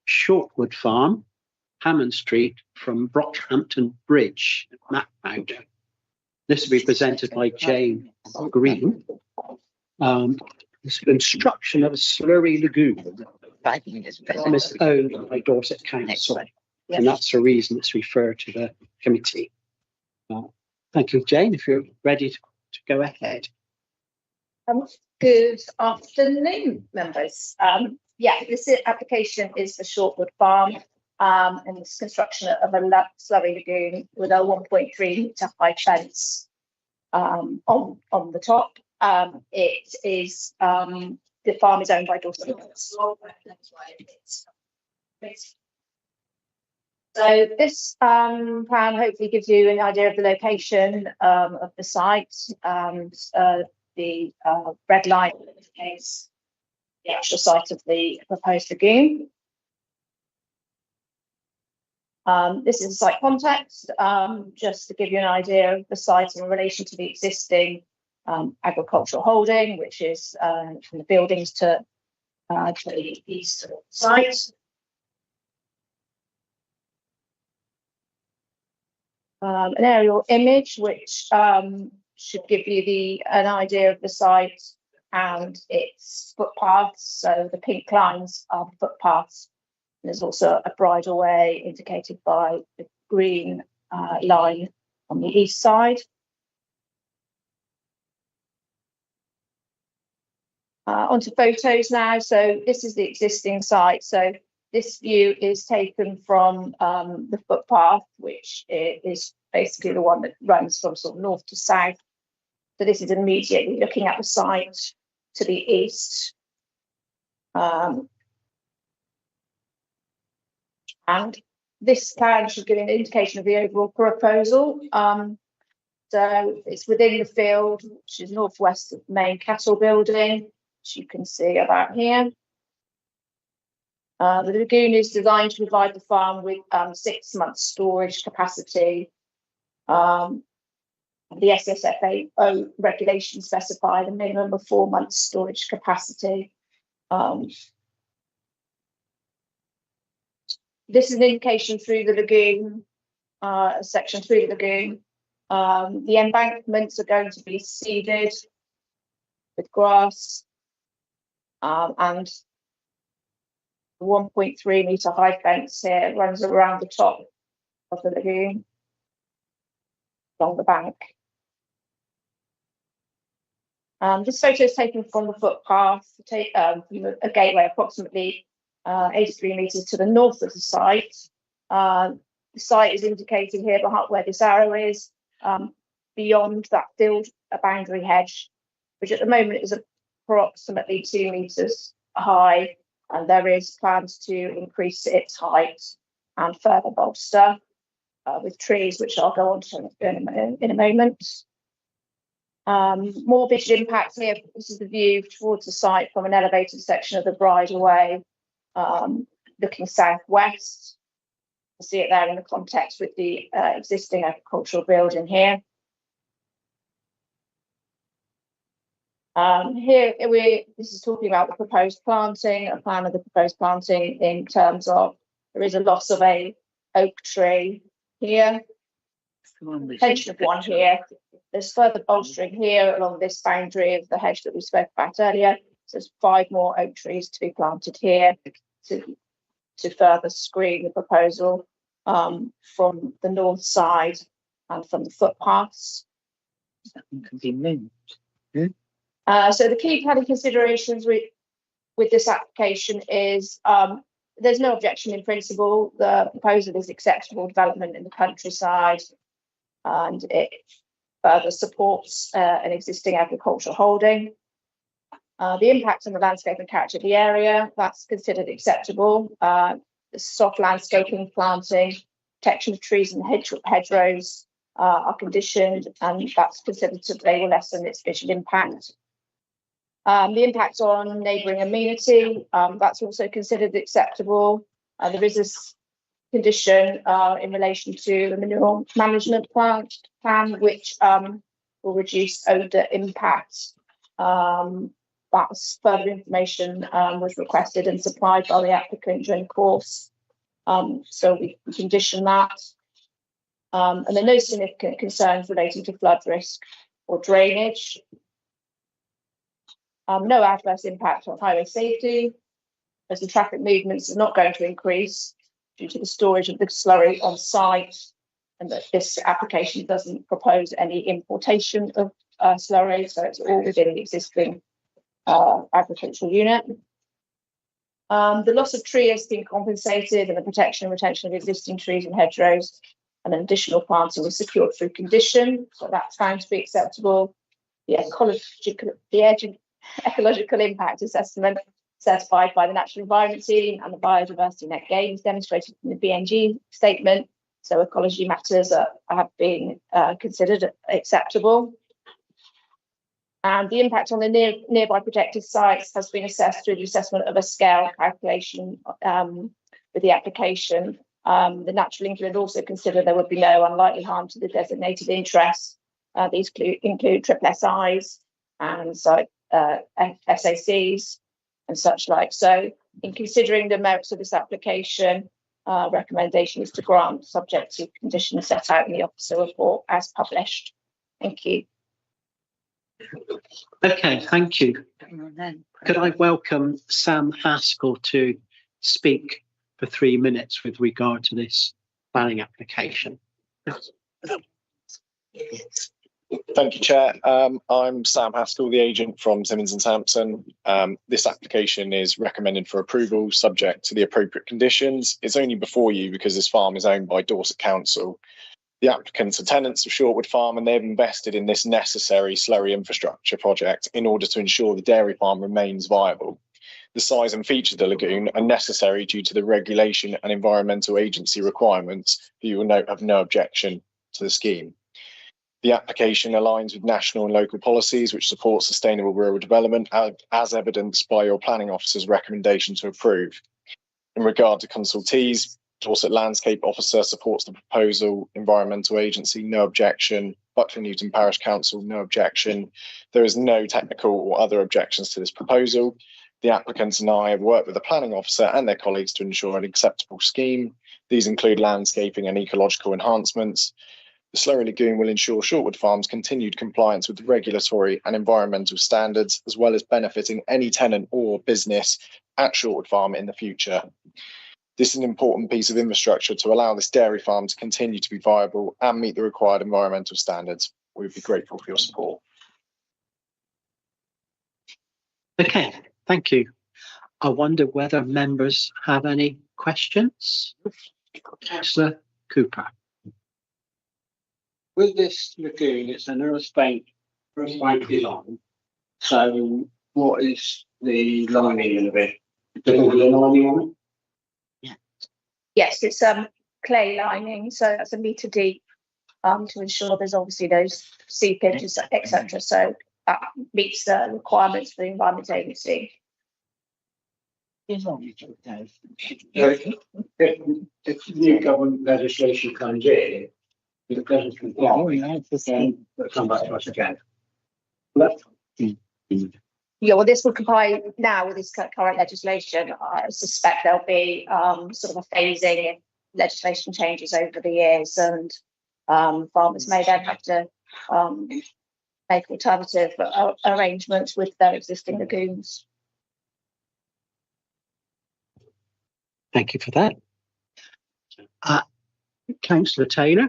Shortwood Farm, Hammond Street from Brockhampton Bridge, Macmount. This will be presented by Jane Green. This construction of a slurry lagoon is owned by Dorset Council, and that's the reason it's referred to the committee. Thank you, Jane, if you're ready to go ahead. Good afternoon, members. Yeah, application is for Shortwood Farm, and it's construction of a slurry lagoon with a 1.3 metre high fence on the top. It is the farm is owned by Dorset. So this plan hopefully gives you an idea of the location of the site. The red line indicates the actual site of the proposed lagoon. This is a site context, just to give you an idea of the site in relation to the existing agricultural holding, which is from the buildings to the east of the site. An aerial image which should give you an idea of the site and its footpaths. So the pink lines are the footpaths. There's also a bridleway indicated by the green line on the east side. Onto photos now. So this is the existing site. So this view is taken from the footpath, which is basically the one that runs from sort of north to south. So this is immediately looking at the site to the east. And this plan should give an indication of the overall proposal. So it's within the field, which is northwest of the main cattle building, which you can see about here. The lagoon is designed to provide the farm with 6 months storage capacity. The SSFAO regulations specify the minimum of 4 months storage capacity. This is an indication through the lagoon, section through the lagoon. The embankments are going to be seeded with grass, and the 1.3 metre high fence here runs around the top of the lagoon along the bank. This photo is taken from the footpath, from a gateway approximately 83 metres to the north of the site. The site is indicated here behind where this arrow is, beyond that field boundary hedge, which at the moment is approximately 2 metres high, and there is plans to increase its height and further bolster with trees, which I'll go on to in a moment. More visual impact here. This is the view towards the site from an elevated section of the bridleway, looking southwest. You see it there in the context with the existing agricultural building here. This is talking about the proposed planting, a plan of the proposed planting in terms of there is a loss of a oak tree here, pension of one here. There's further bolstering here along this boundary of the hedge that we spoke about earlier. So there's 5 more oak trees to be planted here to further screen the proposal from the north side and from the footpaths. That one can be moved. So the key planning considerations with this application is there's no objection in principle. The proposal is acceptable development in the countryside, and it further supports an existing agricultural holding. The impact on the landscape and character of the area, that's considered acceptable. The soft landscaping, planting, protection of trees and hedgerows are conditioned, and that's considered they will lessen its visual impact. The impact on neighbouring amenity, that's also considered acceptable. There is this condition in relation to the mineral management plan, which will reduce odour impact. That's further information was requested and supplied by the applicant during the course. So we condition that. And there are no significant concerns relating to flood risk or drainage. No adverse impact on highway safety, as the traffic movements are not going to increase due to the storage of the slurry on site, and that this application doesn't propose any importation of slurry, so it's all within the existing agricultural unit. The loss of tree has been compensated, and the protection and retention of existing trees and hedgerows and an additional planting was secured through condition, so that's found to be acceptable. The ecological impact assessment certified by the Natural Environment Team and the biodiversity net gain is demonstrated in the BNG statement, so ecology matters have been considered acceptable. And the impact on the nearby protected sites has been assessed through the assessment of a scale calculation with the application. The Natural England also considered there would be no unlikely harm to the designated interests. These include triple SIs and site SACs and such like. So in considering the merits of this application, recommendation is to grant subject to conditions set out in the officer report as published. Thank you. Okay, thank you. Could I welcome Sam Haskell to speak for 3 minutes with regard to this planning application? Thank you, Chair. I'm Sam Haskell, the agent from Simmons and Sampson. This application is recommended for approval subject to the appropriate conditions. It's only before you because this farm is owned by Dorset Council. The applicants are tenants of Shortwood Farm and they've invested in this necessary slurry infrastructure project in order to ensure the dairy farm remains viable. The size and features of the lagoon are necessary due to the regulation and environmental agency requirements, who you will note have no objection to the scheme. The application aligns with national and local policies which support sustainable rural development, as evidenced by your planning officer's recommendation to approve. In regard to consultees, Dorset Landscape Officer supports the proposal, Environmental Agency, no objection, Buckley Newton Parish Council, no objection. There is no technical or other objections to this proposal. The applicants and I have worked with the planning officer and their colleagues to ensure an acceptable scheme. These include landscaping and ecological enhancements. The slurry lagoon will ensure Shortwood Farm's continued compliance with regulatory and environmental standards, as well as benefiting any tenant or business at Shortwood Farm in the future. This is an important piece of infrastructure to allow this dairy farm to continue to be viable and meet the required environmental standards. We would be grateful for your support. Okay, thank you. I wonder whether members have any questions? Councillor Cooper. With this lagoon, it's an earth bank design. So what is the lining of it? Does it have a lining on it? Yes, it's clay lining, so that's a metre deep to ensure there's obviously those seepage, etc. So that meets the requirements for the Environment Agency. If new government legislation comes in, it doesn't comply, then they'll come back to us again. Yeah, well, this will comply now with this current legislation. I suspect there'll be sort of a phasing if legislation changes over the years, and farmers may then have to make alternative arrangements with their existing lagoons. Thank you for that. Councillor Taylor.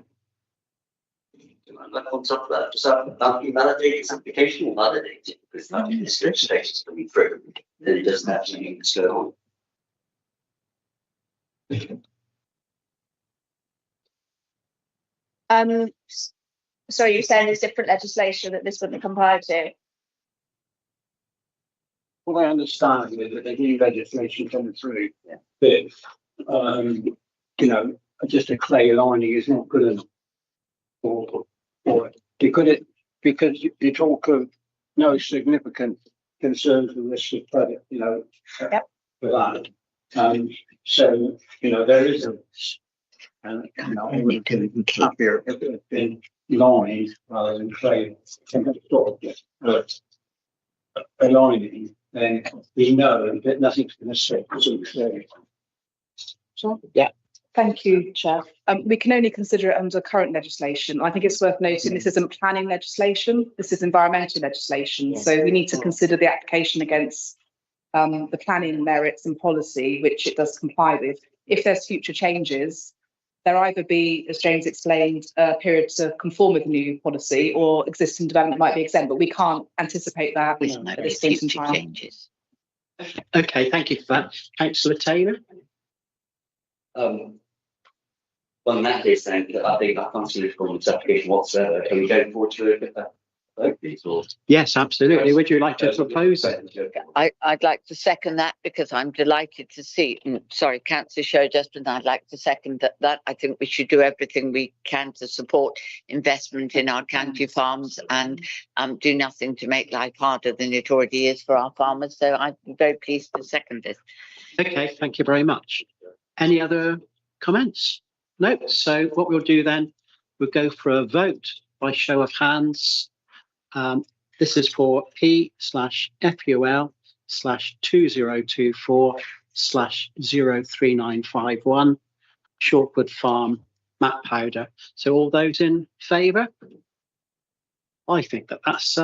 On top of that, does that invalidate its application or validate it? Because this legislation is coming through, then it doesn't actually need to go on. So you're saying there's different legislation that this wouldn't comply to? What I understand is that the new legislation coming through, that just a clay lining is not good enough for it. Because you talk of no significant concerns with risk of credit, for that. So there is a risk, and I would be happier if it had been lined rather than clay. A lining, then we know that nothing's going to stick. Yeah. Thank you, Chair. We can only consider it under current legislation. I think it's worth noting this isn't planning legislation, this is environmental legislation. Yes. So we need to consider the application against the planning merits and policy, which it does comply with. If there's future changes, there either be, as James explained, a period to conform with the new policy, or existing development might be exempt, but we can't anticipate that at this point in time. Changes. Okay, thank you for that. Councillor Taylor? Well, in that case, then, I think I can't see this from this application whatsoever. Can we go forward to a vote, please? Or Yes, absolutely. Would you like to propose it? I'd like to second that because I'm delighted to see, sorry, Councillor Show-Justin, I'd like to second that. I think we should do everything we can to support investment in our county farms and do nothing to make life harder than it already is for our farmers. So I'm very pleased to second this. Okay, thank you very much. Any other comments? No. So what we'll do then, we'll go for a vote by show of hands. This is for P/FUL/2024/03951 Shortwood Farm Matt Powder. So all those in favour? I think that that's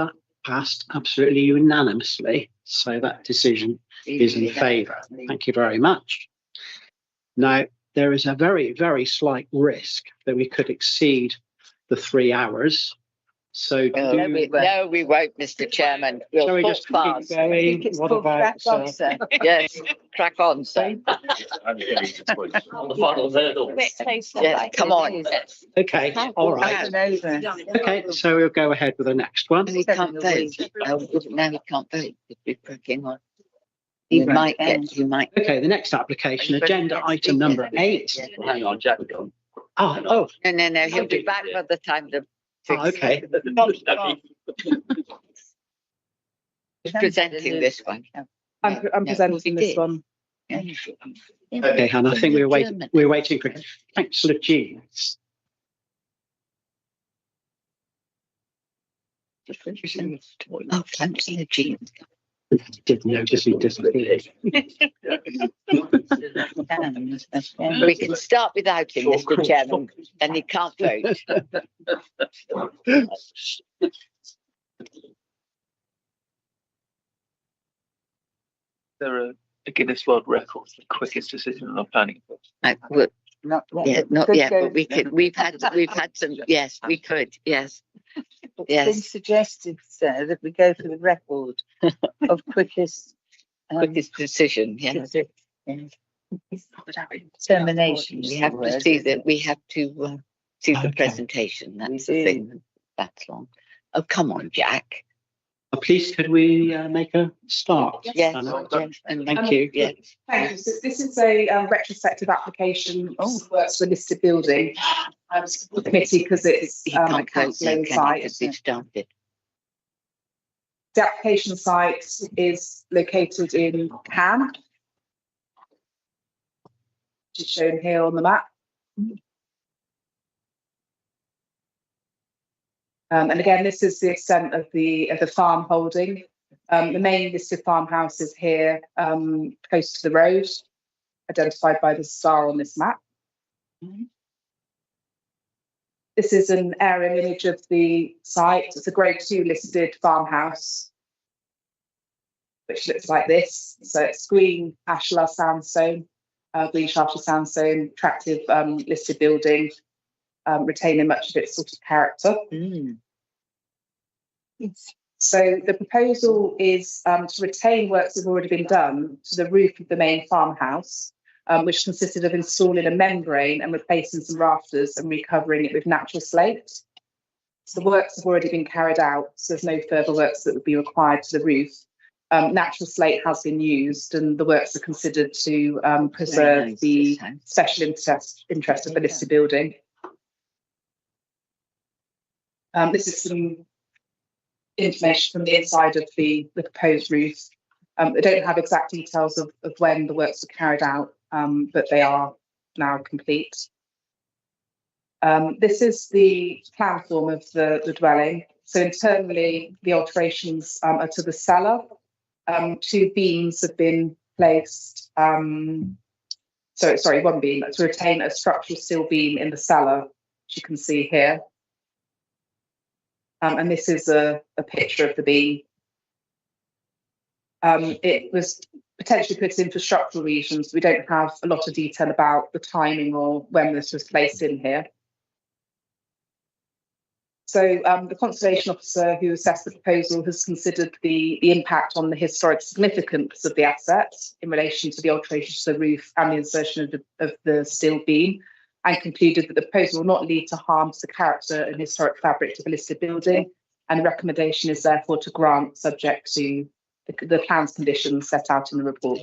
passed absolutely unanimously. So that decision is in favour. Thank you very much. Now, there is a very, very slight risk that we could exceed the 3 hours. So No, we won't, Mr. Chairman. Shall We'll we talk just keep fast. going? What about Yes, crack on, sir. The final hurdle. Yes, come on. Okay, all right. Okay, so we'll go ahead with the next one. We can't vote. No, we can't vote if we're cracking on. You might get, you might. Okay, the next application, agenda item number 8. Hang on, Jack. Oh, No, he'll be back by the time the. okay. Who's presenting this one? I'm presenting this one. Okay, Hannah, I think we're waiting for Councillor Jeans. Oh, Councillor Jeans. Didn't notice he disappeared. We can start without him, Mr. Chairman, and he can't vote. There are a Guinness World Record for the quickest decision on planning. Not yet, but we could. We've had some. Yes, we could. Yes. It's Yes. been suggested, sir, that we go for the record of quickest decision. Yes. Termination. We have to see that. We have to see the presentation. That's the thing. That's long. Oh, come on, Jack. Please, could we make a start? Yes. Hannah? And Thank you. Yes. Thank you. So this is a retrospective application of works for listed building. The committee because it's a council site. Started. The application site is located in Cam, which is shown here on the map. And again, this is the extent of the farm holding. The main listed farmhouse is here, close to the road, identified by the star on this map. This is an aerial image of the site. It's a Grade 2 listed farmhouse, which looks like this. So it's green ashlar sandstone, green shafted sandstone, attractive listed building, retaining much of its sort of character. So the proposal is to retain works that have already been done to the roof of the main farmhouse, which consisted of installing a membrane and replacing some rafters and recovering it with natural slate. So the works have already been carried out, so there's no further works that would be required to the roof. Natural slate has been used and the works are considered to preserve the special interest of the listed building. This is some information from the inside of the proposed roof. They don't have exact details of when the works were carried out, but they are now complete. This is the plan form of the dwelling. So internally, the alterations are to the cellar. 2 beams have been placed. One beam to retain a structural steel beam in the cellar, which you can see here. And this is a picture of the beam. It was potentially put in for structural reasons. We don't have a lot of detail about the timing or when this was placed in here. So the conservation officer who assessed the proposal has considered the impact on the historic significance of the assets in relation to the alteration to the roof and the insertion of the steel beam, and concluded that the proposal will not lead to harm to the character and historic fabric of the listed building. And the recommendation is therefore to grant, subject to the plans conditions set out in the report.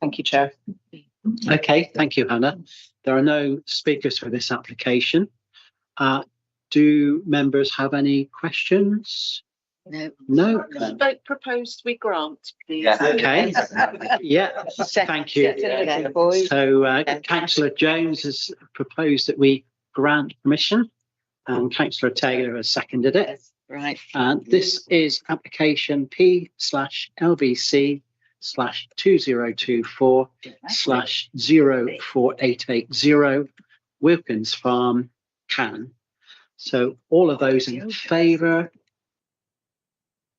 Thank you, Chair. Okay, thank you, Hannah. There are no speakers for this application. Do members have any questions? No. No. Vote proposed we grant, please. Okay. Yeah, thank you. So Councillor Jones has proposed that we grant permission, and Councillor Taylor has seconded it. Right. And this is application P/LBC/2024/04880 Wilkins Farm, Cannes. So all of those in favour?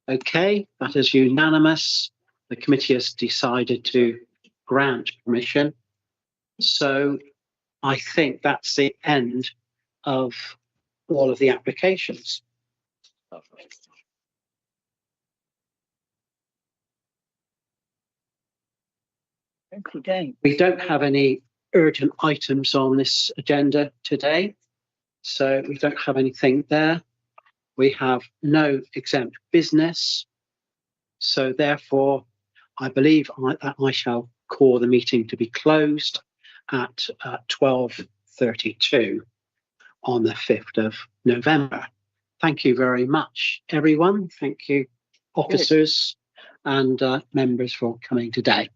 Okay, that is unanimous. The committee has decided to grant permission. So I think that's the end of all of the applications. We don't have any urgent items on this agenda today, so we don't have anything there. We have no exempt business, so therefore I believe that I shall call the meeting to be closed at 12:32 on the 5th of November. Thank you very much, everyone. Thank you, officers and members, for coming today.